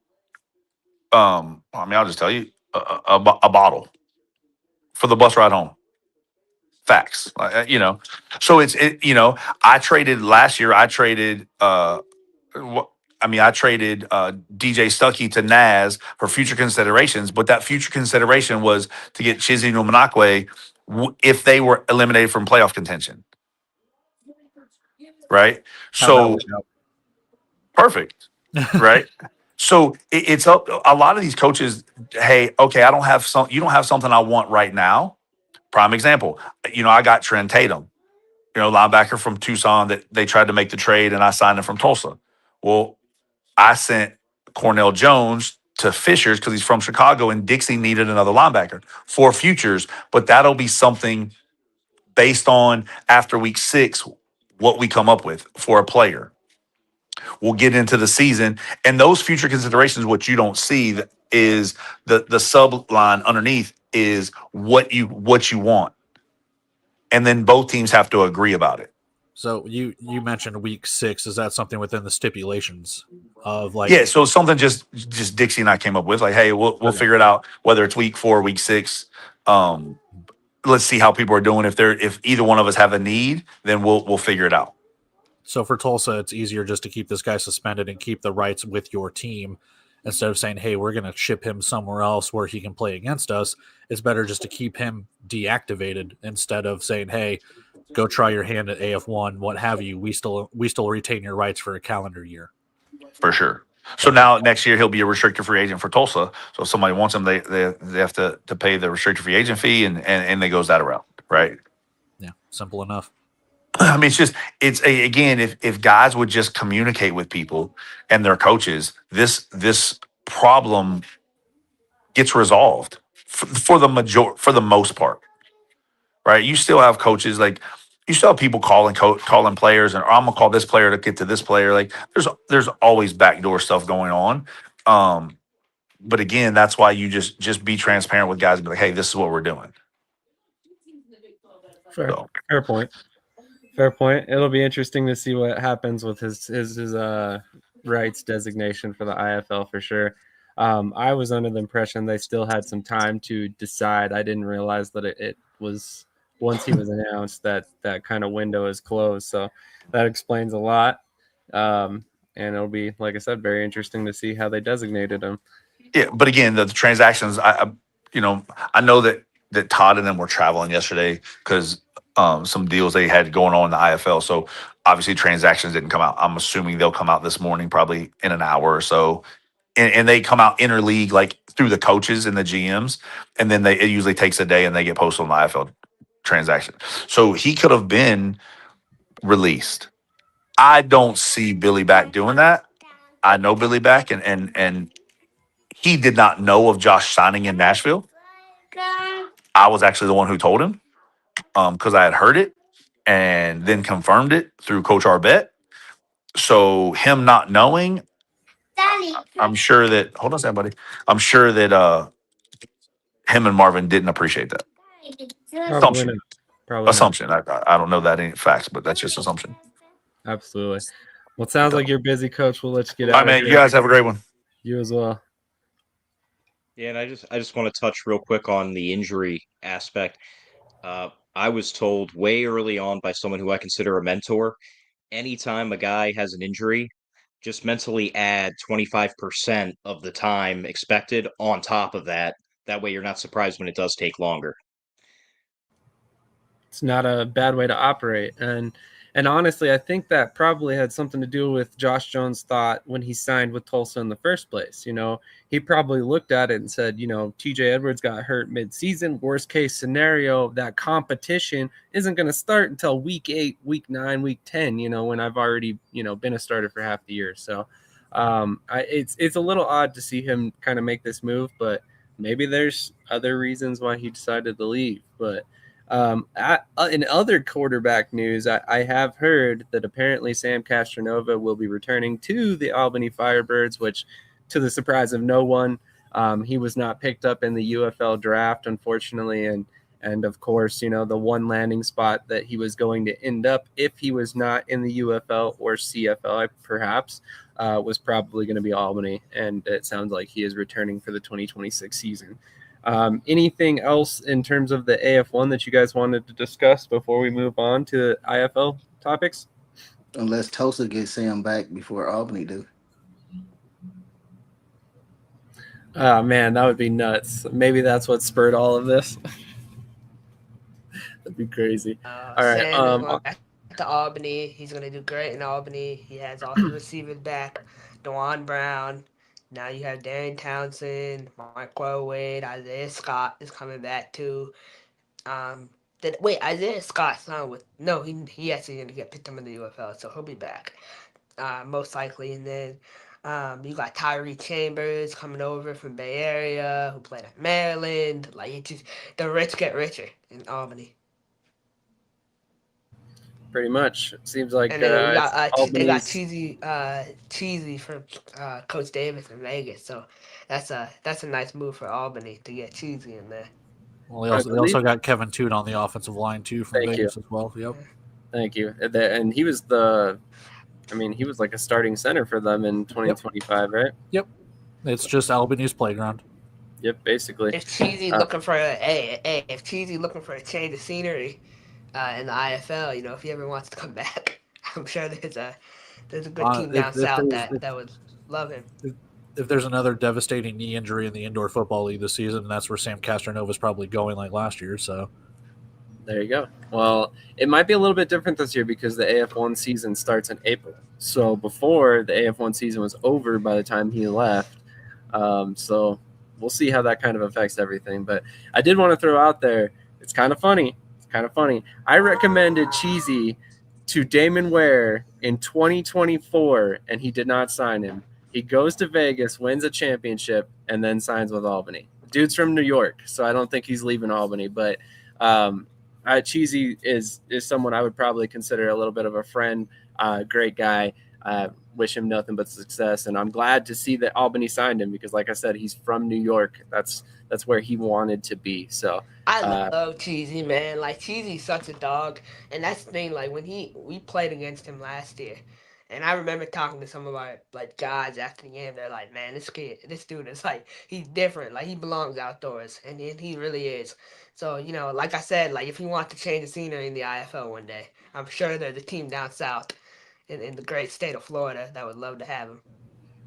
I mean, I'll just tell you a bottle for the bus ride home. Facts, So I traded last year. I traded. I traded DJ Stuckey to Naz for future considerations, but that future consideration was to get Chizzy Numanakwe if they were eliminated from playoff contention. Right. So perfect. Right. So it's up. A lot of these coaches, hey, okay, you don't have something I want right now. Prime example, I got Trent Tatum, linebacker from Tucson that they tried to make the trade and I signed him from Tulsa. Well, I sent Cornell Jones to Fishers because he's from Chicago and Dixie needed another linebacker for futures, but that'll be something based on after week 6, what we come up with for a player. We'll get into the season and those future considerations, what you don't see is the sub line underneath is what you want. And then both teams have to agree about it. So you mentioned week 6. Is that something within the stipulations of like? Yeah, so something just Dixie and I came up with, like, hey, we'll figure it out whether it's week 4, week 6. Let's see how people are doing. If either one of us have a need, then we'll figure it out. So for Tulsa, it's easier just to keep this guy suspended and keep the rights with your team instead of saying, hey, we're going to ship him somewhere else where he can play against us. It's better just to keep him deactivated instead of saying, hey, go try your hand at AF1, what have you. We still retain your rights for a calendar year. For sure. So now next year he'll be a restricted free agent for Tulsa. So if somebody wants him, they have to pay the restricted free agent fee and they goes that route, right? Yeah, simple enough. I mean, again, if guys would just communicate with people and their coaches, this problem gets resolved for the most part, right? You still have coaches you still have people calling players, and I'm gonna call this player to get to this player. Like there's always backdoor stuff going on. But again, that's why you just be transparent with guys and be like, hey, this is what we're doing. Fair point. Fair point. It'll be interesting to see what happens with his rights designation for the IFL for sure. I was under the impression they still had some time to decide. I didn't realize that it was once he was announced that kind of window is closed. So that explains a lot. And it'll be, like I said, very interesting to see how they designated him. Yeah, but again, the transactions, I know that Todd and them were traveling yesterday because some deals they had going on in the IFL. So obviously transactions didn't come out. I'm assuming they'll come out this morning, probably in an hour or so, and they come out interleague like through the coaches and the GMs, and then it usually takes a day and they get posted on the IFL transaction. So he could have been released. I don't see Billy Back doing that. I know Billy Back, and he did not know of Josh signing in Nashville. I was actually the one who told him because I had heard it and then confirmed it through Coach Arbet. So him not knowing, I'm sure that hold on a second, buddy. I'm sure that him and Marvin didn't appreciate that. Probably not. Probably Assumption. I don't know that any facts, but that's just assumption. not. Absolutely. Well, it sounds like you're busy, Coach. We'll let you get All out right, of man. here. You guys have a great one. You as well. Yeah, and I just want to touch real quick on the injury aspect. I was told way early on by someone who I consider a mentor, anytime a guy has an injury, just mentally add 25% of the time expected on top of that. That way you're not surprised when it does take longer. It's not a bad way to operate. And honestly, I think that probably had something to do with Josh Jones' thought when he signed with Tulsa in the first place. He probably looked at it and said, TJ Edwards got hurt mid-season. Worst case scenario, that competition isn't going to start until week 8, week 9, week 10, when I've already, been a starter for half the year. So it's a little odd to see him kind of make this move, but maybe there's other reasons why he decided to leave. But in other quarterback news, I have heard that apparently Sam Castronova will be returning to the Albany Firebirds, which, to the surprise of no one, he was not picked up in the UFL draft, unfortunately, and of course, the one landing spot that he was going to end up if he was not in the UFL or CFL, perhaps, was probably going to be Albany, and it sounds like he is returning for the 2026 season. Anything else in terms of the AF1 that you guys wanted to discuss before we move on to IFL topics? Unless Tulsa gets Sam back before Albany do. Oh, man, that would be nuts. Maybe that's what spurred all of this. That'd be crazy. All right. Sam is going back to Albany. He's going to do great in Albany. He has all his receivers back. DeJuan Brown. Now you have Darian Townsend, Mark Wade, Isaiah Scott is coming back too. Isaiah Scott signed with he actually didn't get picked up in the UFL, so he'll be back most likely. And then you got Tyree Chambers coming over from Bay Area who played at Maryland. The rich get richer in Albany. Pretty much. It seems like and then they got Albany's... Cheesy from Coach Davis in Vegas, so that's a nice move for Albany to get Cheesy in there. Well, they also got Kevin Toon on the offensive line too from Vegas as well. Yep. Thank you. And he was he was like a starting center for them in 2025, right? Yep. It's just Albany's playground. Yep, basically. If Cheesy looking for a change of scenery in the IFL, if he ever wants to come back, I'm sure there's a good team down south that would love him. If there's another devastating knee injury in the indoor football league this season, that's where Sam Castronova is probably going like last year. So there you go. Well, it might be a little bit different this year because the AF1 season starts in April. So before the AF1 season was over by the time he left. So we'll see how that kind of affects everything. But I did want to throw out there, it's kind of funny. I recommended Cheesy to Damon Ware in 2024, and he did not sign him. He goes to Vegas, wins a championship, and then signs with Albany. Dude's from New York, so I don't think he's leaving Albany. But Cheesy is someone I would probably consider a little bit of a friend, great guy. Wish him nothing but success, and I'm glad to see that Albany signed him because, like I said, he's from New York. That's where he wanted to be. So I love Cheesy, man. Like Cheesy's such a dog, and that's the thing. Like when we played against him last year, And I remember talking to some of our guys after the game. They're like, "Man, this dude is he's different. Like he belongs outdoors, and he really is." So like I said, if you want to change the scenery in the IFL one day, I'm sure there's a team down south in the great state of Florida that would love to have him.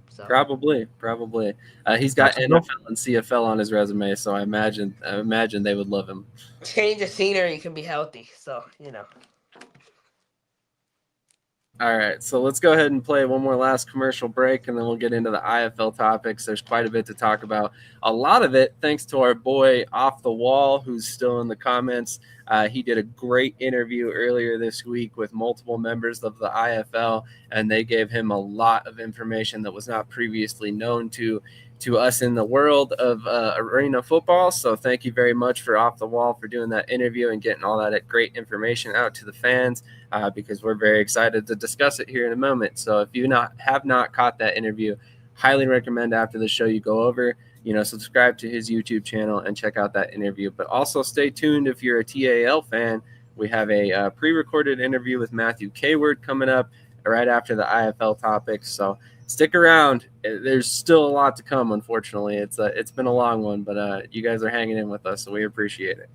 So Probably. He's got Jacksonville? NFL and CFL on his resume, so I imagine they would love him. change of scenery can be healthy. So All right, so let's go ahead and play one more last commercial break, and then we'll get into the IFL topics. There's quite a bit to talk about. A lot of it thanks to our boy Off the Wall, who's still in the comments. He did a great interview earlier this week with multiple members of the IFL, and they gave him a lot of information that was not previously known to us in the world of arena football. So thank you very much for Off the Wall for doing that interview and getting all that great information out to the fans. Because we're very excited to discuss it here in a moment. So if you have not caught that interview, highly recommend after the show you go over, subscribe to his YouTube channel and check out that interview. But also stay tuned if you're a TAL fan. We have a pre-recorded interview with Matthew Kayward coming up right after the IFL topics. So stick around. There's still a lot to come, unfortunately. It's been a long one, but you guys are hanging in with us, so we appreciate it.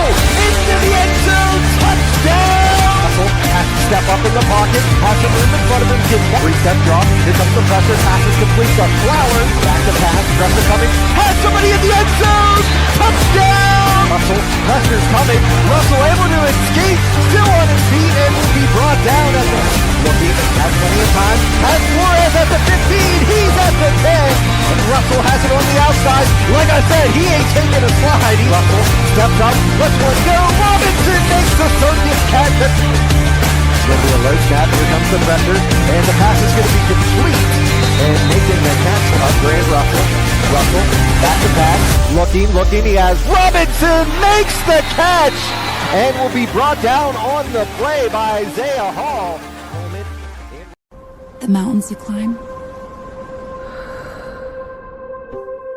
Into the end zone, touchdown! Russell has to step up in the pocket, has some room in front of him, gets one. Three-step drop, picks up the pressure, passes complete to Flowers, back to pass, pressure coming, has somebody in the end zone, touchdown! Russell, pressure's coming, Russell able to escape, still on his feet, and will be brought down at the looking, has plenty of time, has Flores at the 15, he's at the 10, and Russell has it on the outside. Like I said, he ain't taking a slide. Russell steps up, lets one go, Robinson makes the circus catch. It's going to be a low snap, here comes the pressure, and the pass is going to be complete, and making the catch of Grant Russell. Russell, back to pass, looking, he has Robinson makes the catch, and will be brought down on the play by Isaiah Hall. The mountains you climb,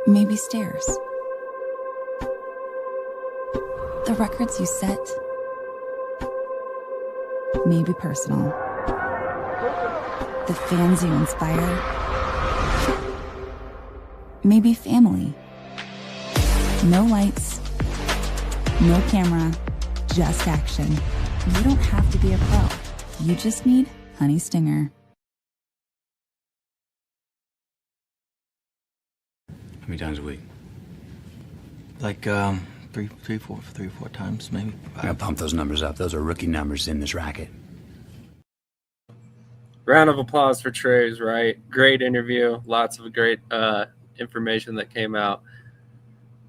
maybe stairs. The records you set, maybe personal. The fans you inspire, maybe family. No lights, no camera, just action. You don't have to be a pro. You just need HoneyStinger. How many times a week? Like three or four times, maybe. I'm gonna pump those numbers up. Those are rookie numbers in this racket. Round of applause for Trey's, right? Great interview. Lots of great information that came out.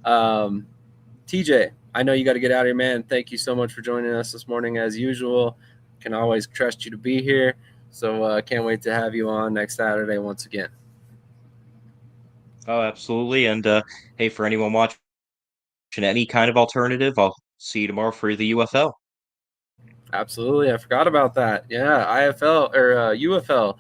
TJ, I know you got to get out of here, man. Thank you so much for joining us this morning as usual. Can always trust you to be here. So can't wait to have you on next Saturday once again. Oh, absolutely. And hey, for anyone watching any kind of alternative, I'll see you tomorrow for the UFL. Absolutely. I forgot about that. Yeah, IFL or UFL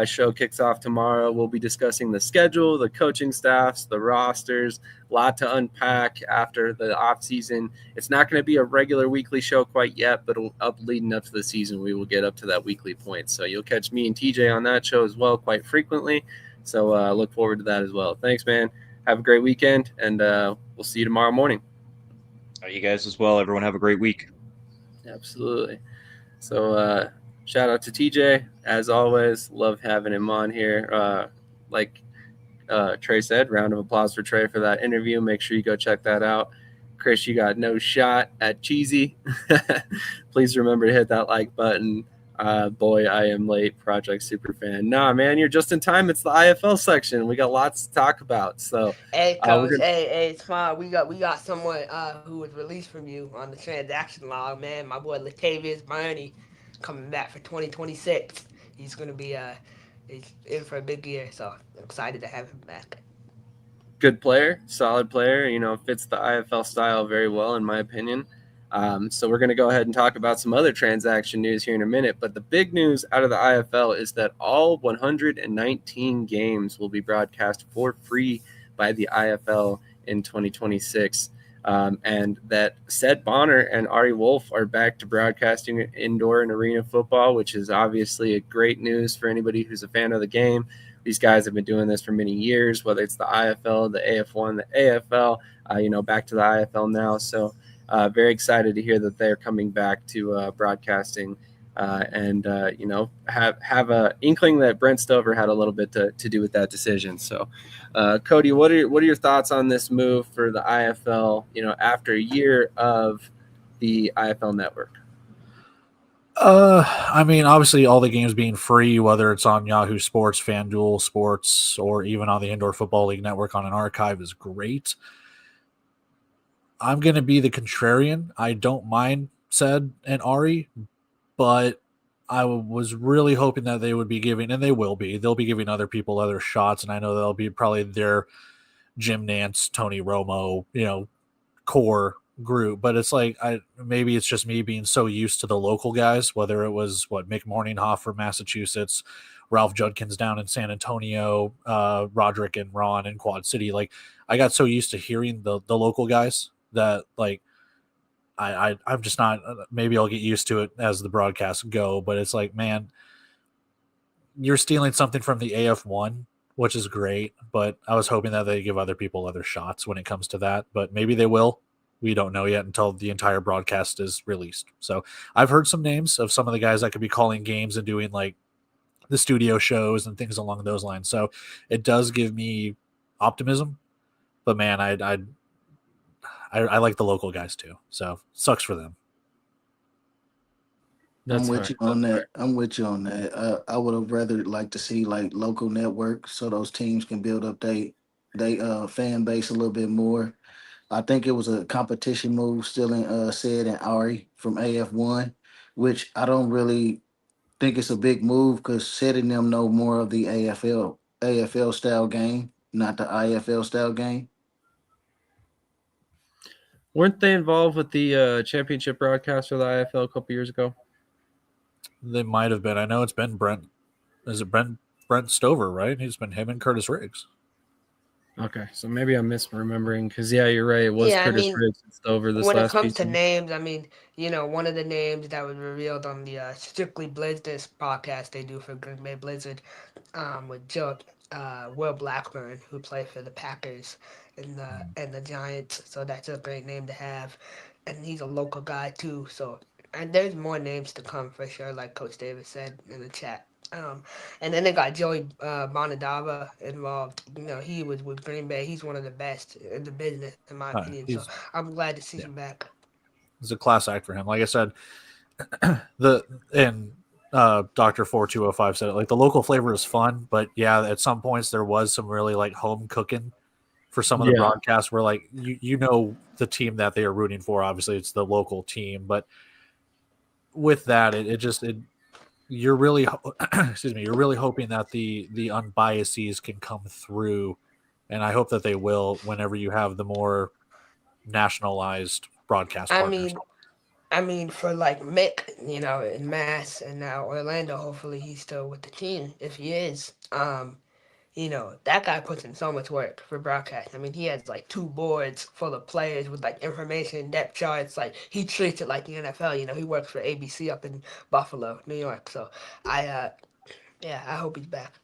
show kicks off tomorrow. We'll be discussing the schedule, the coaching staffs, the rosters, a lot to unpack after the off season. It's not going to be a regular weekly show quite yet, but leading up to the season, we will get up to that weekly point. So you'll catch me and TJ on that show as well quite frequently. So look forward to that as well. Thanks, man. Have a great weekend, and we'll see you tomorrow morning. You guys as well. Everyone have a great week. Absolutely. So shout out to TJ. As always, love having him on here. Like Trey said, round of applause for Trey for that interview. Make sure you go check that out. Krish, you got no shot at cheesy. Please remember to hit that like button. Boy, I am late. Project Superfan. Nah, man, you're just in time. It's the IFL section. We got lots to talk about. So, hey, coach, hey, it's fine. We got someone who was released from you on the transaction log, man. My boy Latavius Burney coming back for 2026. He's gonna be he's in for a big year. So I'm excited to have him back. Good player, solid player. Fits the IFL style very well, in my opinion. So we're going to go ahead and talk about some other transaction news here in a minute. But the big news out of the IFL is that all 119 games will be broadcast for free by the IFL in 2026. And that Seth Bonner and Ari Wolf are back to broadcasting indoor and arena football, which is obviously a great news for anybody who's a fan of the game. These guys have been doing this for many years, whether it's the IFL, the AF1, the AFL, back to the IFL now. So very excited to hear that they're coming back to broadcasting and have a inkling that Brent Stover had a little bit to do with that decision. So, Cody, what are your thoughts on this move for the IFL? After a year of the IFL network. I mean, obviously, all the games being free, whether it's on Yahoo Sports, FanDuel Sports, or even on the Indoor Football League Network on an archive, is great. I'm going to be the contrarian. I don't mind Sed and Ari, but I was really hoping that they would be giving, and they'll be giving other people other shots. And I know they'll be probably their Jim Nance, Tony Romo, core group. But it's like, maybe it's just me being so used to the local guys, whether it was Mick Morninghoff from Massachusetts, Ralph Judkins down in San Antonio, Roderick and Ron in Quad City. Like, I got so used to hearing the local guys that I'm just not. Maybe I'll get used to it as the broadcasts go, but it's like, man, you're stealing something from the AF1, which is great, but I was hoping that they give other people other shots when it comes to that, but maybe they will. We don't know yet until the entire broadcast is released. So I've heard some names of some of the guys that could be calling games and doing like the studio shows and things along those lines. So it does give me optimism, but man, I like the local guys too, so sucks for them. I'm with you on that. I would have rather like to see like local networks so those teams can build up they fan base a little bit more. I think it was a competition move still in Sid and Ari from AF1, which I don't really think it's a big move because Sid and them know more of the AFL style game, not the IFL style game. Weren't they involved with the championship broadcast for the IFL a couple years ago? They might have been. I know it's been Brent. Is it Brent Stover, right? It's been him and Curtis Riggs. Okay, so maybe I'm misremembering because you're right. It was Curtis Riggs and Stover this when last it comes to season. names, I mean, one of the names that was revealed on the Strictly Blizzard podcast they do for Green Bay Blizzard with Will Blackburn, who played for the Packers and the Giants. So that's a great name to have, and he's a local guy too. So, and there's more names to come for sure, like Coach Davis said in the chat. And then they got Joey Bonadava involved. He was with Green Bay. He's one of the best in the business, in my opinion. So I'm glad to see him back. It's a class act for him. Like I said, Dr. 4205 said it, like the local flavor is fun, but at some points there was some really like home cooking for some of the broadcasts where like the team that they are rooting for. Obviously, it's the local team, but with that, you're really you're really hoping that the unbiases can come through, and I hope that they will whenever you have the more nationalized broadcast partners. I mean, for like Mick, in Mass and now Orlando, hopefully he's still with the team. If he is, that guy puts in so much work for broadcast. I mean, he has like 2 boards full of players with like information, depth charts. Like he treats it like the NFL. He works for ABC up in Buffalo, New York. So I hope he's back.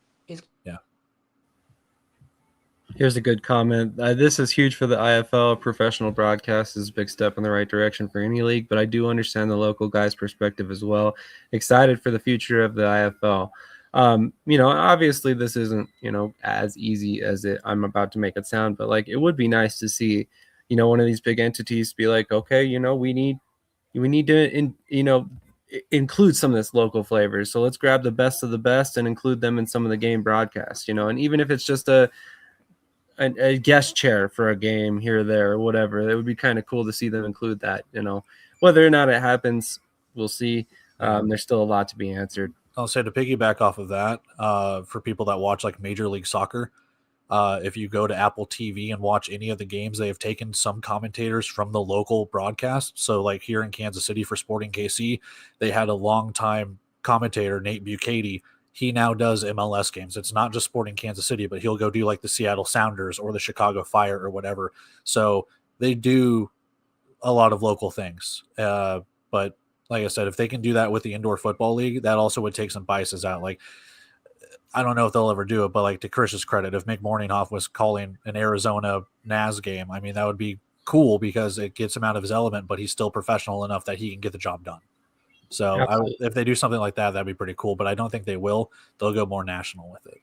Here's a good comment. This is huge for the IFL. Professional broadcast is a big step in the right direction for any league, but I do understand the local guy's perspective as well. Excited for the future of the IFL. Obviously this isn't, as easy as I'm about to make it sound, but like it would be nice to see, one of these big entities be like, okay, we need to, include some of this local flavors. So let's grab the best of the best and include them in some of the game broadcasts, and even if it's just a guest chair for a game here or there or whatever, it would be kind of cool to see them include that. Whether or not it happens, we'll see. There's still a lot to be answered. I'll say to piggyback off of that, for people that watch like Major League Soccer, If you go to Apple TV and watch any of the games, they have taken some commentators from the local broadcast. So like here in Kansas City for Sporting KC, they had a longtime commentator, Nate Bucati. He now does MLS games. It's not just Sporting Kansas City, but he'll go do like the Seattle Sounders or the Chicago Fire or whatever. So they do a lot of local things. But like I said, if they can do that with the indoor football league, that also would take some biases out. Like, I don't know if they'll ever do it, but like to Krish's credit, if Mick Morninghoff was calling an Arizona NAS game, I mean, that would be cool because it gets him out of his element, but he's still professional enough that he can get the job done. So if they do something like that, that'd be pretty cool, but I don't think they will. They'll go more national with it.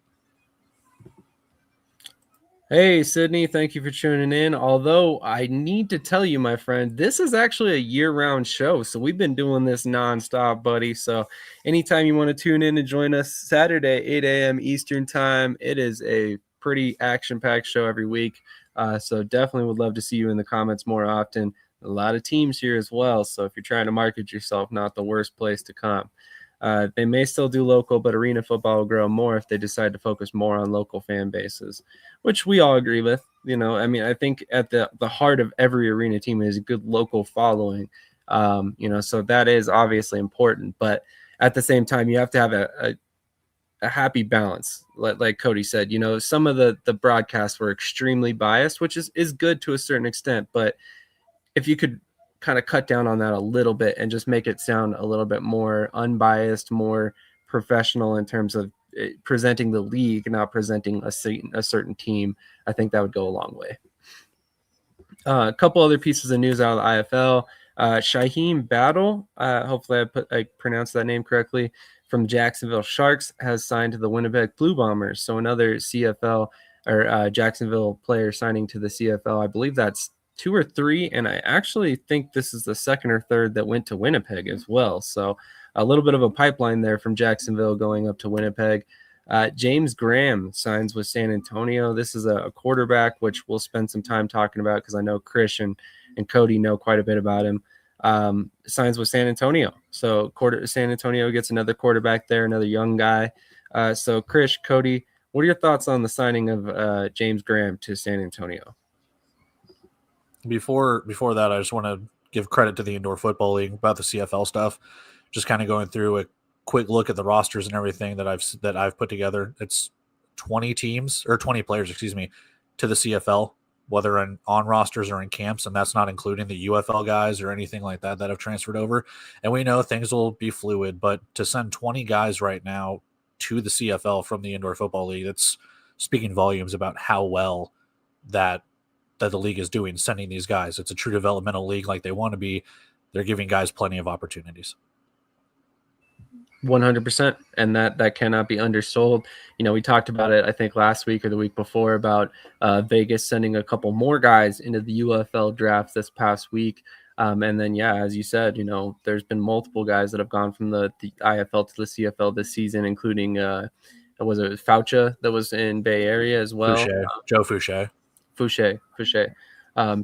Hey, Sydney, thank you for tuning in. Although I need to tell you, my friend, this is actually a year-round show. So we've been doing this nonstop, buddy. So anytime you want to tune in and join us Saturday, 8 a.m. Eastern time, it is a pretty action-packed show every week. So definitely would love to see you in the comments more often. A lot of teams here as well. So if you're trying to market yourself, not the worst place to come. They may still do local, but arena football will grow more if they decide to focus more on local fan bases, which we all agree with. You know, I mean, I think at the heart of every arena team is a good local following. You know, so that is obviously important, but at the same time, you have to have a happy balance. Like Cody said, you know, some of the broadcasts were extremely biased, which is good to a certain extent, but if you could kind of cut down on that a little bit and just make it sound a little bit more unbiased, more professional in terms of presenting the league, not presenting a certain team, I think that would go a long way. A couple other pieces of news out of the IFL. Shaheem Battle, hopefully I pronounced that name correctly, from Jacksonville Sharks has signed to the Winnipeg Blue Bombers. So another CFL or Jacksonville player signing to the CFL. I believe that's 2 or 3, and I actually think this is the second or third that went to Winnipeg as well. So a little bit of a pipeline there from Jacksonville going up to Winnipeg. James Graham signs with San Antonio. This is a quarterback, which we'll spend some time talking about because I know Krish and Cody know quite a bit about him. Signs with San Antonio. So San Antonio gets another quarterback there, another young guy. So Krish, Cody, what are your thoughts on the signing of James Graham to San Antonio? Before that, I just want to give credit to the Indoor Football League about the CFL stuff. Just kind of going through a quick look at the rosters and everything that I've put together. It's 20 teams or 20 players, excuse me, to the CFL, whether on rosters or in camps, and that's not including the UFL guys or anything like that have transferred over. And we know things will be fluid, but to send 20 guys right now to the CFL from the Indoor Football League, that's speaking volumes about how well that the league is doing, sending these guys. It's a true developmental league like they want to be. They're giving guys plenty of opportunities. 100%. And that cannot be undersold. You know, we talked about it, I think last week or the week before, about Vegas sending a couple more guys into the UFL draft this past week. And then, yeah, as you said, you know, there's been multiple guys that have gone from the IFL to the CFL this season, including, was it Faucha that was in Bay Area as well? Fouché, Joe Fouché.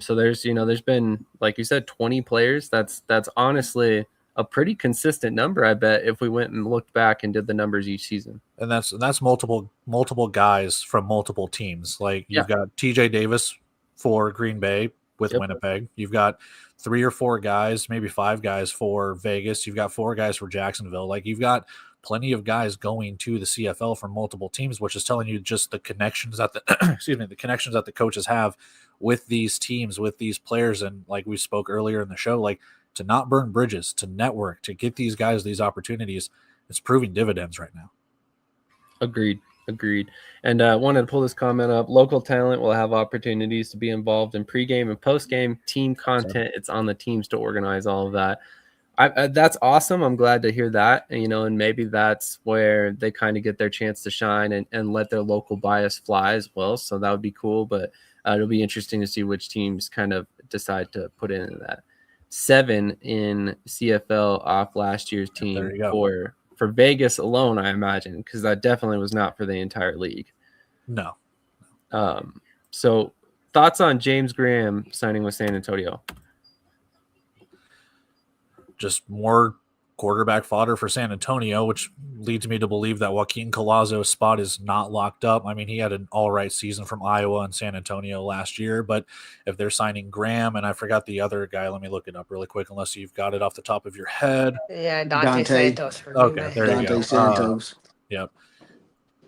So there's been, like you said, 20 players. That's honestly a pretty consistent number, I bet, if we went and looked back and did the numbers each season. And that's multiple guys from multiple teams. Like you've got TJ Davis for Green Bay with Winnipeg. You've got 3 or 4 guys, maybe 5 guys for Vegas. You've got 4 guys for Jacksonville. Like you've got plenty of guys going to the CFL from multiple teams, which is telling you just the connections that the connections that the coaches have with these teams, with these players. And like we spoke earlier in the show, like to not burn bridges, to network, to get these guys these opportunities, it's proving dividends right now. Agreed. And I wanted to pull this comment up. Local talent will have opportunities to be involved in pregame and postgame team content. It's on the teams to organize all of that. That's awesome. I'm glad to hear that. And, you know, and maybe that's where they kind of get their chance to shine and let their local bias fly as well. So that would be cool. But it'll be interesting to see which teams kind of decide to put into that. 7 in CFL off last year's team for Vegas alone, I imagine, because that definitely was not for the entire league. No. So thoughts on James Graham signing with San Antonio? Just more quarterback fodder for San Antonio, which leads me to believe that Joaquin Colazo's spot is not locked up. I mean, he had an all right season from Iowa and San Antonio last year, but if they're signing Graham, and I forgot the other guy, let me look it up really quick, unless you've got it off the top of your head. Yeah, Dante Dante. Santos from Okay, there you Dante go. Santos. Yep.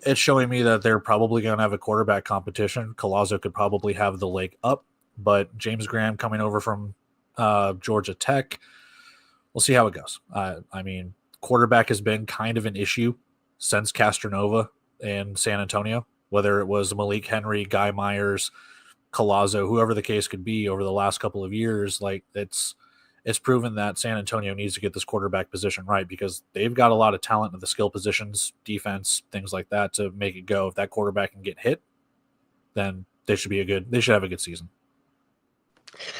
It's showing me that they're probably going to have a quarterback competition. Colazo could probably have the leg up, but James Graham coming over from Georgia Tech, we'll see how it goes. I mean, quarterback has been kind of an issue since Castronova in San Antonio, whether it was Malik Henry, Guy Myers, Colazo, whoever the case could be over the last couple of years. Like it's proven that San Antonio needs to get this quarterback position right because they've got a lot of talent in the skill positions, defense, things like that to make it go. If that quarterback can get hit, then they should have a good season.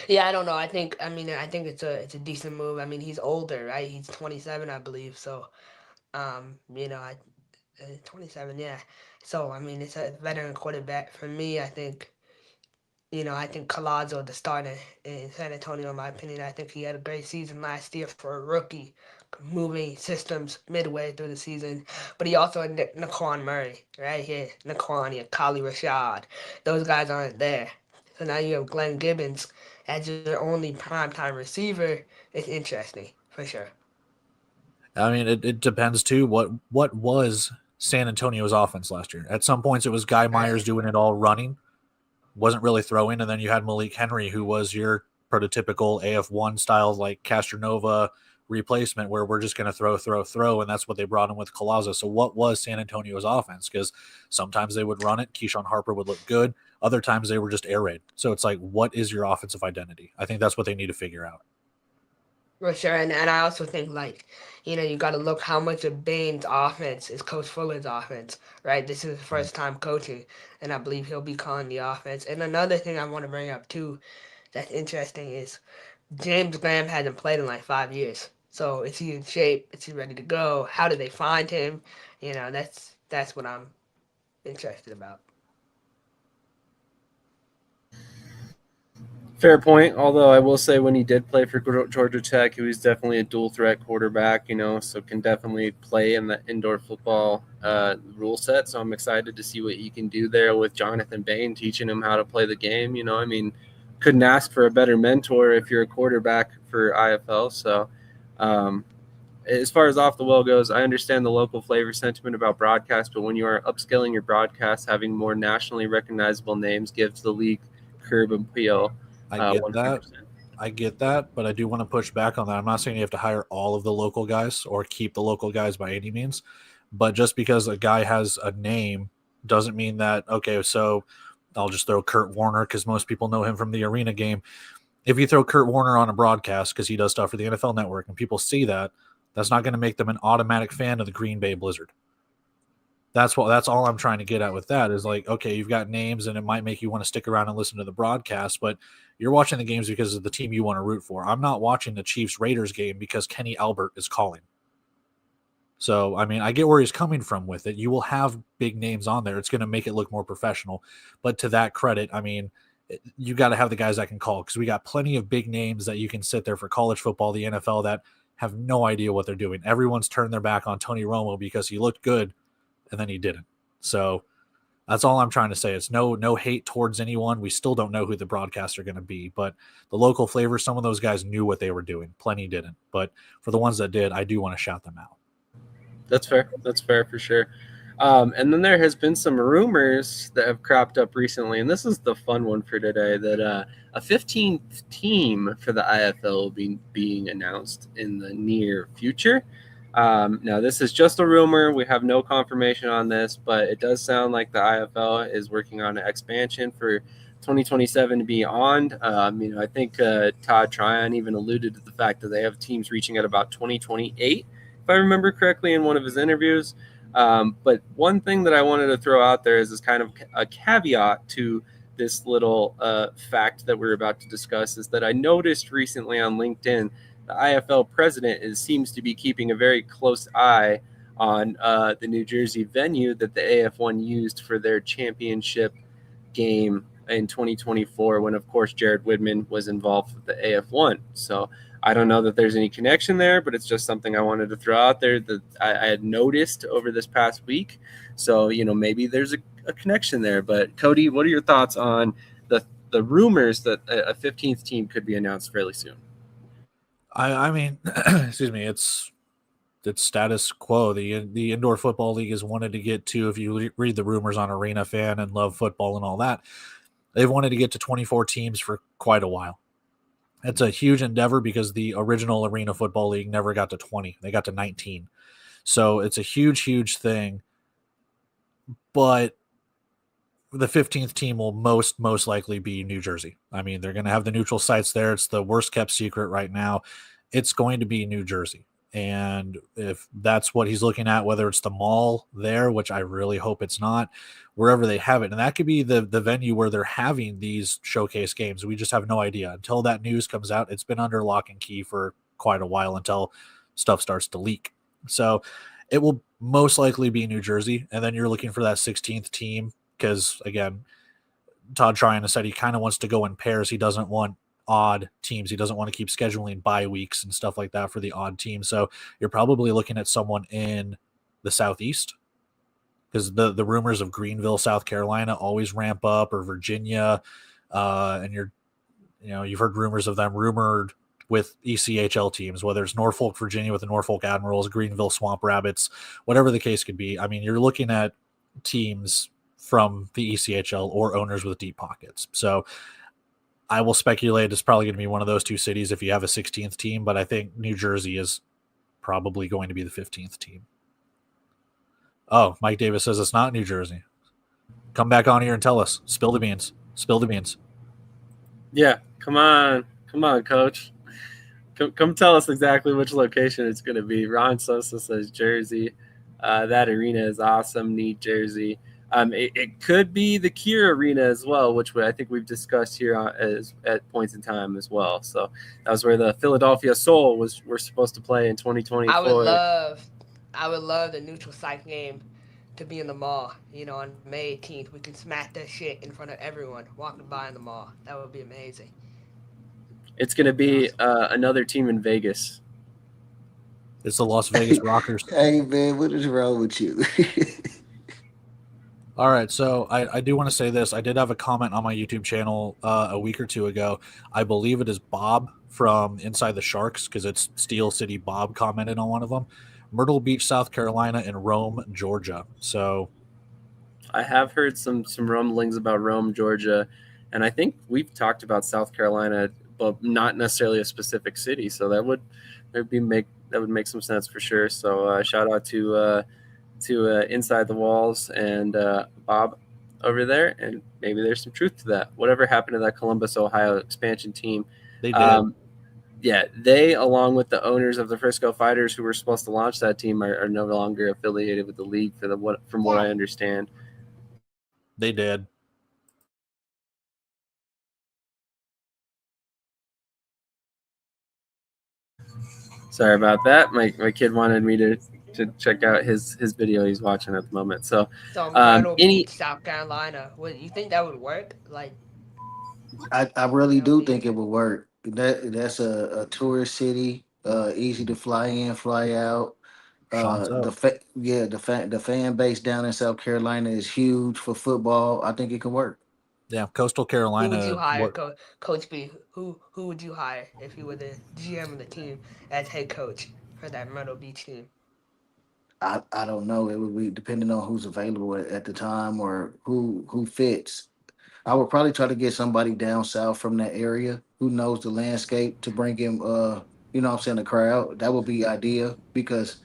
Yeah, I don't know. I think it's a decent move. I mean, he's older, right? He's 27, I believe. So, 27, yeah. So, I mean, it's a veteran quarterback. For me, I think Colazo, the starter in San Antonio, in my opinion, I think he had a great season last year for a rookie, moving systems midway through the season. But he also had Naquan Murray, right here. Naquan, you Kali Rashad. Those guys aren't there. So now you have Glenn Gibbons as your only primetime receiver. It's interesting, for sure. I mean, it depends too. What was San Antonio's offense last year? At some points, it was Guy Myers doing it all running, wasn't really throwing, and then you had Malik Henry, who was your prototypical AF1 style, like Castronova replacement, where we're just going to throw, and that's what they brought in with Colazo. So what was San Antonio's offense? Because sometimes they would run it, Keyshawn Harper would look good. Other times they were just air raid. So it's like, what is your offensive identity? I think that's what they need to figure out. For sure, and I also think you got to look how much of Bain's offense is Coach Fuller's offense, right? This is his first time coaching, and I believe he'll be calling the offense. And another thing I want to bring up too, that's interesting is James Graham hasn't played in like 5 years. So is he in shape? Is he ready to go? How do they find him? That's what I'm interested about. Fair point. Although I will say when he did play for Georgia Tech, he was definitely a dual threat quarterback, so can definitely play in the indoor football rule set. So I'm excited to see what he can do there with Jonathan Bain, teaching him how to play the game. Couldn't ask for a better mentor if you're a quarterback for IFL. So as far as off the well goes, I understand the local flavor sentiment about broadcast, but when you are upscaling your broadcast, having more nationally recognizable names gives the league curb appeal. I get 100%. that. I get that, but I do want to push back on that. I'm not saying you have to hire all of the local guys or keep the local guys by any means, but just because a guy has a name doesn't mean that, okay, so I'll just throw Kurt Warner because most people know him from the arena game. If you throw Kurt Warner on a broadcast because he does stuff for the NFL Network and people see that, that's not going to make them an automatic fan of the Green Bay Blizzard. That's all I'm trying to get at with that is like, okay, you've got names and it might make you want to stick around and listen to the broadcast, but you're watching the games because of the team you want to root for. I'm not watching the Chiefs-Raiders game because Kenny Albert is calling. So, I mean, I get where he's coming from with it. You will have big names on there. It's going to make it look more professional. But to that credit, I mean, you got to have the guys that can call because we got plenty of big names that you can sit there for college football, the NFL, that have no idea what they're doing. Everyone's turned their back on Tony Romo because he looked good and then he didn't. So that's all I'm trying to say. It's no hate towards anyone. We still don't know who the broadcasts are going to be, but the local flavor, some of those guys knew what they were doing. Plenty didn't. But for the ones that did, I do want to shout them out. That's fair. That's fair for sure. And then there has been some rumors that have cropped up recently, and this is the fun one for today, that a 15th team for the IFL will be being announced in the near future. Now, this is just a rumor. We have no confirmation on this, but it does sound like the IFL is working on an expansion for 2027 and beyond. I think Todd Tryon even alluded to the fact that they have teams reaching at about 2028, if I remember correctly, in one of his interviews. But one thing that I wanted to throw out there is kind of a caveat to this little fact that we're about to discuss is that I noticed recently on LinkedIn the IFL president seems to be keeping a very close eye on the New Jersey venue that the AF1 used for their championship game in 2024 when, of course, Jared Widman was involved with the AF1. So I don't know that there's any connection there, but it's just something I wanted to throw out there that I had noticed over this past week. So, maybe there's a connection there. But Cody, what are your thoughts on the rumors that a 15th team could be announced fairly soon? I mean, excuse me, it's status quo. The indoor football league has wanted to get to, if you read the rumors on Arena Fan and Love Football and all that, they've wanted to get to 24 teams for quite a while. It's a huge endeavor because the original Arena Football League never got to 20. They got to 19. So it's a huge thing. But the 15th team will most likely be New Jersey. I mean, they're going to have the neutral sites there. It's the worst kept secret right now. It's going to be New Jersey. And if that's what he's looking at, whether it's the mall there, which I really hope it's not, wherever they have it. And that could be the venue where they're having these showcase games. We just have no idea. Until that news comes out, it's been under lock and key for quite a while until stuff starts to leak. So it will most likely be New Jersey. And then you're looking for that 16th team because, again, Todd Tryon has said he kind of wants to go in pairs. He doesn't want odd teams. He doesn't want to keep scheduling bye weeks and stuff like that for the odd team. So you're probably looking at someone in the Southeast because the rumors of Greenville, South Carolina always ramp up, or Virginia. And you've heard rumors of them rumored with ECHL teams, whether it's Norfolk, Virginia with the Norfolk Admirals, Greenville Swamp Rabbits, whatever the case could be. I mean, you're looking at teams from the ECHL or owners with deep pockets. So I will speculate it's probably going to be one of those two cities if you have a 16th team, but I think New Jersey is probably going to be the 15th team. Oh, Mike Davis says it's not New Jersey. Come back on here and tell us. Spill the beans. Spill the beans. Yeah, come on, Coach. Come tell us exactly which location it's going to be. Ron Sosa says Jersey. That arena is awesome. Need Jersey. It could be the Kier Arena as well, which I think we've discussed here at points in time as well. So that was where the Philadelphia Soul were supposed to play in 2024. I would love the neutral site game to be in the mall. On May 18th, we can smack that shit in front of everyone walking by in the mall. That would be amazing. It's going to be another team in Vegas. It's the Las Vegas Rockers. Hey, man, what is wrong with you? All right, so I do want to say this. I did have a comment on my YouTube channel a week or two ago. I believe it is Bob from Inside the Sharks, because it's Steel City Bob commented on one of them. Myrtle Beach, South Carolina, and Rome, Georgia. So I have heard some rumblings about Rome, Georgia, and I think we've talked about South Carolina, but not necessarily a specific city. So that would make some sense for sure. So shout out to Inside the Walls and Bob over there, and maybe there's some truth to that. Whatever happened to that Columbus, Ohio expansion team? They did. Yeah, they, along with the owners of the Frisco Fighters, who were supposed to launch that team, are no longer affiliated with the league from what I understand. They did. Sorry about that. My kid wanted me to check out his video he's watching at the moment. So Myrtle Beach, South Carolina. You think that would work? I really do think it would work. That's a tourist city, easy to fly in, fly out. The fan base down in South Carolina is huge for football. I think it can work. Yeah, Coastal Carolina. Who would you hire, Coach B? Who would you hire if you were the GM of the team as head coach for that Myrtle Beach team? I don't know. It would be depending on who's available at the time or who fits. I would probably try to get somebody down south from that area who knows the landscape to bring him, the crowd. That would be ideal because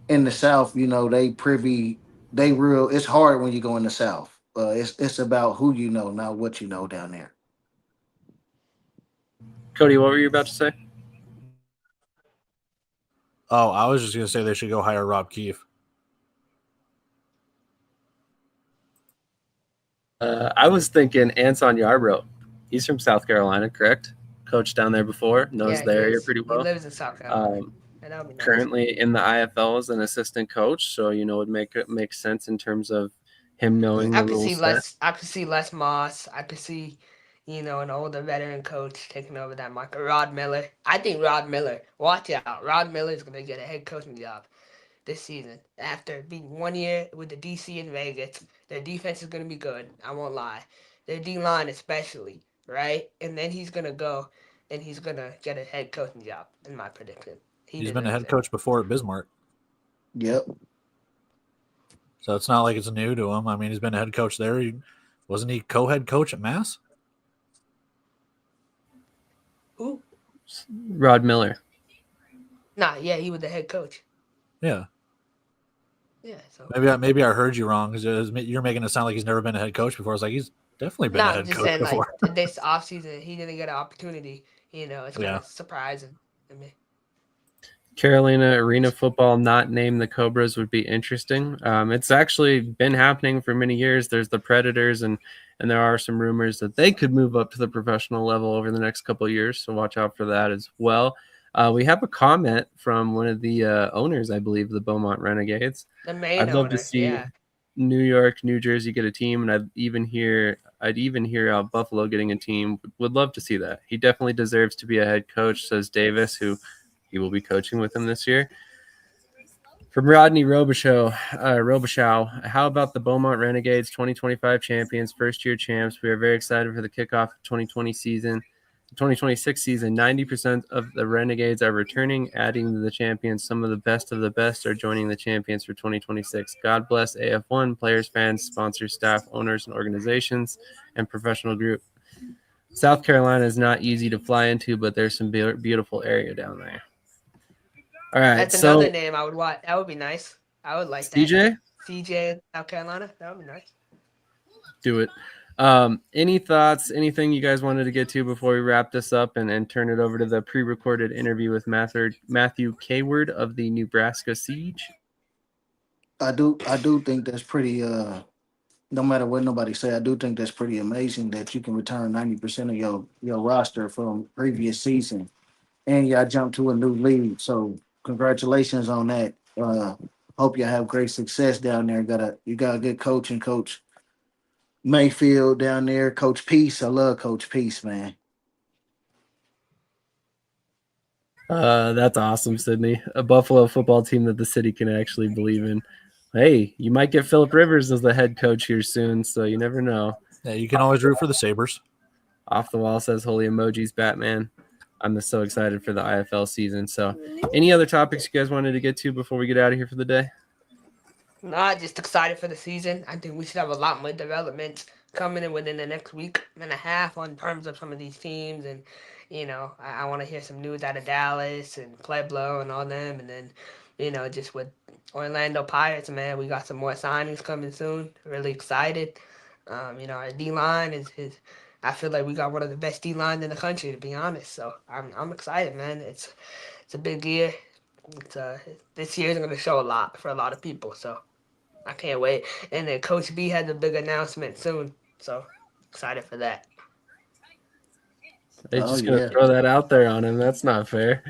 in the South, it's hard when you go in the South. It's about who you know, not what you know down there. Cody, what were you about to say? Oh, I was just going to say they should go hire Rob Keefe. I was thinking Anton Yarbrough. He's from South Carolina, correct? Coached down there before, knows the area pretty well. He lives in South Carolina. Nice. Currently in the IFL as an assistant coach, so it would make sense in terms of him knowing I the could rule see set. I could see Les Moss. I could see, an older veteran coach taking over that market. Rod Miller. I think Rod Miller. Watch out. Rod Miller is gonna get a head coaching job this season. After being 1 year with the DC in Vegas, their defense is gonna be good. I won't lie. Their D line especially, right? And then he's gonna go and he's gonna get a head coaching job. In my prediction, He's been a deserves head it. coach before at Bismarck. Yep. So it's not like it's new to him. I mean, he's been a head coach there. Wasn't he co-head coach at Mass? Who? Rod Miller. Nah, yeah, he was the head coach. Yeah. Yeah, so Maybe I heard you wrong because you're making it sound like he's never been a head coach before. I was like, he's definitely been a I'm head just coach saying, before. like this offseason, he didn't get an opportunity. It's kind Yeah. of surprising to me. Carolina Arena Football not named the Cobras would be interesting. It's actually been happening for many years. There's the Predators, and there are some rumors that they could move up to the professional level over the next couple of years. So watch out for that as well. We have a comment from one of the owners, I believe, the Beaumont Renegades. The main I'd love to owner, see yeah. New York, New Jersey get a team, and I'd even hear Buffalo getting a team. Would love to see that. He definitely deserves to be a head coach, says Davis, who he will be coaching with him this year. From Rodney Robichaux, how about the Beaumont Renegades 2025 champions, first-year champs? We are very excited for the kickoff of 2020 season. 2026 season, 90% of the Renegades are returning, adding to the champions. Some of the best are joining the champions for 2026. God bless AF1, players, fans, sponsors, staff, owners, and organizations, and professional group. South Carolina is not easy to fly into, but there's some beautiful area down there. All right, That's another name I would watch. That would be nice. I would like that. CJ? CJ, South Carolina. That would be nice. Do it. Any thoughts, anything you guys wanted to get to before we wrap this up and turn it over to the pre-recorded interview with Matthew Kayward of the Nebraska Siege? I do think that's pretty no matter what nobody say, I do think that's pretty amazing that you can return 90% of your roster from previous season and y'all jump to a new league. So congratulations on that. Hope you have great success down there. You got a good coach and Coach Mayfield down there. Coach Peace. I love Coach Peace, man. That's awesome, Sydney. A Buffalo football team that the city can actually believe in. Hey, you might get Phillip Rivers as the head coach here soon, so you never know. Yeah, you can always root for the Sabres. Off the Wall says holy emojis, Batman. I'm so excited for the IFL season. So any other topics you guys wanted to get to before we get out of here for the day? Not just excited for the season. I think we should have a lot more developments coming in within the next week and a half on terms of some of these teams. And, I want to hear some news out of Dallas and Pueblo and all them. And then, just with Orlando Pirates, man, we got some more signings coming soon. Really excited. Our D-line is I feel like we got one of the best D-lines in the country, to be honest. So I'm excited, man. It's a big year. This year is going to show a lot for a lot of people. So I can't wait. And then Coach B has a big announcement soon. So excited for that. They're just going to throw that out there on him. That's not fair.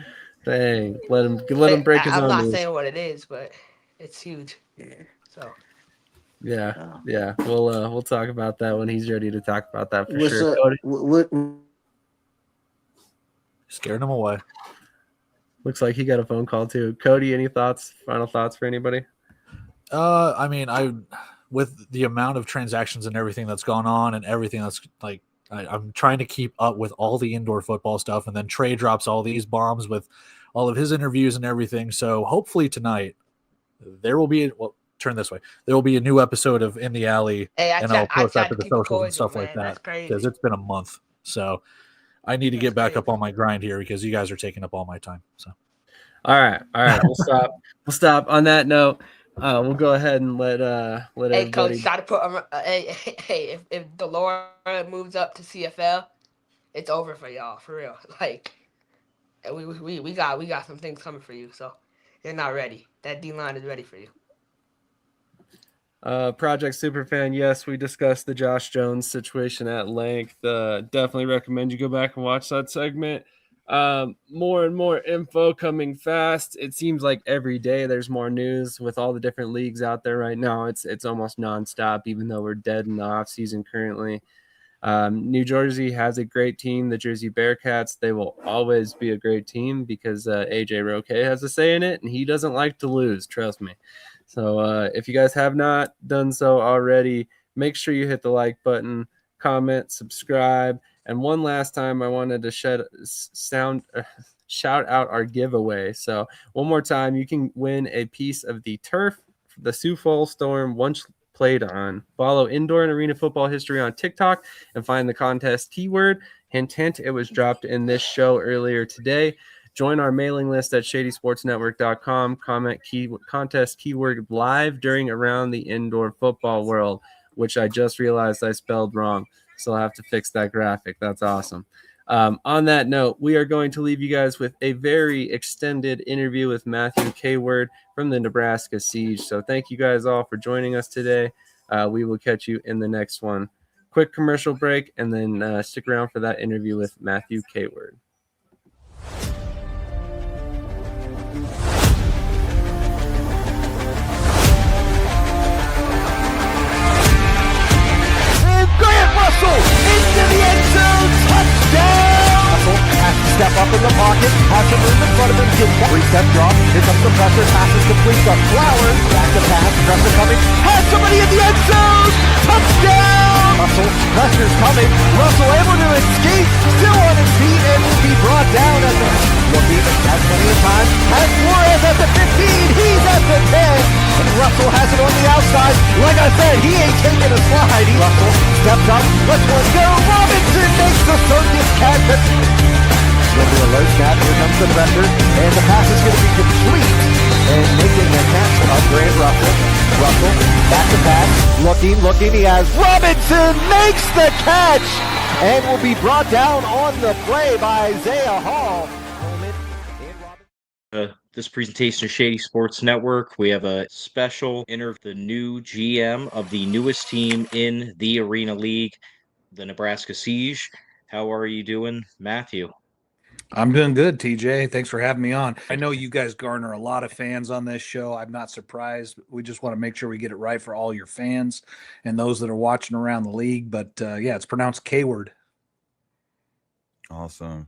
Dang. Let him break his own I'm not news. saying what it is, but it's huge. So. Yeah. We'll talk about that when he's ready to talk about that for sure. Cody? Scared him away. Looks like he got a phone call too. Cody, any final thoughts for anybody? I mean, with the amount of transactions and everything that's gone on and everything that's like, I'm trying to keep up with all the indoor football stuff, and then Trey drops all these bombs with all of his interviews and everything. So hopefully tonight there will be turn this way. There will be a new episode of In the Alley, and I'll post that to the socials and stuff like that because it's been a month. So I need to get back up on my grind here because you guys are taking up all my time. So, all right, we'll stop. On that note, we'll go ahead and let Hey, everybody. Coach, try to put hey, if Delora moves up to CFL, it's over for y'all for real. Like, we got some things coming for you. So you're not ready. That D-line is ready for you. Project Superfan, yes, we discussed the Josh Jones situation at length. Definitely recommend you go back and watch that segment. More and more info coming fast. It seems like every day there's more news with all the different leagues out there right now. It's almost nonstop, even though we're dead in the off season currently. New Jersey has a great team, the Jersey Bearcats. They will always be a great team because AJ Roque has a say in it, and he doesn't like to lose, trust me. So if you guys have not done so already, make sure you hit the like button, comment, subscribe. And one last time, I wanted to shout out our giveaway. So one more time, you can win a piece of the turf the Sioux Falls Storm once played on. Follow Indoor and Arena Football History on TikTok and find the contest keyword. Hint, hint, it was dropped in this show earlier today. Join our mailing list at shadysportsnetwork.com. Contest keyword live during Around the Indoor Football World, which I just realized I spelled wrong. So I'll have to fix that graphic. That's awesome. On that note, we are going to leave you guys with a very extended interview with Matthew K-Word from the Nebraska Siege. So thank you guys all for joining us today. We will catch you in the next one. Quick commercial break, and then stick around for that interview with Matthew K-Word. Russell into the end zone, touchdown! Russell has to step up in the pocket, has some room in front of him, gets that three-step drop, here comes the pressure, passes complete to Flowers, back to pass, pressure coming, has somebody in the end zone, touchdown! Russell, pressure's coming, Russell able to escape, still on his feet, and will be brought down at the looking, has plenty of time, has Flores at the 15, he's at the 10, and Russell has it on the outside. Like I said, he ain't taking a slide. Russell steps up, lets one go. Robinson makes the circus catch. Will be a low snap. Here comes the pressure, and the pass is going to be complete. And making the catch of Grant Russell. Russell back to pass, looking. He has Robinson makes the catch, and will be brought down on the play by Isaiah Hall. This presentation of Shady Sports Network, we have a special interview, the new GM of the newest team in the Arena League, the Nebraska Siege. How are you doing, Matthew? I'm doing good, TJ. Thanks for having me on. I know you guys garner a lot of fans on this show. I'm not surprised. We just want to make sure we get it right for all your fans and those that are watching around the league. But yeah, it's pronounced K-word. Awesome.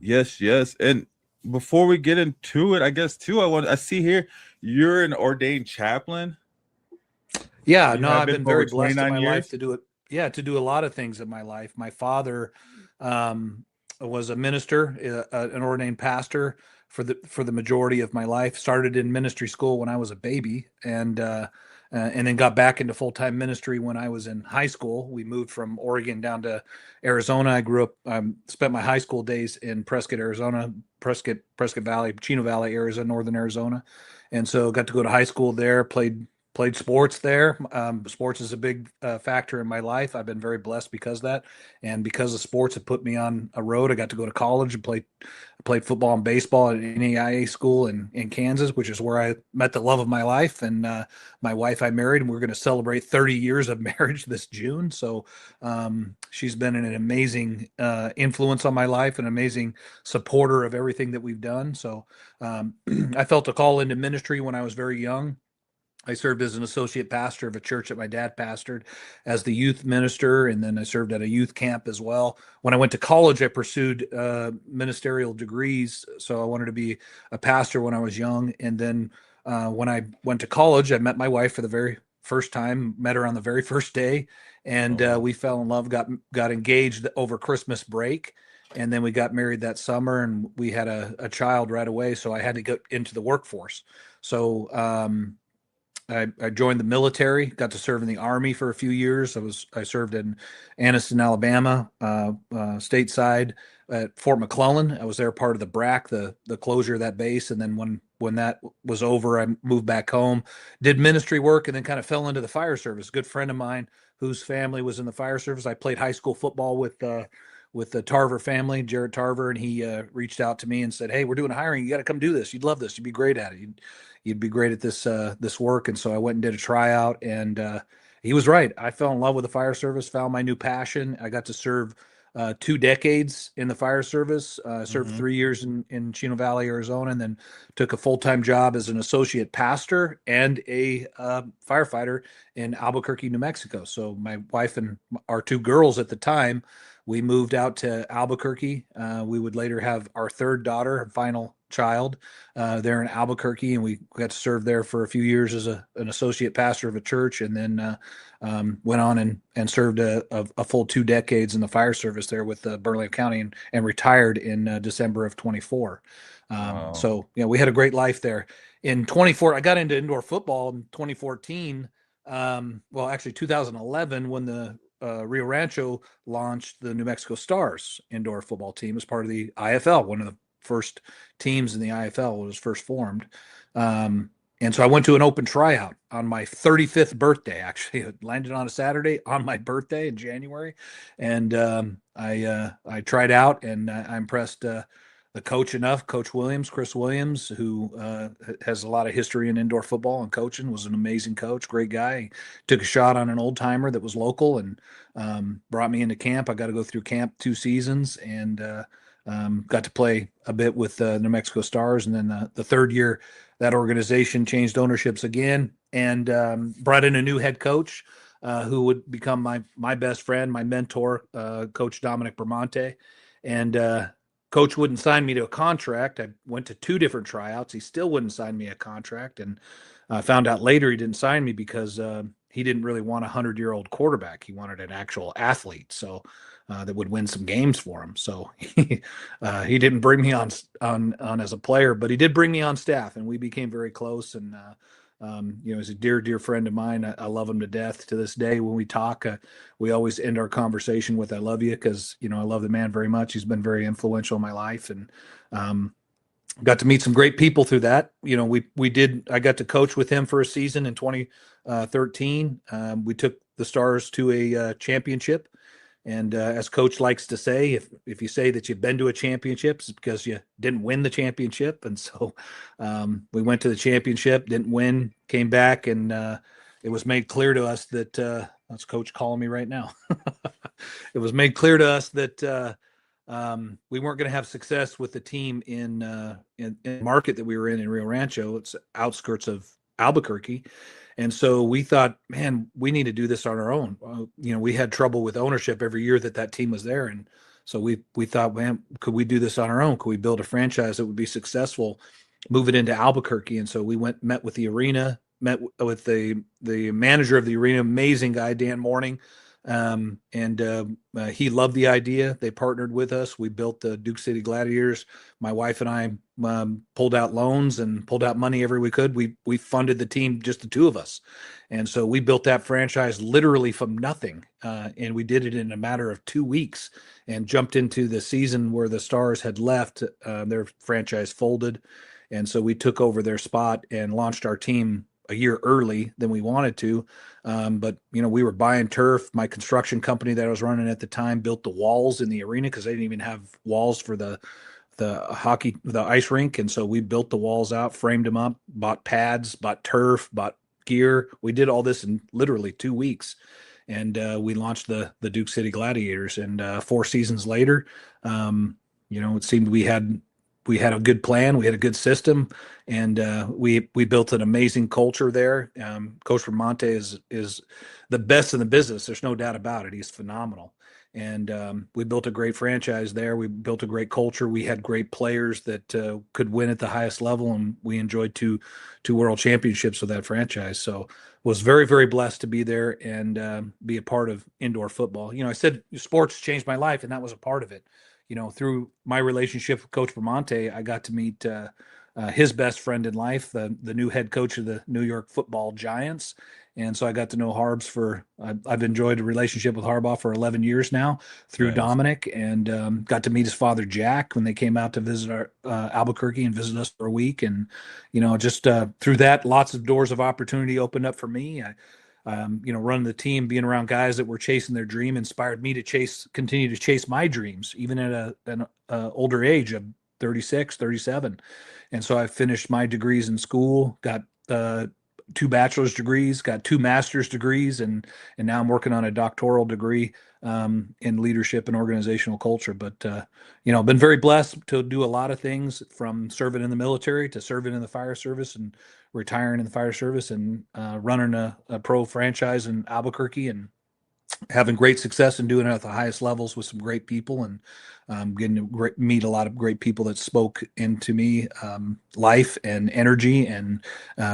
Yes. And before we get into it, I guess too, I see here you're an ordained chaplain. Yeah, I've been very blessed in my years? life to do it. Yeah, to do a lot of things in my life. My father was a minister, an ordained pastor for the majority of my life. Started in ministry school when I was a baby, and then got back into full-time ministry when I was in high school. We moved from Oregon down to Arizona. I grew up, spent my high school days in Prescott, Arizona, Prescott Valley, Chino Valley, Arizona, northern Arizona. And so got to go to high school there, played sports there. Sports is a big factor in my life. I've been very blessed because of that. And because of sports, it put me on a road. I got to go to college and played football and baseball at an NAIA school in Kansas, which is where I met the love of my life. And my wife I married, and we're going to celebrate 30 years of marriage this June. So she's been an amazing influence on my life, an amazing supporter of everything that we've done. So I felt a call into ministry when I was very young. I served as an associate pastor of a church that my dad pastored as the youth minister, and then I served at a youth camp as well. When I went to college, I pursued ministerial degrees, so I wanted to be a pastor when I was young. And then when I went to college, I met my wife for the very first time, met her on the very first day, and we fell in love, got engaged over Christmas break. And then we got married that summer, and we had a child right away, so I had to get into the workforce. So I joined the military, got to serve in the Army for a few years. I served in Anniston, Alabama, stateside at Fort McClellan. I was there part of the BRAC, the closure of that base. And then when that was over, I moved back home, did ministry work, and then kind of fell into the fire service. A good friend of mine whose family was in the fire service. I played high school football with the Tarver family, Jared Tarver, and he reached out to me and said, "Hey, we're doing hiring. You got to come do this. You'd love this. You'd be great at it. You'd be great at this work." And so I went and did a tryout, and he was right. I fell in love with the fire service, found my new passion. I got to serve 2 decades in the fire service. Served Mhm. 3 years in Chino Valley, Arizona, and then took a full-time job as an associate pastor and a firefighter in Albuquerque, New Mexico. So my wife and our 2 girls at the time, we moved out to Albuquerque. We would later have our 3rd daughter, our final child, there in Albuquerque, and we got to serve there for a few years as an associate pastor of a church, and then went on and served a full 2 decades in the fire service there with Burleigh County, and retired in December of 24. Wow. So, we had a great life there. In 24, I got into indoor football in 2014. Well, actually 2011, when the Rio Rancho launched the New Mexico Stars indoor football team as part of the IFL, one of the first teams in the IFL was first formed. And so I went to an open tryout on my 35th birthday. Actually, it landed on a Saturday on my birthday in January, and I tried out, and I impressed the coach enough. Coach Williams, Chris Williams, who has a lot of history in indoor football and coaching, was an amazing coach, great guy. He took a shot on an old timer that was local and brought me into camp. I got to go through camp 2 seasons and got to play a bit with New Mexico Stars. And then the 3rd year, that organization changed ownerships again and brought in a new head coach who would become my best friend, my mentor, Coach Dominic Bramante. And Coach wouldn't sign me to a contract. I went to 2 different tryouts. He still wouldn't sign me a contract. And I found out later he didn't sign me because he didn't really want a 100-year-old quarterback. He wanted an actual athlete. So that would win some games for him. So he didn't bring me on as a player, but he did bring me on staff, and we became very close. And he's a dear friend of mine. I love him to death to this day. When we talk, we always end our conversation with "I love you," because I love the man very much. He's been very influential in my life, and got to meet some great people through that. I got to coach with him for a season in 2013. We took the Stars to a championship. And as Coach likes to say, if you say that you've been to a championship, it's because you didn't win the championship. And so we went to the championship, didn't win, came back, and it was made clear to us that that's Coach calling me right now. It was made clear to us that we weren't going to have success with the team in the market that we were in Rio Rancho. It's outskirts of Albuquerque. And so we thought, man, we need to do this on our own. We had trouble with ownership every year that team was there. And so we thought, man, could we do this on our own? Could we build a franchise that would be successful, move it into Albuquerque? And so we met with the arena, met with the manager of the arena, amazing guy, Dan Morning. He loved the idea. They partnered with us. We built the Duke City Gladiators. My wife and I pulled out loans and pulled out money every we could. We funded the team, just the 2 of us. And so we built that franchise literally from nothing. And we did it in a matter of 2 weeks and jumped into the season where the Stars had left. Their franchise folded. And so we took over their spot and launched our team a year early than we wanted to. But we were buying turf. My construction company that I was running at the time built the walls in the arena because they didn't even have walls for the ice rink. And so we built the walls out, framed them up, bought pads, bought turf, bought gear. We did all this in literally 2 weeks. And we launched the Duke City Gladiators. And 4 seasons later, it seemed we had a good plan. We had a good system, and we built an amazing culture there. Coach Ramonte is the best in the business. There's no doubt about it. He's phenomenal. And we built a great franchise there. We built a great culture. We had great players that could win at the highest level, and we enjoyed two world championships with that franchise. So was very, very blessed to be there and be a part of indoor football. I said sports changed my life, and that was a part of it. Through my relationship with Coach Bramante, I got to meet his best friend in life, the new head coach of the New York Football Giants. And so I got to know Harbs I've enjoyed a relationship with Harbaugh for 11 years now through Nice. Dominic, and got to meet his father, Jack, when they came out to visit our Albuquerque and visit us for a week. And, just through that, lots of doors of opportunity opened up for me. Running the team, being around guys that were chasing their dream inspired me to continue to chase my dreams, even at an older age of 36, 37. And so I finished my degrees in school, got 2 bachelor's degrees, got 2 master's degrees, and now I'm working on a doctoral degree in leadership and organizational culture. But been very blessed to do a lot of things, from serving in the military to serving in the fire service and retiring in the fire service, and running a pro franchise in Albuquerque, and having great success and doing it at the highest levels with some great people, and getting to meet a lot of great people that spoke into me life and energy, and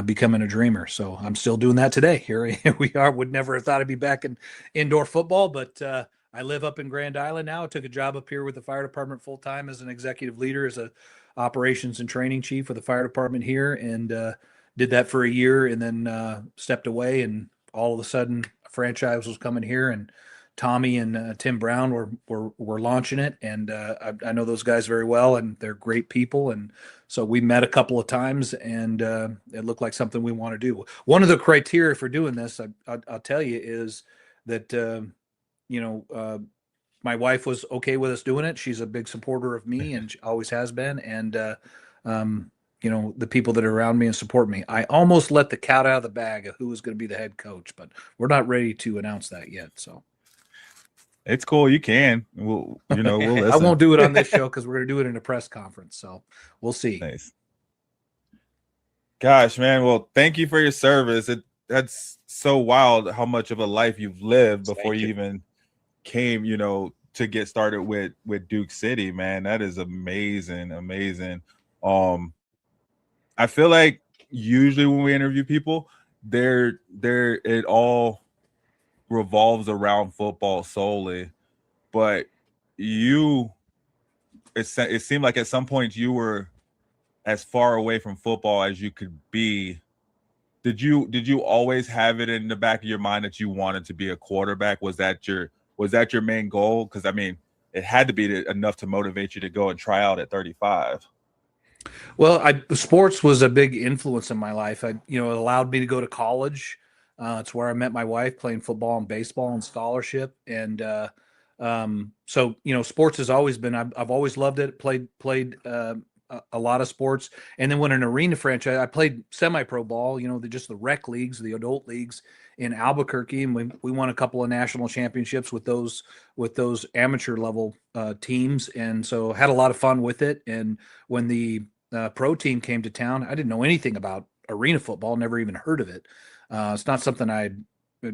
becoming a dreamer. So I'm still doing that today. Here we are. Would never have thought I'd be back in indoor football, but I live up in Grand Island now. I took a job up here with the fire department full time as an executive leader, as a operations and training chief for the fire department here, and did that for a year, and then stepped away, and all of a sudden a franchise was coming here, and Tommy and Tim Brown were launching it, and I know those guys very well, and they're great people, and so we met a couple of times, and it looked like something we want to do. One of the criteria for doing this, I'll tell you, is that my wife was okay with us doing it. She's a big supporter of me, and she always has been, and the people that are around me and support me. I almost let the cat out of the bag of who was going to be the head coach, but we're not ready to announce that yet. So it's cool. You can. We'll listen. I won't do it on this show because we're going to do it in a press conference. So we'll see. Nice. Gosh, man. Well, thank you for your service. That's so wild how much of a life you've lived before you even came, to get started with Duke City, man. That is amazing. I feel like usually when we interview people, it all revolves around football solely, but it seemed like at some point you were as far away from football as you could be. Did you always have it in the back of your mind that you wanted to be a quarterback? Was that your main goal? Because I mean, it had to be enough to motivate you to go and try out at 35. Well, sports was a big influence in my life. It allowed me to go to college. It's where I met my wife, playing football and baseball and scholarship. And so sports has always been. I've always loved it. Played a lot of sports, and then when an arena franchise, I played semi-pro ball. Just the rec leagues, the adult leagues in Albuquerque, and we won a couple of national championships with those amateur level teams, and so had a lot of fun with it. And when the pro team came to town, I didn't know anything about arena football, never even heard of it. It's not something I'd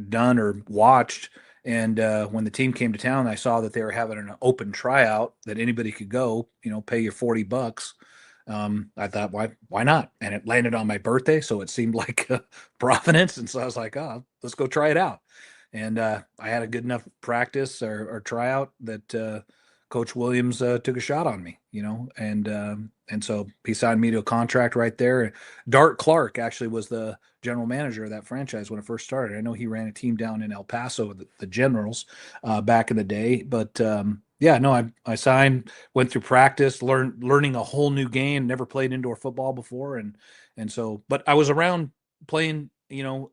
done or watched. And when the team came to town, I saw that they were having an open tryout that anybody could go, pay you $40. I thought, why not? And it landed on my birthday, so it seemed like providence. And so I was like, oh, let's go try it out. And I had a good enough practice or tryout that Coach Williams took a shot on me, and so he signed me to a contract right there. Dart Clark actually was the general manager of that franchise when it first started. I know he ran a team down in El Paso, the Generals, back in the day. But I signed, went through practice, learning a whole new game. Never played indoor football before, and so, but I was around playing, your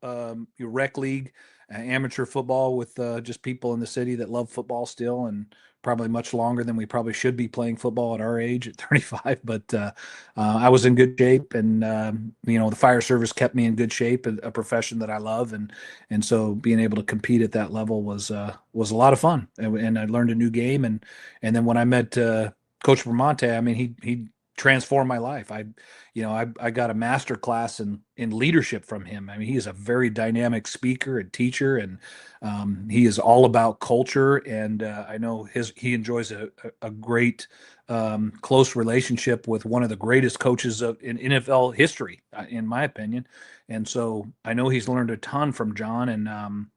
rec league, amateur football with just people in the city that love football still, and probably much longer than we probably should be playing football at our age at 35. But I was in good shape, and the fire service kept me in good shape, a profession that I love, and so being able to compete at that level was a lot of fun, and I learned a new game, and then when I met Coach Bramante, I mean, he transformed my life. I got a master class in leadership from him. I mean, he is a very dynamic speaker and teacher, and he is all about culture. And I know he enjoys a great close relationship with one of the greatest coaches in NFL history, in my opinion. And so I know he's learned a ton from John, and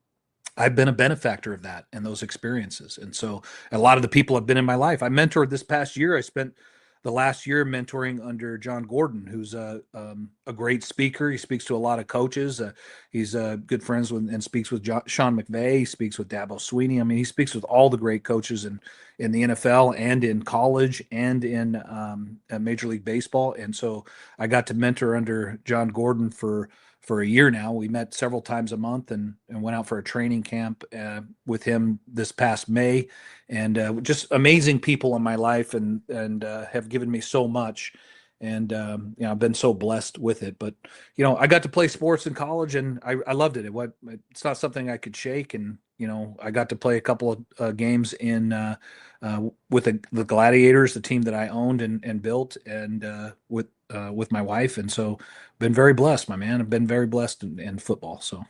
I've been a benefactor of that and those experiences. And so a lot of the people have been in my life. I mentored this past year. I spent the last year mentoring under John Gordon, who's a great speaker. He speaks to a lot of coaches. He's good friends with and speaks with Sean McVay. He speaks with Dabo Sweeney. I mean, he speaks with all the great coaches in the NFL and in college and in Major League Baseball. And so I got to mentor under John Gordon for a year now. We met several times a month and went out for a training camp with him this past May, and just amazing people in my life and have given me so much. And I've been so blessed with it. But I got to play sports in college, and I loved it. It's not something I could shake. And I got to play a couple of games in with the Gladiators, the team that I owned and built, and with my wife. And so, been very blessed, my man. I've been very blessed in football. So.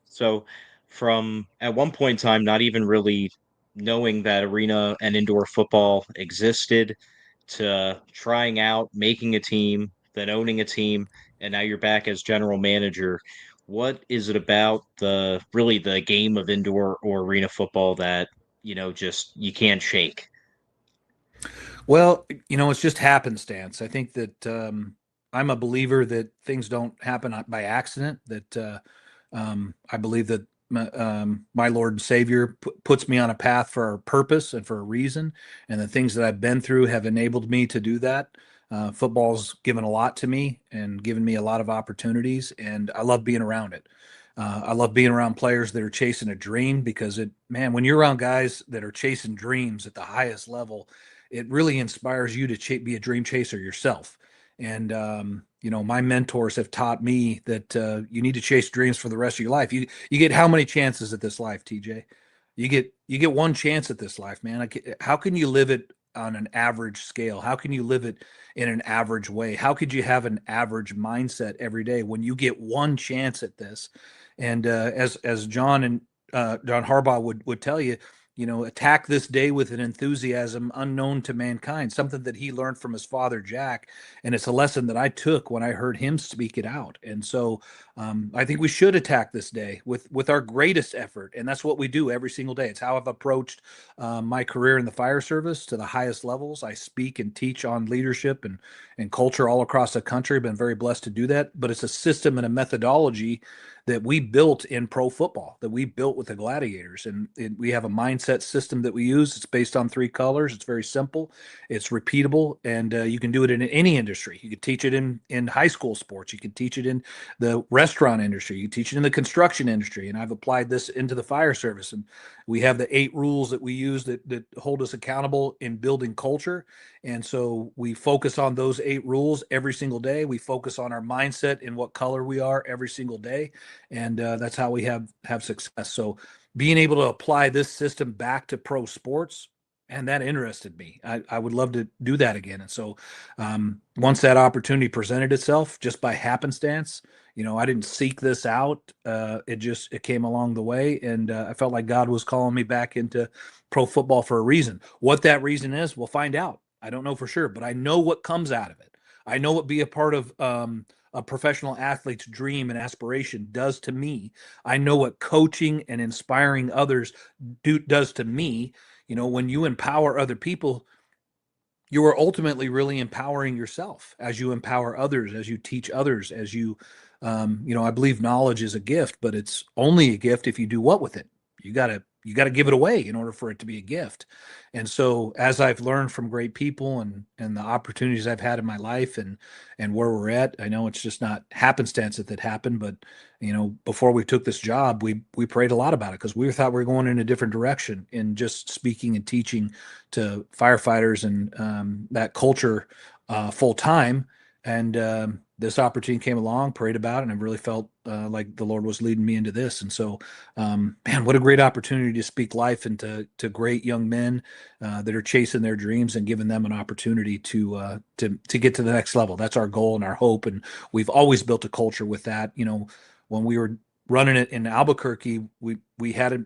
So from at one point in time, not even really knowing that arena and indoor football existed, to trying out, making a team, then owning a team, and now you're back as general manager. What is it about the game of indoor or arena football that, just you can't shake? Well, it's just happenstance. I think that I'm a believer that things don't happen by accident. That I believe that my Lord and Savior puts me on a path for a purpose and for a reason, and the things that I've been through have enabled me to do that. Football's given a lot to me and given me a lot of opportunities, and I love being around it. I love being around players that are chasing a dream because man, when you're around guys that are chasing dreams at the highest level, it really inspires you to be a dream chaser yourself. And my mentors have taught me that you need to chase dreams for the rest of your life. You get how many chances at this life, TJ? You get one chance at this life, man. How can you live it on an average scale? How can you live it in an average way? How could you have an average mindset every day when you get one chance at this? And as John and John Harbaugh would tell you, attack this day with an enthusiasm unknown to mankind, something that he learned from his father, Jack. And it's a lesson that I took when I heard him speak it out. And so I think we should attack this day with our greatest effort. And that's what we do every single day. It's how I've approached my career in the fire service to the highest levels. I speak and teach on leadership and culture all across the country. I've been very blessed to do that. But it's a system and a methodology that we built in pro football, that we built with the Gladiators. And we have a mindset system that we use. It's based on 3 colors. It's very simple. It's repeatable. And you can do it in any industry. You could teach it in high school sports. You can teach it in the restaurant industry. You can teach it in the construction industry. And I've applied this into the fire service. And we have the 8 rules that we use that hold us accountable in building culture. And so we focus on those 8 rules every single day. We focus on our mindset and what color we are every single day. And that's how we have success. So being able to apply this system back to pro sports, and that interested me. I would love to do that again. And so once that opportunity presented itself just by happenstance, I didn't seek this out. It came along the way. And I felt like God was calling me back into pro football for a reason. What that reason is, we'll find out. I don't know for sure, but I know what comes out of it. I know what be a part of a professional athlete's dream and aspiration does to me. I know what coaching and inspiring others does to me. When you empower other people, you are ultimately really empowering yourself as you empower others, as you teach others, as you, I believe knowledge is a gift, but it's only a gift if you do what with it. You gotta give it away in order for it to be a gift. And so as I've learned from great people and the opportunities I've had in my life and where we're at, I know it's just not happenstance that happened, but before we took this job, we prayed a lot about it because we thought we were going in a different direction in just speaking and teaching to firefighters and that culture full time. And this opportunity came along, prayed about it, and I really felt like the Lord was leading me into this. And so, man, what a great opportunity to speak life into great young men that are chasing their dreams and giving them an opportunity to get to the next level. That's our goal and our hope. And we've always built a culture with that. When we were running it in Albuquerque, we had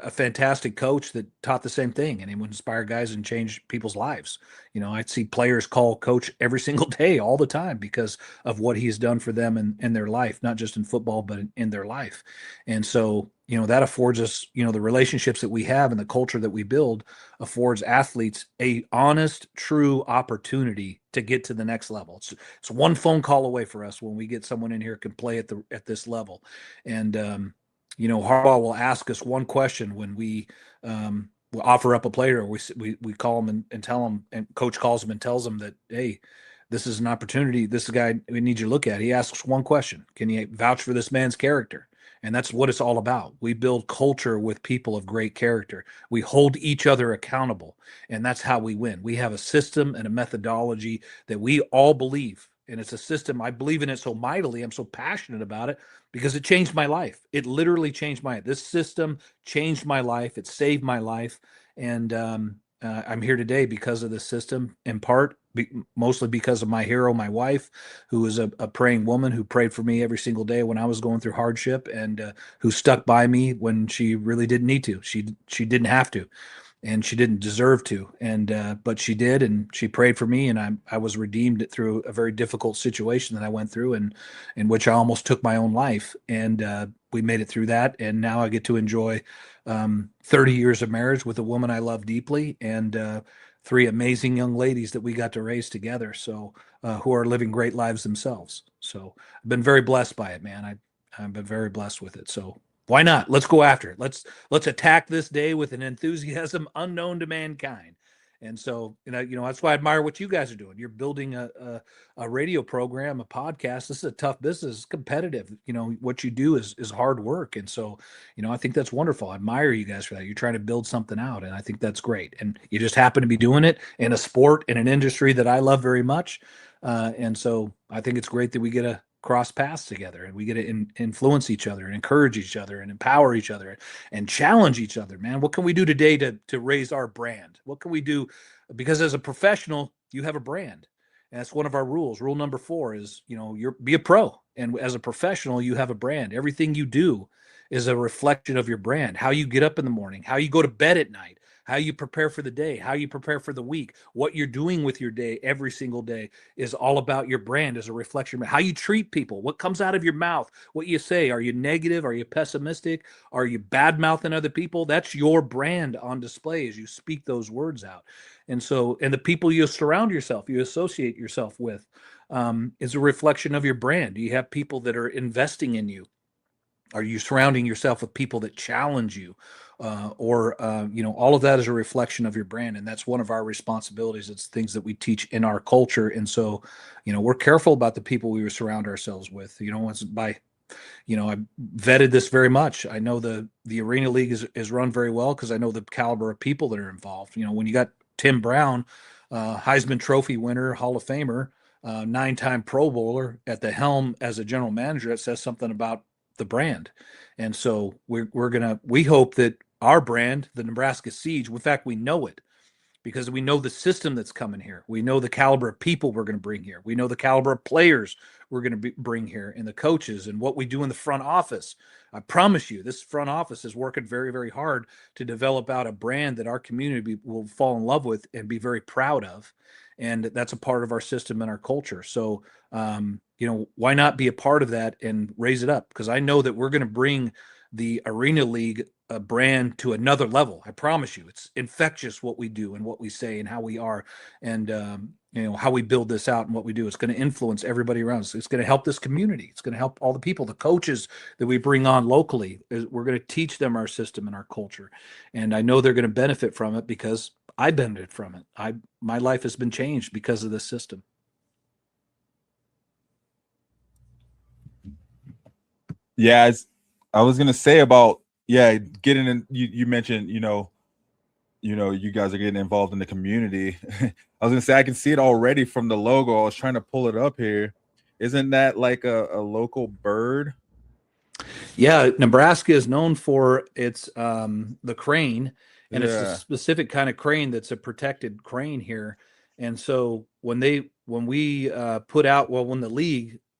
a fantastic coach that taught the same thing, and he would inspire guys and change people's lives. I'd see players call coach every single day, all the time, because of what he's done for them in their life, not just in football, but in their life. And so, that affords us, the relationships that we have and the culture that we build affords athletes a honest, true opportunity to get to the next level. It's one phone call away for us when we get someone in here who can play at this level. And, Harbaugh will ask us one question when we offer up a player. We call him and tell him, and coach calls him and tells him that, hey, this is an opportunity. This guy we need you to look at. He asks one question: can you vouch for this man's character? And that's what it's all about. We build culture with people of great character. We hold each other accountable, and that's how we win. We have a system and a methodology that we all believe. And it's a system, I believe in it so mightily. I'm so passionate about it because it changed my life. It literally changed my life. This system changed my life. It saved my life. And I'm here today because of this system, in part, mostly because of my hero, my wife, who is a praying woman who prayed for me every single day when I was going through hardship, and who stuck by me when she really didn't need to. She didn't have to, and she didn't deserve to, and but she did, and she prayed for me, and I was redeemed through a very difficult situation that I went through, and in which I almost took my own life, and we made it through that, and now I get to enjoy 30 years of marriage with a woman I love deeply, and three amazing young ladies that we got to raise together, so who are living great lives themselves. So I've been very blessed by it, man. I've been very blessed with it. So why not? Let's go after it. Let's attack this day with an enthusiasm unknown to mankind. And so, that's why I admire what you guys are doing. You're building a radio program, a podcast. This is a tough business. It's competitive. What you do is hard work. And so, I think that's wonderful. I admire you guys for that. You're trying to build something out, and I think that's great. And you just happen to be doing it in a sport, in an industry that I love very much. And so I think it's great that we get to cross paths together, and we get to influence each other and encourage each other and empower each other and challenge each other, man. What can we do today to raise our brand? What can we do? Because as a professional, you have a brand. And that's one of our rules. Rule number 4 is, be a pro. And as a professional, you have a brand. Everything you do is a reflection of your brand. How you get up in the morning, how you go to bed at night, how you prepare for the day, how you prepare for the week, what you're doing with your day every single day is all about your brand, as a reflection of how you treat people, what comes out of your mouth, what you say. Are you negative? Are you pessimistic? Are you bad mouthing other people? That's your brand on display as you speak those words out. And so, and the people you surround yourself, you associate yourself with, is a reflection of your brand. Do you have people that are investing in you? Are you surrounding yourself with people that challenge you? All of that is a reflection of your brand. And that's one of our responsibilities. It's things that we teach in our culture. And so, we're careful about the people we surround ourselves with. It's by, I vetted this very much. I know the Arena League is run very well because I know the caliber of people that are involved. When you got Tim Brown, Heisman Trophy winner, Hall of Famer, 9-time Pro Bowler at the helm as a general manager, it says something about the brand. And so we hope that our brand, the Nebraska Siege, in fact, we know it because we know the system that's coming here. We know the caliber of people we're going to bring here. We know the caliber of players we're going to bring here, and the coaches, and what we do in the front office. I promise you, this front office is working very, very hard to develop out a brand that our community will fall in love with and be very proud of. And that's a part of our system and our culture. So, why not be a part of that and raise it up? Because I know that we're going to bring the Arena League brand to another level. I promise you, it's infectious what we do and what we say and how we are, and how we build this out and what we do. It's going to influence everybody around us. It's going to help this community. It's going to help all the people, the coaches that we bring on locally. We're going to teach them our system and our culture, and I know they're going to benefit from it because I benefit from it. My life has been changed because of this system. Yeah, I was gonna say about getting in. You mentioned you guys are getting involved in the community. I was gonna say I can see it already from the logo. I was trying to pull it up here. Isn't that like a local bird? Yeah, Nebraska is known for its the crane, and it's a specific kind of crane that's a protected crane here. And so when the league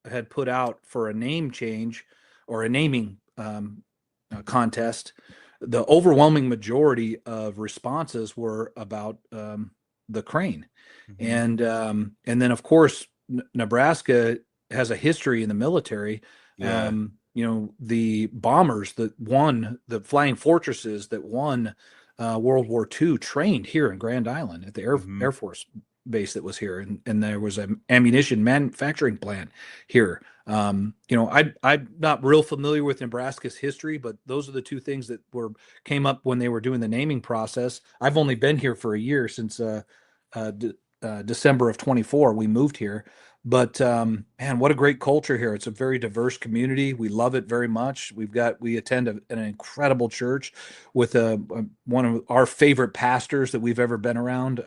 had put out for a name change or a naming contest, the overwhelming majority of responses were about the crane. Mm-hmm. And then of course Nebraska has a history in the military. Yeah. The bombers that won, the flying fortresses that won World War II trained here in Grand Island at the Air Force base that was here, and there was an ammunition manufacturing plant here. I'm not real familiar with Nebraska's history, but those are the two things that came up when they were doing the naming process. I've only been here for a year since December of 24. We moved here, but man, what a great culture here. It's a very diverse community. We love it very much. We attend an incredible church with one of our favorite pastors that we've ever been around.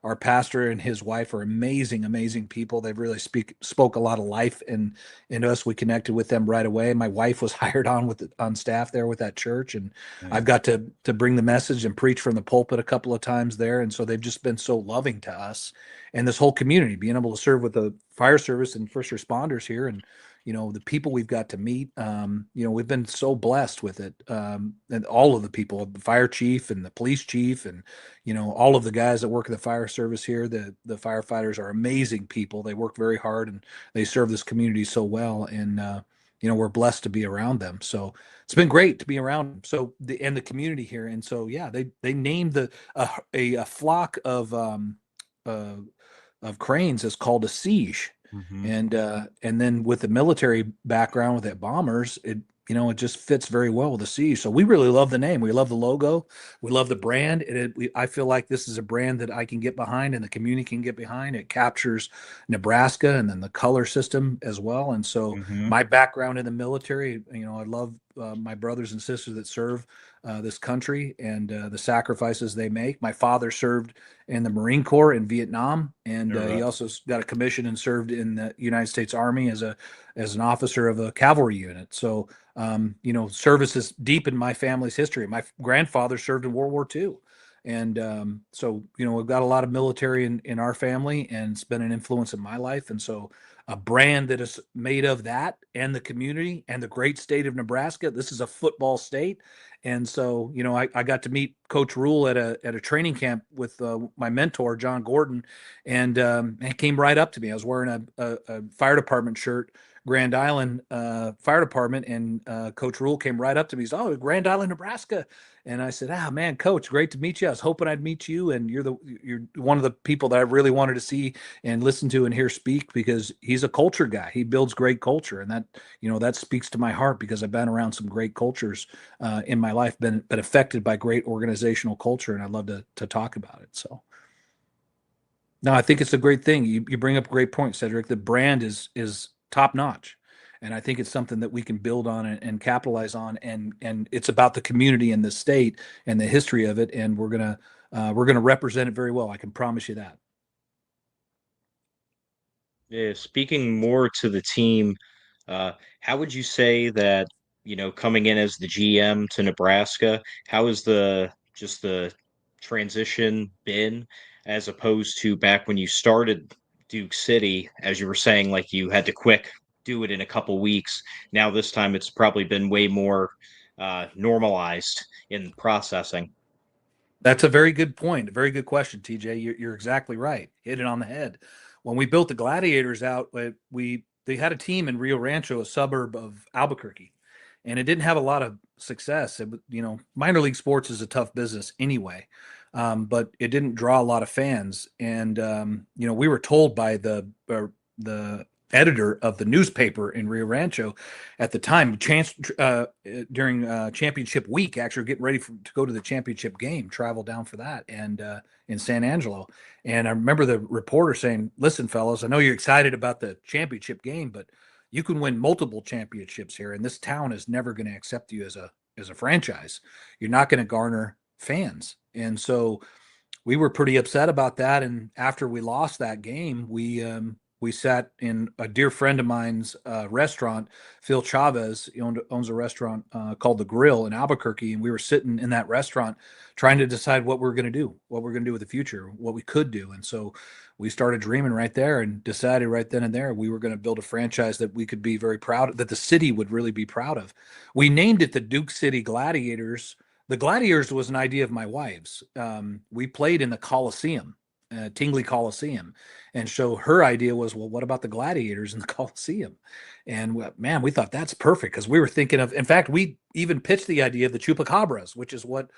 Our pastor and his wife are amazing people. They've really spoke a lot of life into us. We connected with them right away. My wife was hired on staff there with that church, and I've got to bring the message and preach from the pulpit a couple of times there. And so they've just been so loving to us and this whole community, being able to serve with the fire service and first responders here, and the people we've got to meet. We've been so blessed with it, and all of the people, the fire chief and the police chief, and all of the guys that work in the fire service here. The firefighters are amazing people. They work very hard and they serve this community so well. And we're blessed to be around them. So it's been great to be around them. So the community here. And so yeah, they named a flock of cranes is called a siege. And then with the military background with that bombers, it just fits very well with the siege. So we really love the name. We love the logo. We love the brand. I feel like this is a brand that I can get behind and the community can get behind. It captures Nebraska and then the color system as well. And so my background in the military, I love my brothers and sisters that serve this country and the sacrifices they make. My father served in the Marine Corps in Vietnam, and he also got a commission and served in the United States Army as an officer of a cavalry unit. So, service is deep in my family's history. My grandfather served in World War II. And so, we've got a lot of military in our family, and it's been an influence in my life. And so a brand that is made of that and the community and the great state of Nebraska. This is a football state. And so, I got to meet Coach Rule at a training camp with my mentor, John Gordon, and he came right up to me. I was wearing a fire department shirt, Grand Island Fire Department, and Coach Rule came right up to me. He's, "Oh, Grand Island, Nebraska." And I said, man, Coach, great to meet you. I was hoping I'd meet you. And you're one of the people that I really wanted to see and listen to and hear speak, because he's a culture guy. He builds great culture. And that speaks to my heart, because I've been around some great cultures in my life, been affected by great organizational culture. And I'd love to talk about it. So no, I think it's a great thing. You bring up a great point, Cedric. The brand is top notch. And I think it's something that we can build on and capitalize on. And it's about the community and the state and the history of it. And we're gonna represent it very well. I can promise you that. Yeah, speaking more to the team, how would you say that, coming in as the GM to Nebraska, how has the transition been, as opposed to back when you started Duke City, as you were saying, like you had to do it in a couple weeks. Now this time it's probably been way more normalized in processing. That's a very good point. A very good question, TJ. You're exactly right. Hit it on the head. When we built the Gladiators out, they had a team in Rio Rancho, a suburb of Albuquerque, and it didn't have a lot of success. Minor league sports is a tough business anyway, but it didn't draw a lot of fans. And we were told by the editor of the newspaper in Rio Rancho at the time, during championship week, actually getting ready to go to the championship game, travel down for that, and in San Angelo. And I remember the reporter saying, "Listen, fellas, I know you're excited about the championship game, but you can win multiple championships here, and this town is never going to accept you as a franchise. You're not going to garner fans." And so we were pretty upset about that. And after we lost that game, we sat in a dear friend of mine's restaurant, Phil Chavez. He owns a restaurant called The Grill in Albuquerque. And we were sitting in that restaurant trying to decide what we're going to do with the future, what we could do. And so we started dreaming right there and decided right then and there we were going to build a franchise that we could be very proud of, that the city would really be proud of. We named it the Duke City Gladiators. The Gladiators was an idea of my wife's. We played in the Coliseum. Tingley Coliseum. And so her idea was, well, what about the Gladiators in the Coliseum? And man, we thought that's perfect, because we were thinking of, in fact, we even pitched the idea of the Chupacabras, which is what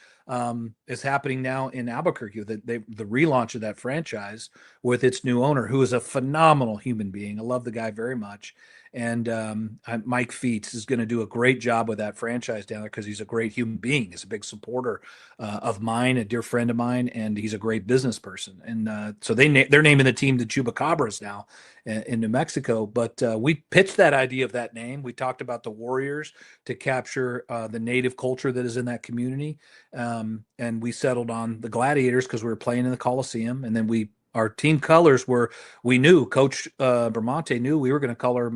is happening now in Albuquerque, the relaunch of that franchise with its new owner, who is a phenomenal human being. I love the guy very much. And Mike Feets is going to do a great job with that franchise down there because he's a great human being. He's a big supporter of mine, a dear friend of mine, and he's a great business person. And so they're naming the team the Chupacabras now in New Mexico. But we pitched that idea of that name. We talked about the Warriors to capture the native culture that is in that community. And we settled on the Gladiators because we were playing in the Coliseum. And then our team colors were, we knew Coach Bramante knew we were going to color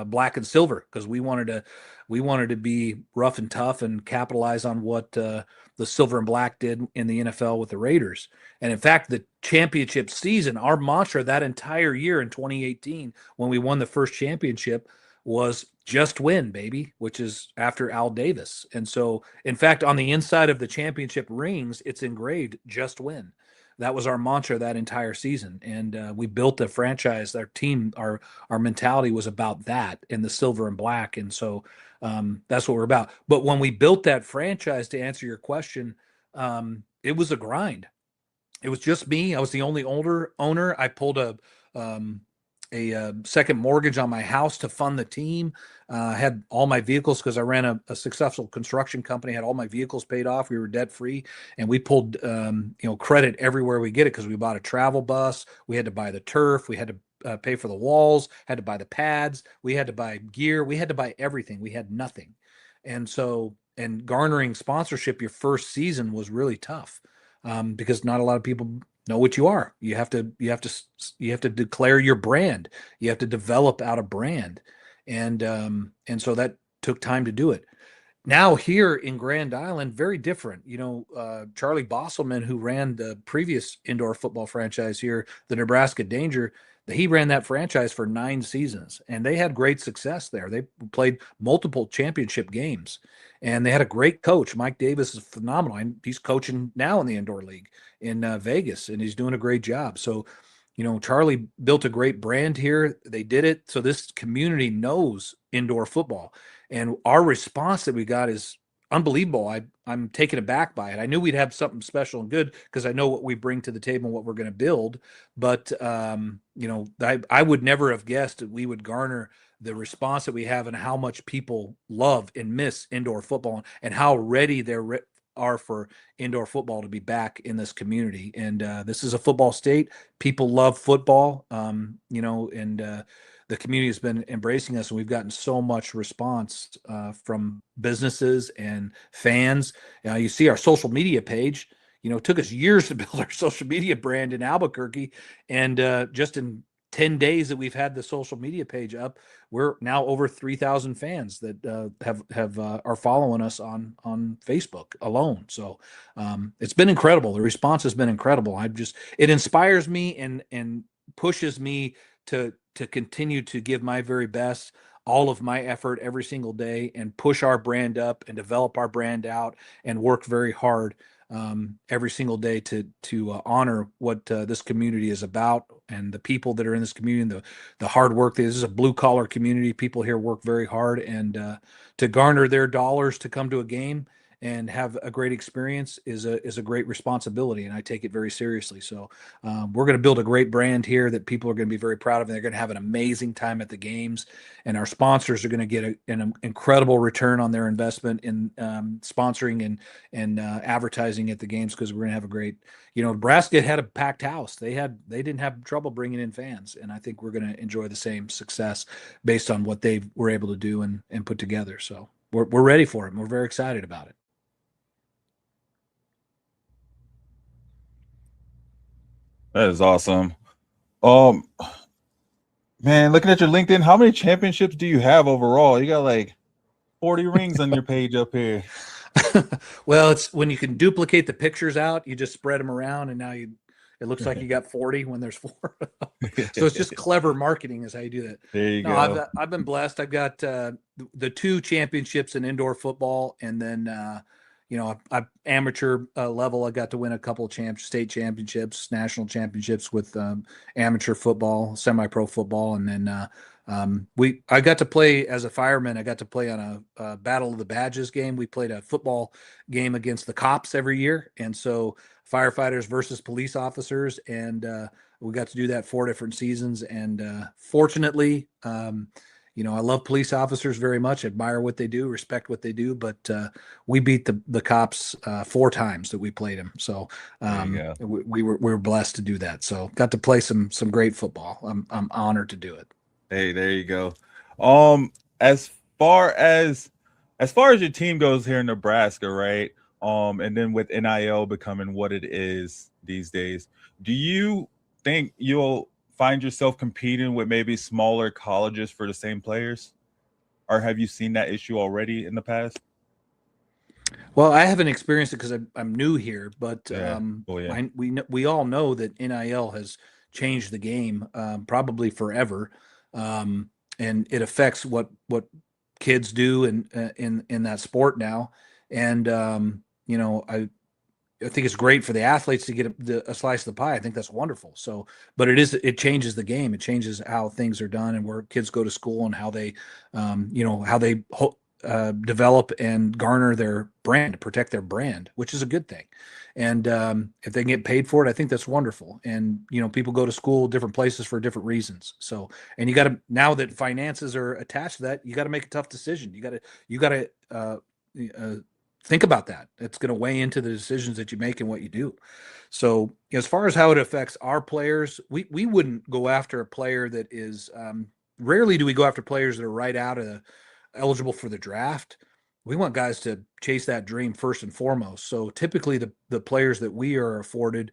black and silver because we wanted to be rough and tough and capitalize on what the silver and black did in the NFL with the Raiders. And in fact, the championship season, our mantra that entire year in 2018, when we won the first championship, was just win, baby, which is after Al Davis. And so, in fact, on the inside of the championship rings, it's engraved just win. That was our mantra that entire season. And we built a franchise. Our team, our mentality was about that in the silver and black. And so that's what we're about. But when we built that franchise, to answer your question, it was a grind. It was just me. I was the only owner. I pulled a second mortgage on my house to fund the team. Had all my vehicles because I ran a successful construction company. Had all my vehicles paid off. We were debt free, and we pulled credit everywhere we get it because we bought a travel bus. We had to buy the turf. We had to pay for the walls. Had to buy the pads. We had to buy gear. We had to buy everything. We had nothing, and garnering sponsorship your first season was really tough because not a lot of people know what you are. You have to declare your brand. You have to develop out a brand. And so that took time to do it. Now here in Grand Island, very different. Charlie Bosselman, who ran the previous indoor football franchise here, the Nebraska Danger, he ran that franchise for 9 seasons, and they had great success there. They played multiple championship games, and they had a great coach. Mike Davis is phenomenal. And he's coaching now in the indoor league in Vegas, and he's doing a great job. So, Charlie built a great brand here. They did it. So this community knows indoor football. And our response that we got is unbelievable. I'm taken aback by it. I knew we'd have something special and good because I know what we bring to the table and what we're going to build. But, I would never have guessed that we would garner the response that we have and how much people love and miss indoor football and how ready are for indoor football to be back in this community. And this is a football state. People love football, and the community has been embracing us, and we've gotten so much response from businesses and fans. You see our social media page. It took us years to build our social media brand in Albuquerque, and just in 10 days that we've had the social media page up, we're now over 3,000 fans that are following us on Facebook alone. So it's been incredible. The response has been incredible. It inspires me and pushes me to continue to give my very best, all of my effort every single day, and push our brand up and develop our brand out and work very hard every single day to honor what this community is about and the people that are in this community and the hard work. This is a blue collar community. People here work very hard, and to garner their dollars to come to a game and have a great experience is a great responsibility, and I take it very seriously. So we're going to build a great brand here that people are going to be very proud of, and they're going to have an amazing time at the games. And our sponsors are going to get an incredible return on their investment in sponsoring and advertising at the games, because we're going to have a great. Nebraska had a packed house. They didn't have trouble bringing in fans, and I think we're going to enjoy the same success based on what they were able to do and put together. So we're ready for it, and we're very excited about it. That is awesome. Man, looking at your LinkedIn, how many championships do you have overall? You got like 40 rings on your page up here. Well, it's when you can duplicate the pictures out, you just spread them around, and now it looks like you got 40 when there's 4. So it's just clever marketing is how you do that. There you go. I've been blessed. I've got the 2 championships in indoor football, and then I amateur level. I got to win a couple of state championships, national championships with amateur football, semi-pro football, and then I got to play as a fireman. I got to play on a Battle of the Badges game. We played a football game against the cops every year, and so firefighters versus police officers, and we got to do that 4 different seasons. And fortunately, I love police officers very much, admire what they do, respect what they do, but we beat the cops 4 times that we played them. So we were blessed to do that. So got to play some great football. I'm honored to do it. Hey, there you go. As far as your team goes here in Nebraska, right? And then with NIL becoming what it is these days, do you think you'll find yourself competing with maybe smaller colleges for the same players? Or have you seen that issue already in the past? Well, I haven't experienced it because I'm new here, but Yeah. we all know that NIL has changed the game probably forever, and it affects what kids do in that sport now. And I think it's great for the athletes to get a slice of the pie. I think that's wonderful. So, but it changes the game. It changes how things are done and where kids go to school and how they, develop and garner their brand, protect their brand, which is a good thing. And if they can get paid for it, I think that's wonderful. And people go to school different places for different reasons. So, and you got to, now that finances are attached to that, you got to make a tough decision. You got to think about that. It's going to weigh into the decisions that you make and what you do. So as far as how it affects our players, we wouldn't go after a player that is rarely do we go after players that are right out of eligible for the draft. We want guys to chase that dream first and foremost. So typically the players that we are afforded,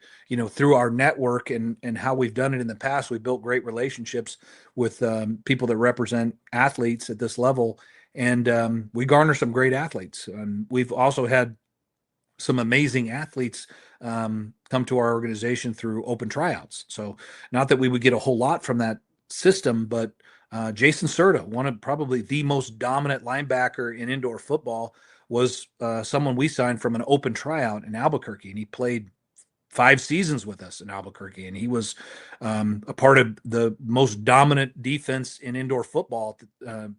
through our network and how we've done it in the past, we've built great relationships with people that represent athletes at this level. And we garner some great athletes. We've also had some amazing athletes come to our organization through open tryouts. So not that we would get a whole lot from that system, but Jason Serta, one of probably the most dominant linebacker in indoor football, was someone we signed from an open tryout in Albuquerque, and he played 5 seasons with us in Albuquerque, and he was a part of the most dominant defense in indoor football,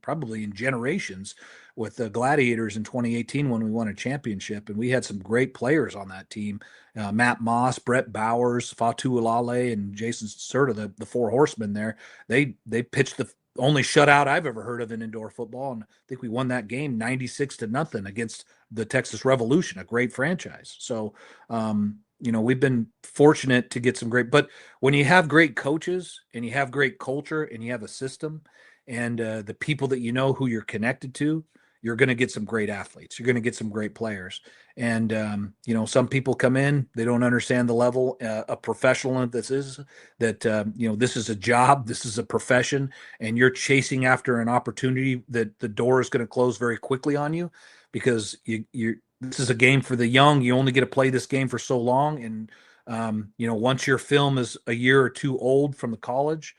probably in generations, with the Gladiators in 2018 when we won a championship. And we had some great players on that team: Matt Moss, Brett Bowers, Fatu Alale, and Jason Serta, the 4 horsemen there. They pitched the only shutout I've ever heard of in indoor football, and I think we won that game 96-0 against the Texas Revolution, a great franchise. So we've been fortunate to get some great, but when you have great coaches and you have great culture and you have a system and the people that who you're connected to, you're going to get some great athletes. You're going to get some great players. And, some people come in, they don't understand the level of professional this is, that, this is a job, this is a profession, and you're chasing after an opportunity that the door is going to close very quickly on you, because this is a game for the young. You only get to play this game for so long. And, once your film is a year or 2 old from the college,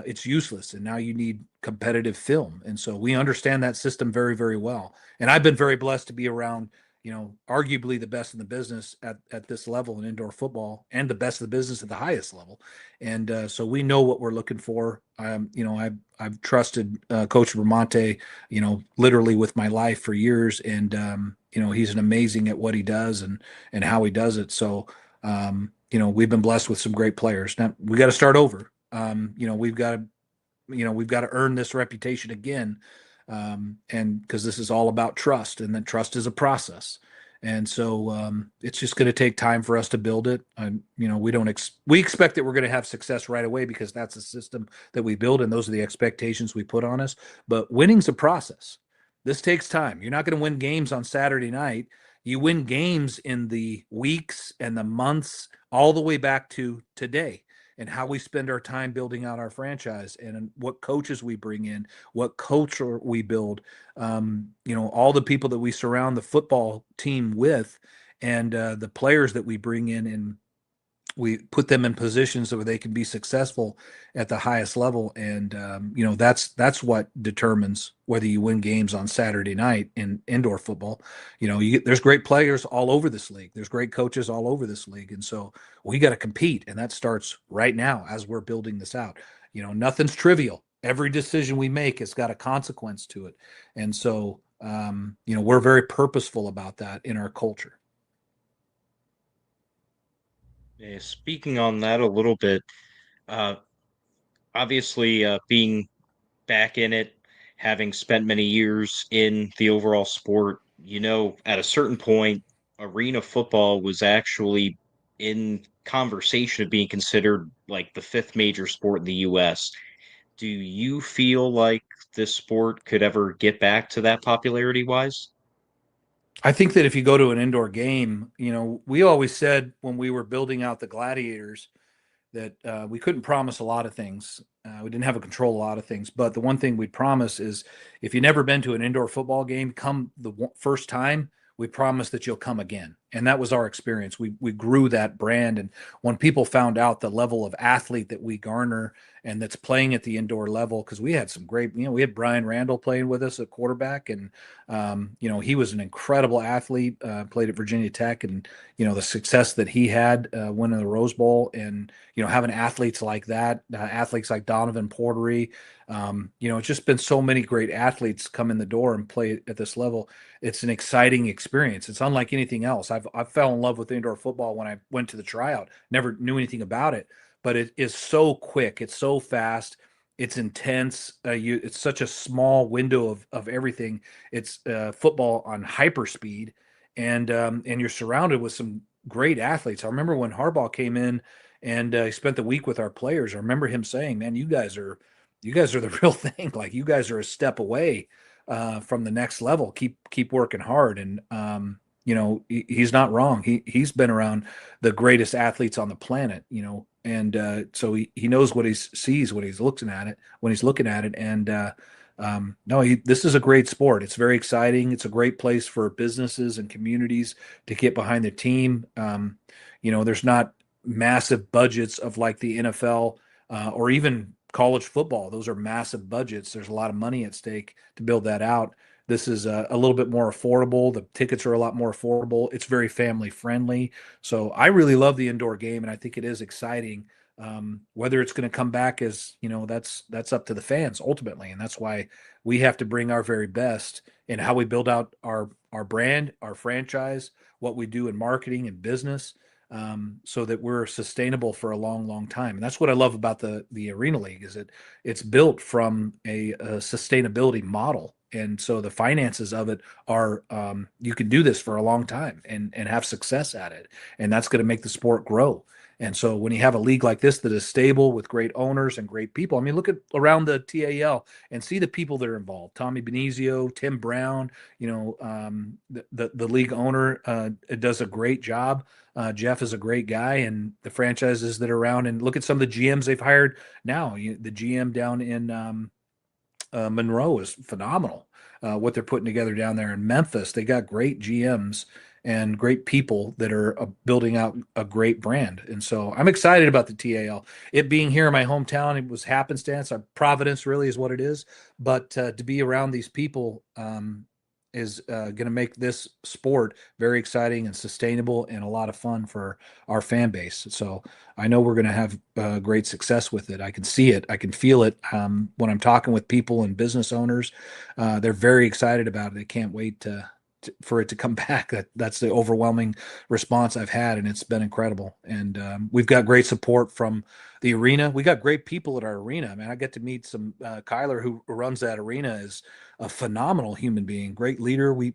it's useless. And now you need competitive film. And so we understand that system very, very well. And I've been very blessed to be around, arguably the best in the business at this level in indoor football, and the best of the business at the highest level. And so we know what we're looking for. I've trusted Coach Vermonte, literally with my life for years. And, he's an amazing at what he does and how he does it. So, we've been blessed with some great players. Now we got to start over. We've got to earn this reputation again. And because this is all about trust, and then trust is a process. And so it's just going to take time for us to build it. We expect that we're going to have success right away, because that's the system that we build, and those are the expectations we put on us. But winning's a process. This takes time. You're not going to win games on Saturday night. You win games in the weeks and the months, all the way back to today, and how we spend our time building out our franchise, and what coaches we bring in, what culture we build, all the people that we surround the football team with, and the players that we bring in, and we put them in positions where they can be successful at the highest level. And, that's what determines whether you win games on Saturday night in indoor football. There's great players all over this league. There's great coaches all over this league. And so we got to compete. And that starts right now as we're building this out. Nothing's trivial. Every decision we make has got a consequence to it. And so, we're very purposeful about that in our culture. Yeah, speaking on that a little bit, obviously being back in it having spent many years in the overall sport, at a certain point, arena football was actually in conversation of being considered like the fifth major sport in the US. Do you feel like this sport could ever get back to that popularity wise? I think that if you go to an indoor game, we always said when we were building out the Gladiators that we couldn't promise a lot of things. We didn't have a control a lot of things, but the one thing we'd promise is if you've never been to an indoor football game, come the first time. We promise that you'll come again, and that was our experience. We grew that brand, and when people found out the level of athlete that we garner and that's playing at the indoor level, because we had some great, we had Brian Randall playing with us at quarterback, and he was an incredible athlete. Played at Virginia Tech, and the success that he had winning the Rose Bowl, and having athletes like that, athletes like Donovan Portery. It's just been so many great athletes come in the door and play at this level. It's an exciting experience. It's unlike anything else. I fell in love with indoor football when I went to the tryout. Never knew anything about it, but it is so quick. It's so fast. It's intense. It's such a small window of everything. It's football on hyper speed, and you're surrounded with some great athletes. I remember when Harbaugh came in and he spent the week with our players. I remember him saying, "Man, you guys are the real thing. Like you guys are a step away from the next level. Keep working hard." And he's not wrong. He's been around the greatest athletes on the planet. And so he knows what he sees when he's looking at it. And no, this is a great sport. It's very exciting. It's a great place for businesses and communities to get behind the team. There's not massive budgets of like the NFL or even college football. Those are massive budgets. There's a lot of money at stake to build that out. This is a little bit more affordable. The tickets are a lot more affordable. It's very family friendly. So I really love the indoor game, and I think it is exciting. Whether it's going to come back is, that's up to the fans ultimately, and that's why we have to bring our very best in how we build out our brand, our franchise, what we do in marketing and business, so that we're sustainable for a long, long time. And that's what I love about the Arena League is it's built from a sustainability model. And so the finances of it are, you can do this for a long time and have success at it. And that's going to make the sport grow. And so when you have a league like this that is stable with great owners and great people, I mean, look at around the TAL and see the people that are involved. Tommy Benizio, Tim Brown, the league owner does a great job. Jeff is a great guy, and the franchises that are around, and look at some of the GMs they've hired now. The GM down in Monroe is phenomenal. What they're putting together down there in Memphis, they got great GMs and great people that are building out a great brand. And so I'm excited about the TAL. It being here in my hometown, it was happenstance. Providence really is what it is. But to be around these people is going to make this sport very exciting and sustainable and a lot of fun for our fan base. So I know we're going to have great success with it. I can see it. I can feel it when I'm talking with people and business owners. They're very excited about it. They can't wait for it to come back. That's the overwhelming response I've had, and it's been incredible. And we've got great support from the arena. We got great people at our arena. I mean, I get to meet some Kyler, who runs that arena, is a phenomenal human being, great leader. We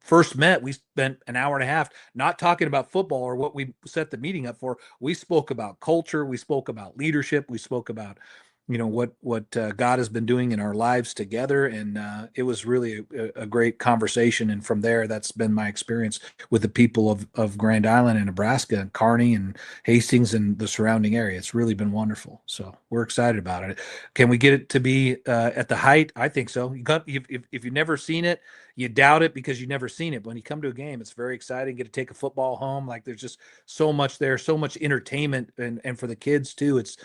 first met, we spent an hour and a half not talking about football or what we set the meeting up for. We spoke about culture. We spoke about leadership. We spoke about what God has been doing in our lives together. And it was really a great conversation. And from there, that's been my experience with the people of Grand Island and Nebraska and Kearney and Hastings and the surrounding area. It's really been wonderful. So we're excited about it. Can we get it to be at the height? I think so. If you've never seen it, you doubt it because you've never seen it. But when you come to a game, it's very exciting. Get to take a football home. Like there's just so much there, so much entertainment, and for the kids too. It's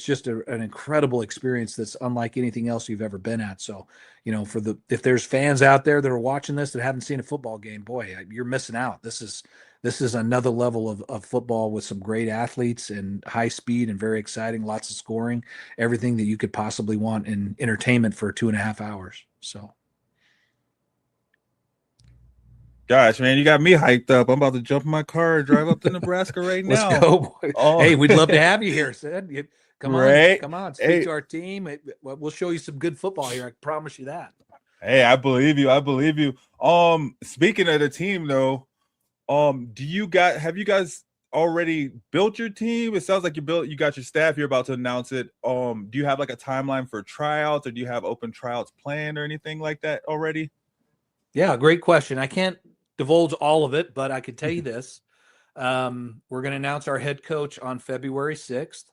just an incredible experience that's unlike anything else you've ever been at. So, if there's fans out there that are watching this that haven't seen a football game, boy, you're missing out. This is another level of football with some great athletes and high speed and very exciting, lots of scoring, everything that you could possibly want in entertainment for 2.5 hours. So. Gosh, man, you got me hyped up. I'm about to jump in my car and drive up to Nebraska right now. Let's go, boy. Oh. Hey, we'd love to have you here, Sid. Come Right? on, speak Hey, to our team. We'll show you some good football here. I promise you that. hey, I believe you. I believe you. Speaking of the team though, have you guys already built your team? It sounds like you got your staff, you're about to announce it. Do you have like a timeline for tryouts, or do you have open tryouts planned or anything like that already? Yeah, great question. I can't divulge all of it, but I can tell you this. We're going to announce our head coach on February 6th.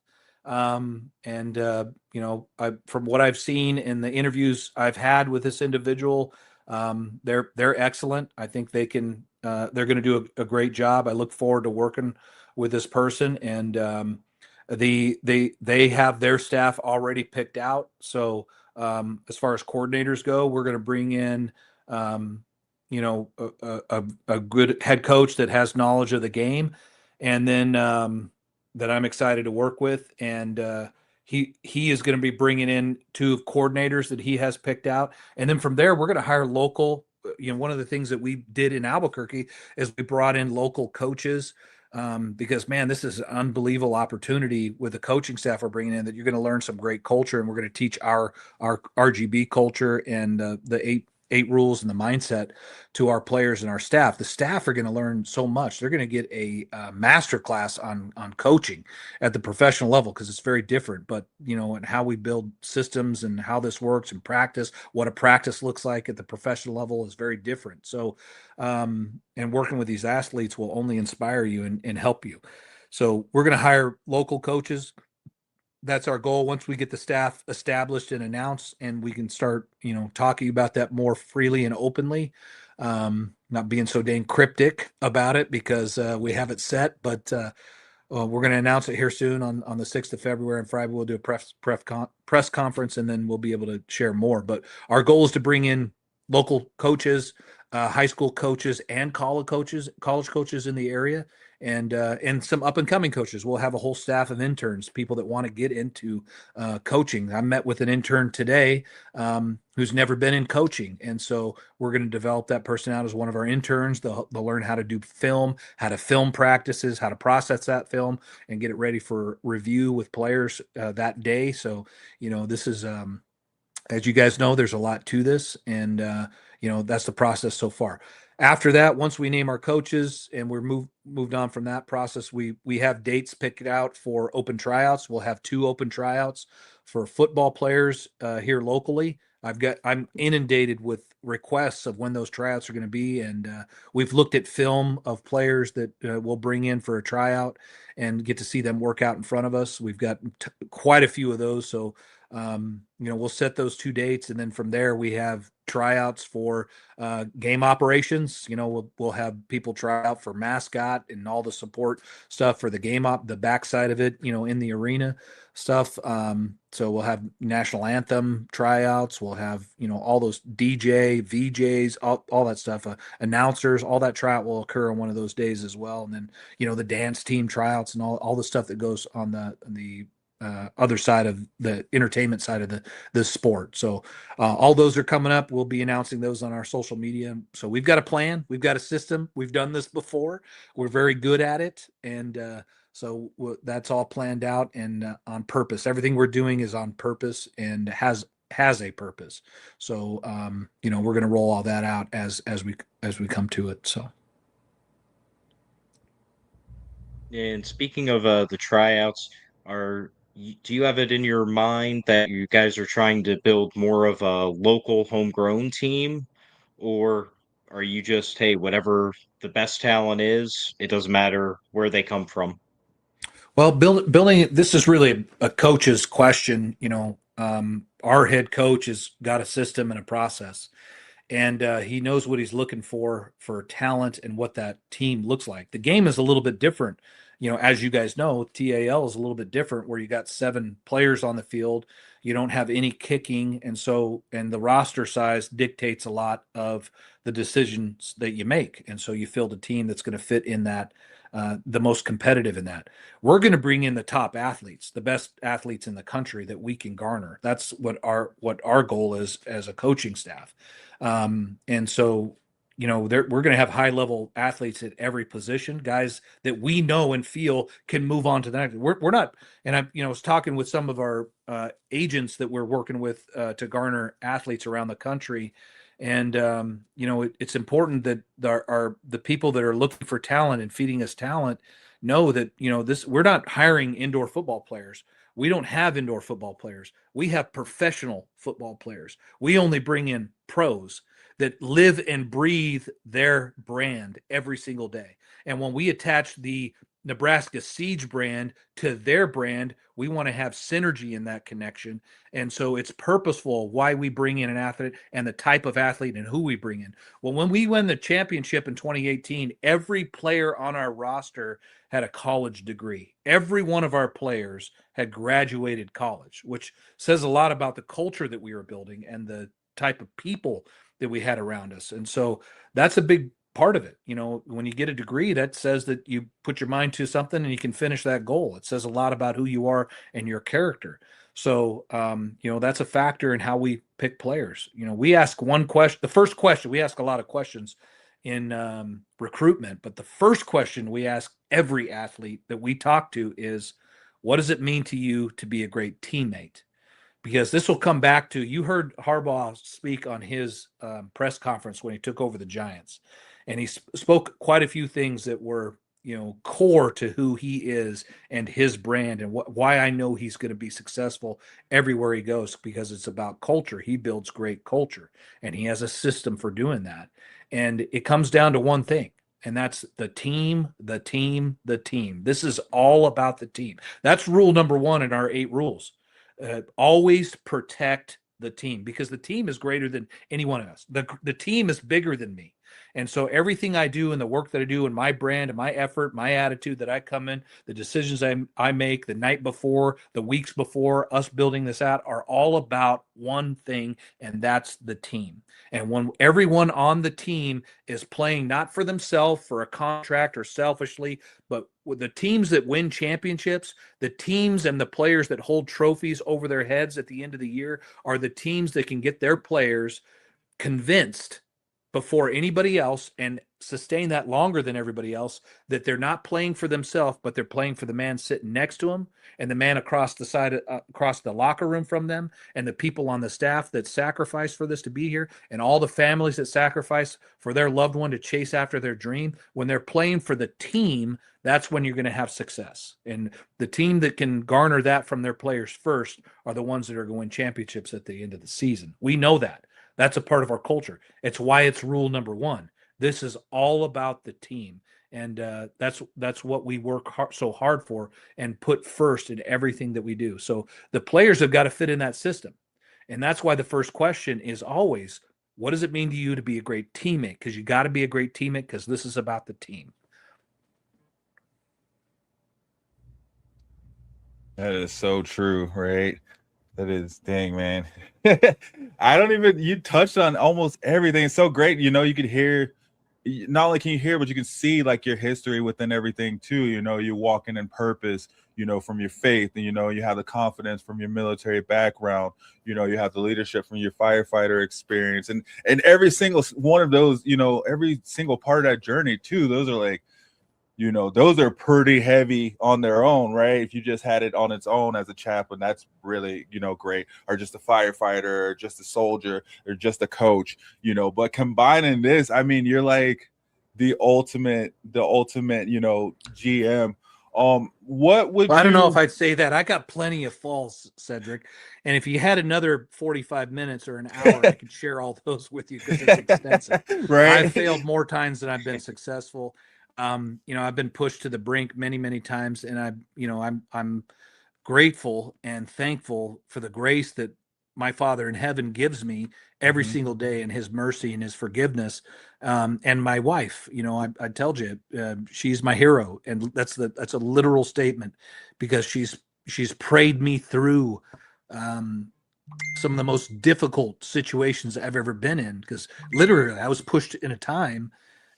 From what I've seen in the interviews I've had with this individual, they're excellent. I think they're going to do a great job. I look forward to working with this person, and they have their staff already picked out. So as far as coordinators go, we're going to bring in a good head coach that has knowledge of the game, and then that I'm excited to work with. And he is going to be bringing in two coordinators that he has picked out, and then from there we're going to hire local. One of the things that we did in Albuquerque is we brought in local coaches. Because man, this is an unbelievable opportunity with the coaching staff we're bringing in, that you're going to learn some great culture, and we're going to teach our RGB culture and the eight rules and the mindset to our players and our staff. The staff are going to learn so much. They're going to get a master class on coaching at the professional level, because it's very different. But and how we build systems and how this works and practice, what a practice looks like at the professional level is very different. So, and working with these athletes will only inspire you and help you. So we're going to hire local coaches. That's our goal. Once we get the staff established and announced, and we can start, talking about that more freely and openly, not being so dang cryptic about it, because we have it set. But we're going to announce it here soon on the 6th of February, and Friday we'll do a press conference, and then we'll be able to share more. But our goal is to bring in local coaches, high school coaches, and college coaches in the area, and some up and coming coaches. We'll have a whole staff of interns, people that want to get into coaching. I met with an intern today who's never been in coaching, and so we're going to develop that person out as one of our interns. They'll learn how to do film, how to film practices, how to process that film, and get it ready for review with players that day. So this is as you guys know, there's a lot to this, and that's the process so far. After that, once we name our coaches and we're moved on from that process, we have dates picked out for open tryouts. We'll have 2 open tryouts for football players here locally. I'm inundated with requests of when those tryouts are going to be, and we've looked at film of players that we'll bring in for a tryout and get to see them work out in front of us. We've got quite a few of those, so we'll set those 2 dates, and then from there we have tryouts for game operations. We'll have people try out for mascot and all the support stuff for the the backside of it, in the arena stuff. So we'll have national anthem tryouts. We'll have, all those DJ, VJs, all that stuff, announcers, all that tryout will occur on one of those days as well. And then, the dance team tryouts and all the stuff that goes on the other side of the entertainment side of the sport. So all those are coming up. We'll be announcing those on our social media. So we've got a plan. We've got a system. We've done this before. We're very good at it. And so that's all planned out and on purpose. Everything we're doing is on purpose and has a purpose. So, we're going to roll all that out as we come to it. So. And speaking of the tryouts, do you have it in your mind that you guys are trying to build more of a local homegrown team, or are you just, hey, whatever the best talent is, it doesn't matter where they come from? Well, building, this is really a coach's question. Our head coach has got a system and a process, and he knows what he's looking for talent and what that team looks like. The game is a little bit different. As you guys know, TAL is a little bit different, where you got 7 players on the field. You don't have any kicking, and the roster size dictates a lot of the decisions that you make. And so you field a team that's going to fit in that, the most competitive in that. We're going to bring in the top athletes, the best athletes in the country that we can garner. That's what our goal is as a coaching staff. And so, we're going to have high level athletes at every position, guys that we know and feel can move on to the next. We're not, and I, was talking with some of our agents that we're working with to garner athletes around the country. And, it's important that the people that are looking for talent and feeding us talent know that, we're not hiring indoor football players. We don't have indoor football players. We have professional football players. We only bring in pros that live and breathe their brand every single day. And when we attach the Nebraska Siege brand to their brand, we want to have synergy in that connection. And so it's purposeful why we bring in an athlete and the type of athlete and who we bring in. Well, when we won the championship in 2018, every player on our roster had a college degree. Every one of our players had graduated college, which says a lot about the culture that we were building and the type of people that we had around us. And so that's a big part of it. When you get a degree, that says that you put your mind to something and you can finish that goal. It says a lot about who you are and your character. So, that's a factor in how we pick players. We ask one question, the first question, we ask a lot of questions in recruitment, but the first question we ask every athlete that we talk to is, what does it mean to you to be a great teammate? Because this will come back to, you heard Harbaugh speak on his press conference when he took over the Giants, and he spoke quite a few things that were, core to who he is and his brand and why I know he's going to be successful everywhere he goes, because it's about culture. He builds great culture, and he has a system for doing that. And it comes down to one thing, and that's the team, the team, the team. This is all about the team. That's rule number 1 in our 8 rules. Always protect the team, because the team is greater than any one of us. The team is bigger than me. And so everything I do and the work that I do and my brand and my effort, my attitude that I come in, the decisions I make the night before, the weeks before, us building this out, are all about one thing, and that's the team. And when everyone on the team is playing not for themselves, for a contract or selfishly, but with the teams that win championships, the teams and the players that hold trophies over their heads at the end of the year are the teams that can get their players convinced before anybody else and sustain that longer than everybody else, that they're not playing for themselves, but they're playing for the man sitting next to them and the man across the side, across the locker room from them, and the people on the staff that sacrifice for this to be here, and all the families that sacrifice for their loved one to chase after their dream. When they're playing for the team, that's when you're going to have success. And the team that can garner that from their players first are the ones that are going to win championships at the end of the season. We know that. That's a part of our culture. It's why it's rule number 1. This is all about the team. And that's what we work so hard for and put first in everything that we do. So the players have got to fit in that system. And that's why the first question is always, what does it mean to you to be a great teammate? Because you got to be a great teammate, because this is about the team. That is so true, right? That is, dang, man. You touched on almost everything. It's so great. You could hear, not only can you hear, but you can see like your history within everything too. You're walking in purpose, from your faith, and, you have the confidence from your military background. You have the leadership from your firefighter experience, and every single one of those, every single part of that journey too. Those are like, those are pretty heavy on their own, right? If you just had it on its own as a chaplain, that's really, great. Or just a firefighter, or just a soldier, or just a coach, but combining this, I mean, you're like the ultimate, GM. What would I don't know if I'd say that. I got plenty of falls, Cedric. And if you had another 45 minutes or an hour, I could share all those with you, because it's extensive. Right? I've failed more times than I've been successful. I've been pushed to the brink many, many times, and I'm grateful and thankful for the grace that my Father in heaven gives me every single day, and his mercy and his forgiveness. And my wife, I told you, she's my hero. And that's a literal statement, because she's prayed me through, some of the most difficult situations I've ever been in, because literally I was pushed in a time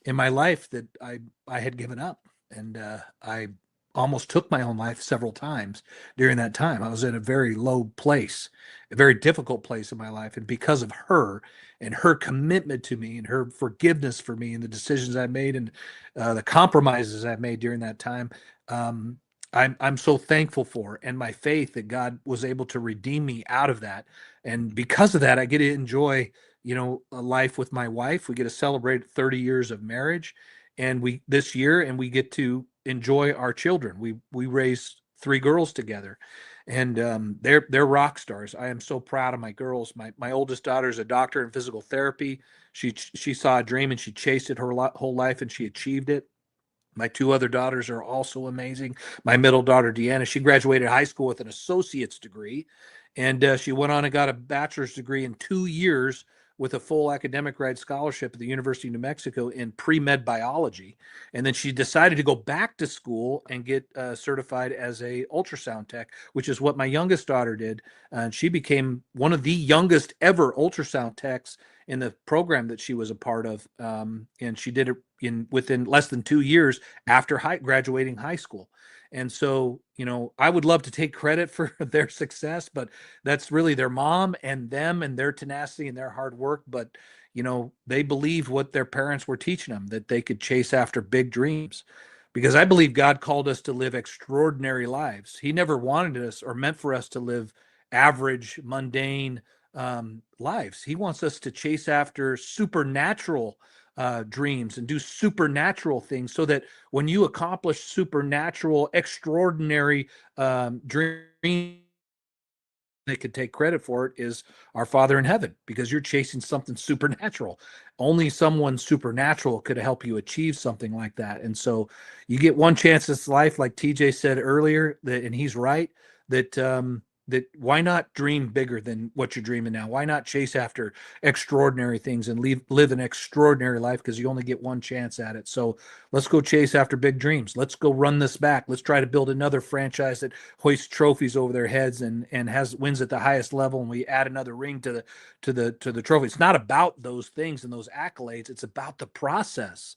in my life that I had given up, and I almost took my own life several times during that time. I was in a very low place, a very difficult place in my life. And because of her and her commitment to me and her forgiveness for me and the decisions I made and the compromises I made during that time, um, I'm so thankful for, and my faith that God was able to redeem me out of that. And because of that, I get to enjoy, a life with my wife. We get to celebrate 30 years of marriage, and we this year, and we get to enjoy our children. We raised three girls together, and they're rock stars. I am so proud of my girls. My oldest daughter is a doctor in physical therapy. She saw a dream and she chased it her whole life, and she achieved it. My two other daughters are also amazing. My middle daughter, Deanna, she graduated high school with an associate's degree, and she went on and got a bachelor's degree in 2 years with a full academic ride scholarship at the University of New Mexico in pre-med biology. And then she decided to go back to school and get certified as a ultrasound tech, which is what my youngest daughter did. And she became one of the youngest ever ultrasound techs in the program that she was a part of. And she did it within less than 2 years after graduating high school. And so, I would love to take credit for their success, but that's really their mom and them and their tenacity and their hard work. But, they believed what their parents were teaching them, that they could chase after big dreams. Because I believe God called us to live extraordinary lives. He never wanted us or meant for us to live average, mundane lives. He wants us to chase after supernatural dreams and do supernatural things, so that when you accomplish supernatural, extraordinary dreams, they could take credit for it is our Father in heaven, because you're chasing something supernatural. Only someone supernatural could help you achieve something like that. And so you get one chance this life, like TJ said earlier, and he's right, that why not dream bigger than what you're dreaming now? Why not chase after extraordinary things and live an extraordinary life, because you only get one chance at it. So let's go chase after big dreams. Let's go run this back. Let's try to build another franchise that hoists trophies over their heads and has wins at the highest level, and we add another ring to the trophy. It's not about those things and those accolades. It's about the process.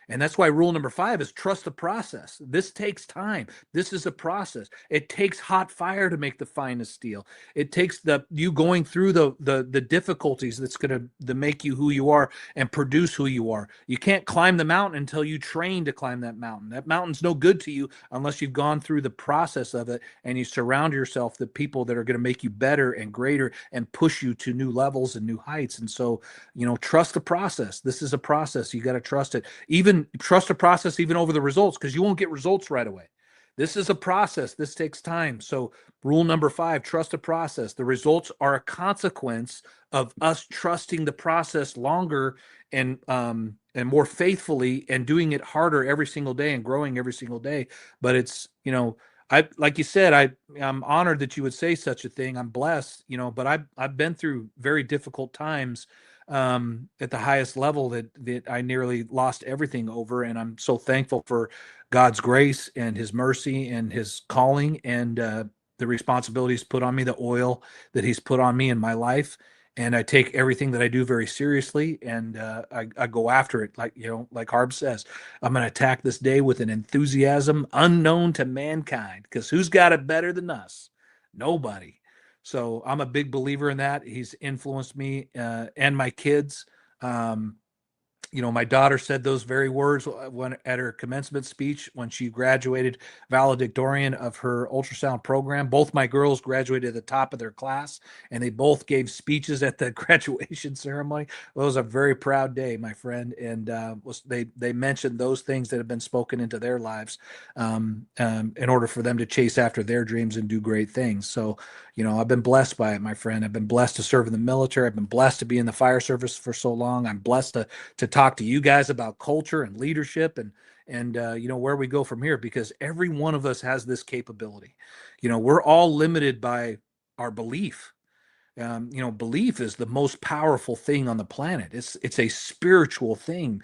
And that's why rule number 5 is trust the process. This takes time. This is a process. It takes hot fire to make the finest steel. It takes you going through the difficulties that's going to make you who you are and produce who you are. You can't climb the mountain until you train to climb that mountain. That mountain's no good to you unless you've gone through the process of it, and you surround yourself with people that are going to make you better and greater and push you to new levels and new heights. And so, trust the process. This is a process. You got to trust it. Even trust the process even over the results, because you won't get results right away. This is a process. This takes time. So rule number 5, trust the process. The results are a consequence of us trusting the process longer and more faithfully, and doing it harder every single day and growing every single day. But it's, like you said, I'm honored that you would say such a thing. I'm blessed, but I've been through very difficult times at the highest level that I nearly lost everything over. And I'm so thankful for God's grace and his mercy and his calling, and the responsibilities put on me, the oil that he's put on me in my life. And I take everything that I do very seriously, and I go after it. Like Harb says, I'm going to attack this day with an enthusiasm unknown to mankind, because who's got it better than us? Nobody. So I'm a big believer in that. He's influenced me and my kids. My daughter said those very words when at her commencement speech when she graduated valedictorian of her ultrasound program. Both my girls graduated at the top of their class, and they both gave speeches at the graduation ceremony. It was a very proud day, my friend, and they mentioned those things that have been spoken into their lives in order for them to chase after their dreams and do great things. So, I've been blessed by it, my friend. I've been blessed to serve in the military. I've been blessed to be in the fire service for so long. I'm blessed to talk to you guys about culture and leadership and where we go from here, because every one of us has this capability. We're all limited by our belief. Belief is the most powerful thing on the planet. It's a spiritual thing,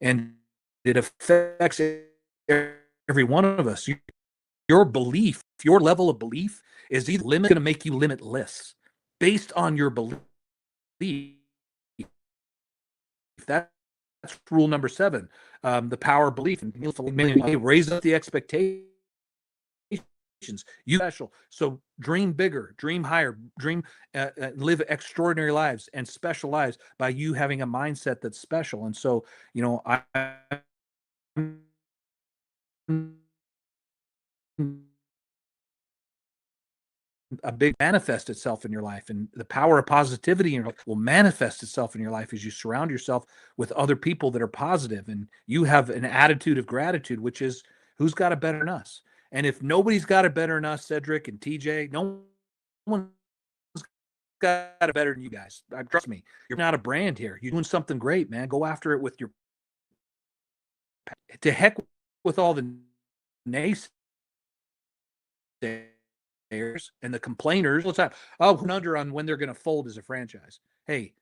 and it affects every one of us. Your belief, your level of belief is either going to make you limitless based on your belief. That's rule number 7. The power of belief, and raise up the expectations. You special. So dream bigger, dream higher, dream, live extraordinary lives and special lives by you having a mindset that's special. And so, a big manifest itself in your life, and the power of positivity in your life will manifest itself in your life as you surround yourself with other people that are positive, and you have an attitude of gratitude, which is who's got it better than us. And if nobody's got it better than us, Cedric and TJ, no one's got it better than you guys. Trust me, you're not a brand here. You're doing something great, man. Go after it with your, to heck with all the naysayers and the complainers all the time. Oh, under on when they're going to fold as a franchise. Hey,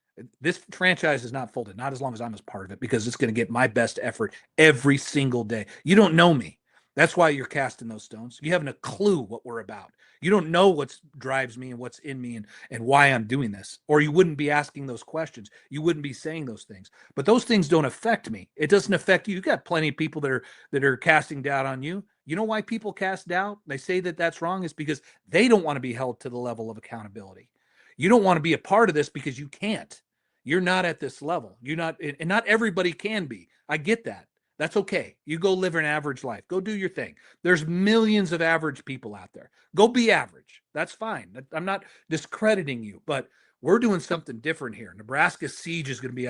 this franchise is not folded, not as long as I'm as part of it, because it's going to get my best effort every single day. You don't know me. That's why you're casting those stones. You haven't a clue what we're about. You don't know what drives me and what's in me and why I'm doing this. Or you wouldn't be asking those questions. You wouldn't be saying those things. But those things don't affect me. It doesn't affect you. You got plenty of people that are casting doubt on you. You know why people cast doubt? They say that that's wrong is because they don't want to be held to the level of accountability. You don't want to be a part of this because you can't. You're not at this level. You're not, and not everybody can be. I get that. That's okay. You go live an average life. Go do your thing. There's millions of average people out there. Go be average. That's fine. I'm not discrediting you, but we're doing something different here. Nebraska Siege is going to be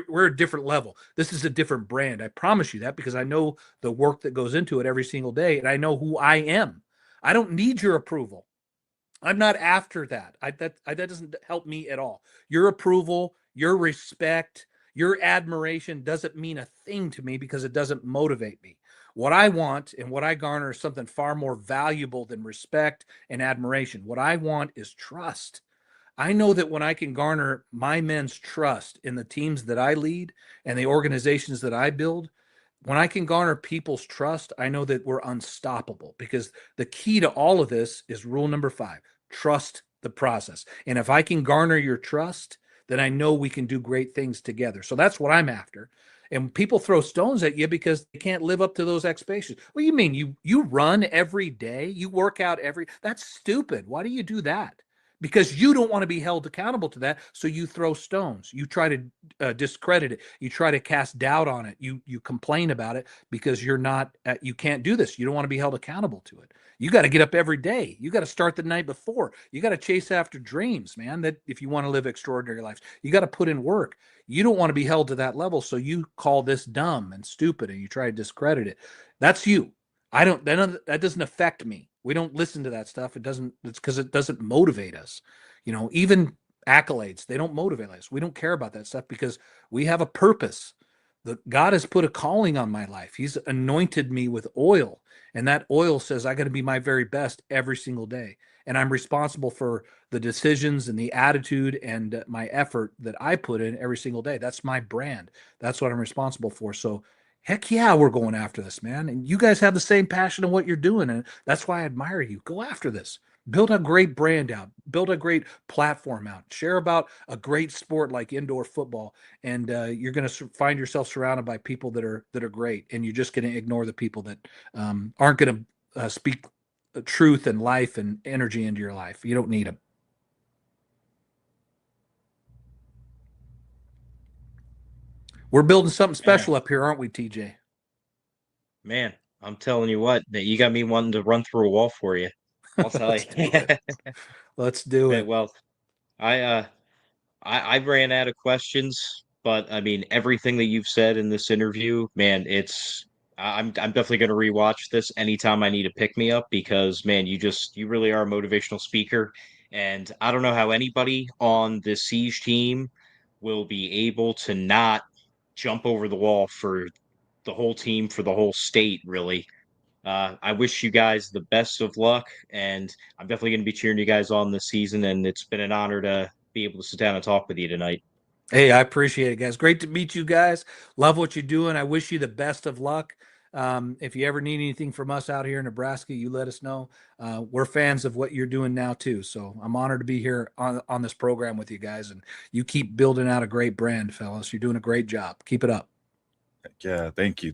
we're a different level. This is a different brand. I promise you that, because I know the work that goes into it every single day, and I know who I am. I don't need your approval. I'm not after that. That doesn't help me at all. Your approval, your respect, your admiration doesn't mean a thing to me, because it doesn't motivate me. What I want and what I garner is something far more valuable than respect and admiration. What I want is trust. I know that when I can garner my men's trust in the teams that I lead and the organizations that I build, when I can garner people's trust, I know that we're unstoppable, because the key to all of this is rule number 5, trust the process. And if I can garner your trust, then I know we can do great things together. So that's what I'm after. And people throw stones at you because they can't live up to those expectations. What do you mean? You run every day, you work out that's stupid. Why do you do that? Because you don't want to be held accountable to that. So you throw stones, you try to discredit it, you try to cast doubt on it, you complain about it because you're not, you can't do this. You don't want to be held accountable to it. You got to get up every day. You got to start the night before. You got to chase after dreams, man. That if you want to live extraordinary lives, you got to put in work. You don't want to be held to that level. So you call this dumb and stupid and you try to discredit it. That's you. That doesn't affect me. We don't listen to that stuff. It's because it doesn't motivate us. Even accolades, they don't motivate us. We don't care about that stuff because we have a purpose. God has put a calling on my life. He's anointed me with oil, and that oil says I got to be my very best every single day. And I'm responsible for the decisions and the attitude and my effort that I put in every single day. That's my brand. That's what I'm responsible for. So heck yeah, we're going after this, man. And you guys have the same passion in what you're doing. And that's why I admire you. Go after this. Build a great brand out. Build a great platform out. Share about a great sport like indoor football. And you're going to find yourself surrounded by people that are great. And you're just going to ignore the people that aren't going to speak truth and life and energy into your life. You don't need them. We're building something special up here, aren't we, TJ? Man, I'm telling you what, that you got me wanting to run through a wall for you. I'll tell you. Let's do it. Well, I ran out of questions, but I mean everything that you've said in this interview, man, I'm definitely going to rewatch this anytime I need a pick me up, because man, you really are a motivational speaker, and I don't know how anybody on the Siege team will be able to not jump over the wall for the whole team, for the whole state, really. I wish you guys the best of luck, and I'm definitely going to be cheering you guys on this season. And it's been an honor to be able to sit down and talk with you tonight. Hey, I appreciate it, guys. Great to meet you guys. Love what you're doing. I wish you the best of luck. If you ever need anything from us out here in Nebraska, you let us know. We're fans of what you're doing now too. So I'm honored to be here on this program with you guys, and you keep building out a great brand, fellas. You're doing a great job. Keep it up. Yeah, thank you.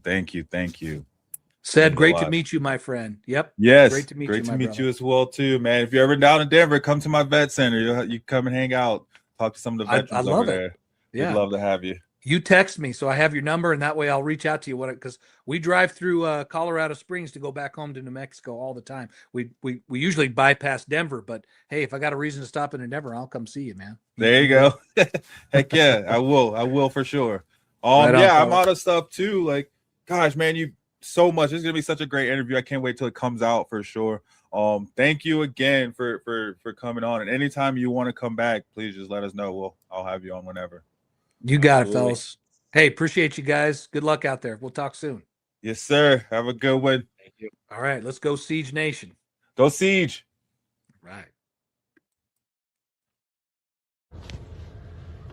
Said, Means a great to lot. meet you, my friend. Yep. Yes, Great to meet great you, to my meet brother. you as well too, man. If you're ever down in Denver, come to my vet center. You come and hang out, talk to some of the I veterans love over it. there. Yeah. We'd love to have you. You text me, so I have your number, and that way I'll reach out to you. Because we drive through Colorado Springs to go back home to New Mexico all the time. We usually bypass Denver, but hey, if I got a reason to stop in Denver, I'll come see you, man. There you go. Heck yeah, I will for sure. Right on, Yeah, I'm fella. out of stuff too. Like, gosh, man, you so much. It's gonna be such a great interview. I can't wait till it comes out for sure. Thank you again for coming on. And anytime you want to come back, please just let us know. I'll have you on whenever. You got Absolutely. it, fellas. Hey, appreciate you guys. Good luck out there. We'll talk soon. Yes, sir. Have a good one. Thank you. All right, let's go Siege Nation. Go Siege. Right.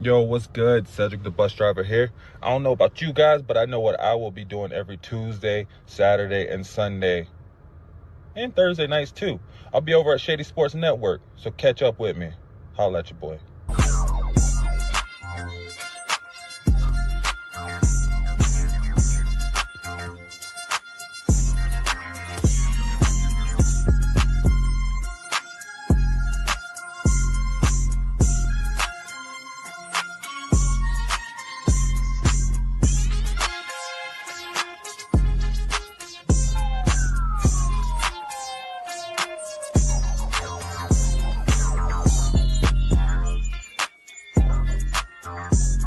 Yo, what's good? Cedric the bus driver here. I don't know about you guys, but I know what I will be doing every Tuesday, Saturday, and Sunday. And Thursday nights too. I'll be over at Shady Sports Network, so catch up with me. Holla at your boy.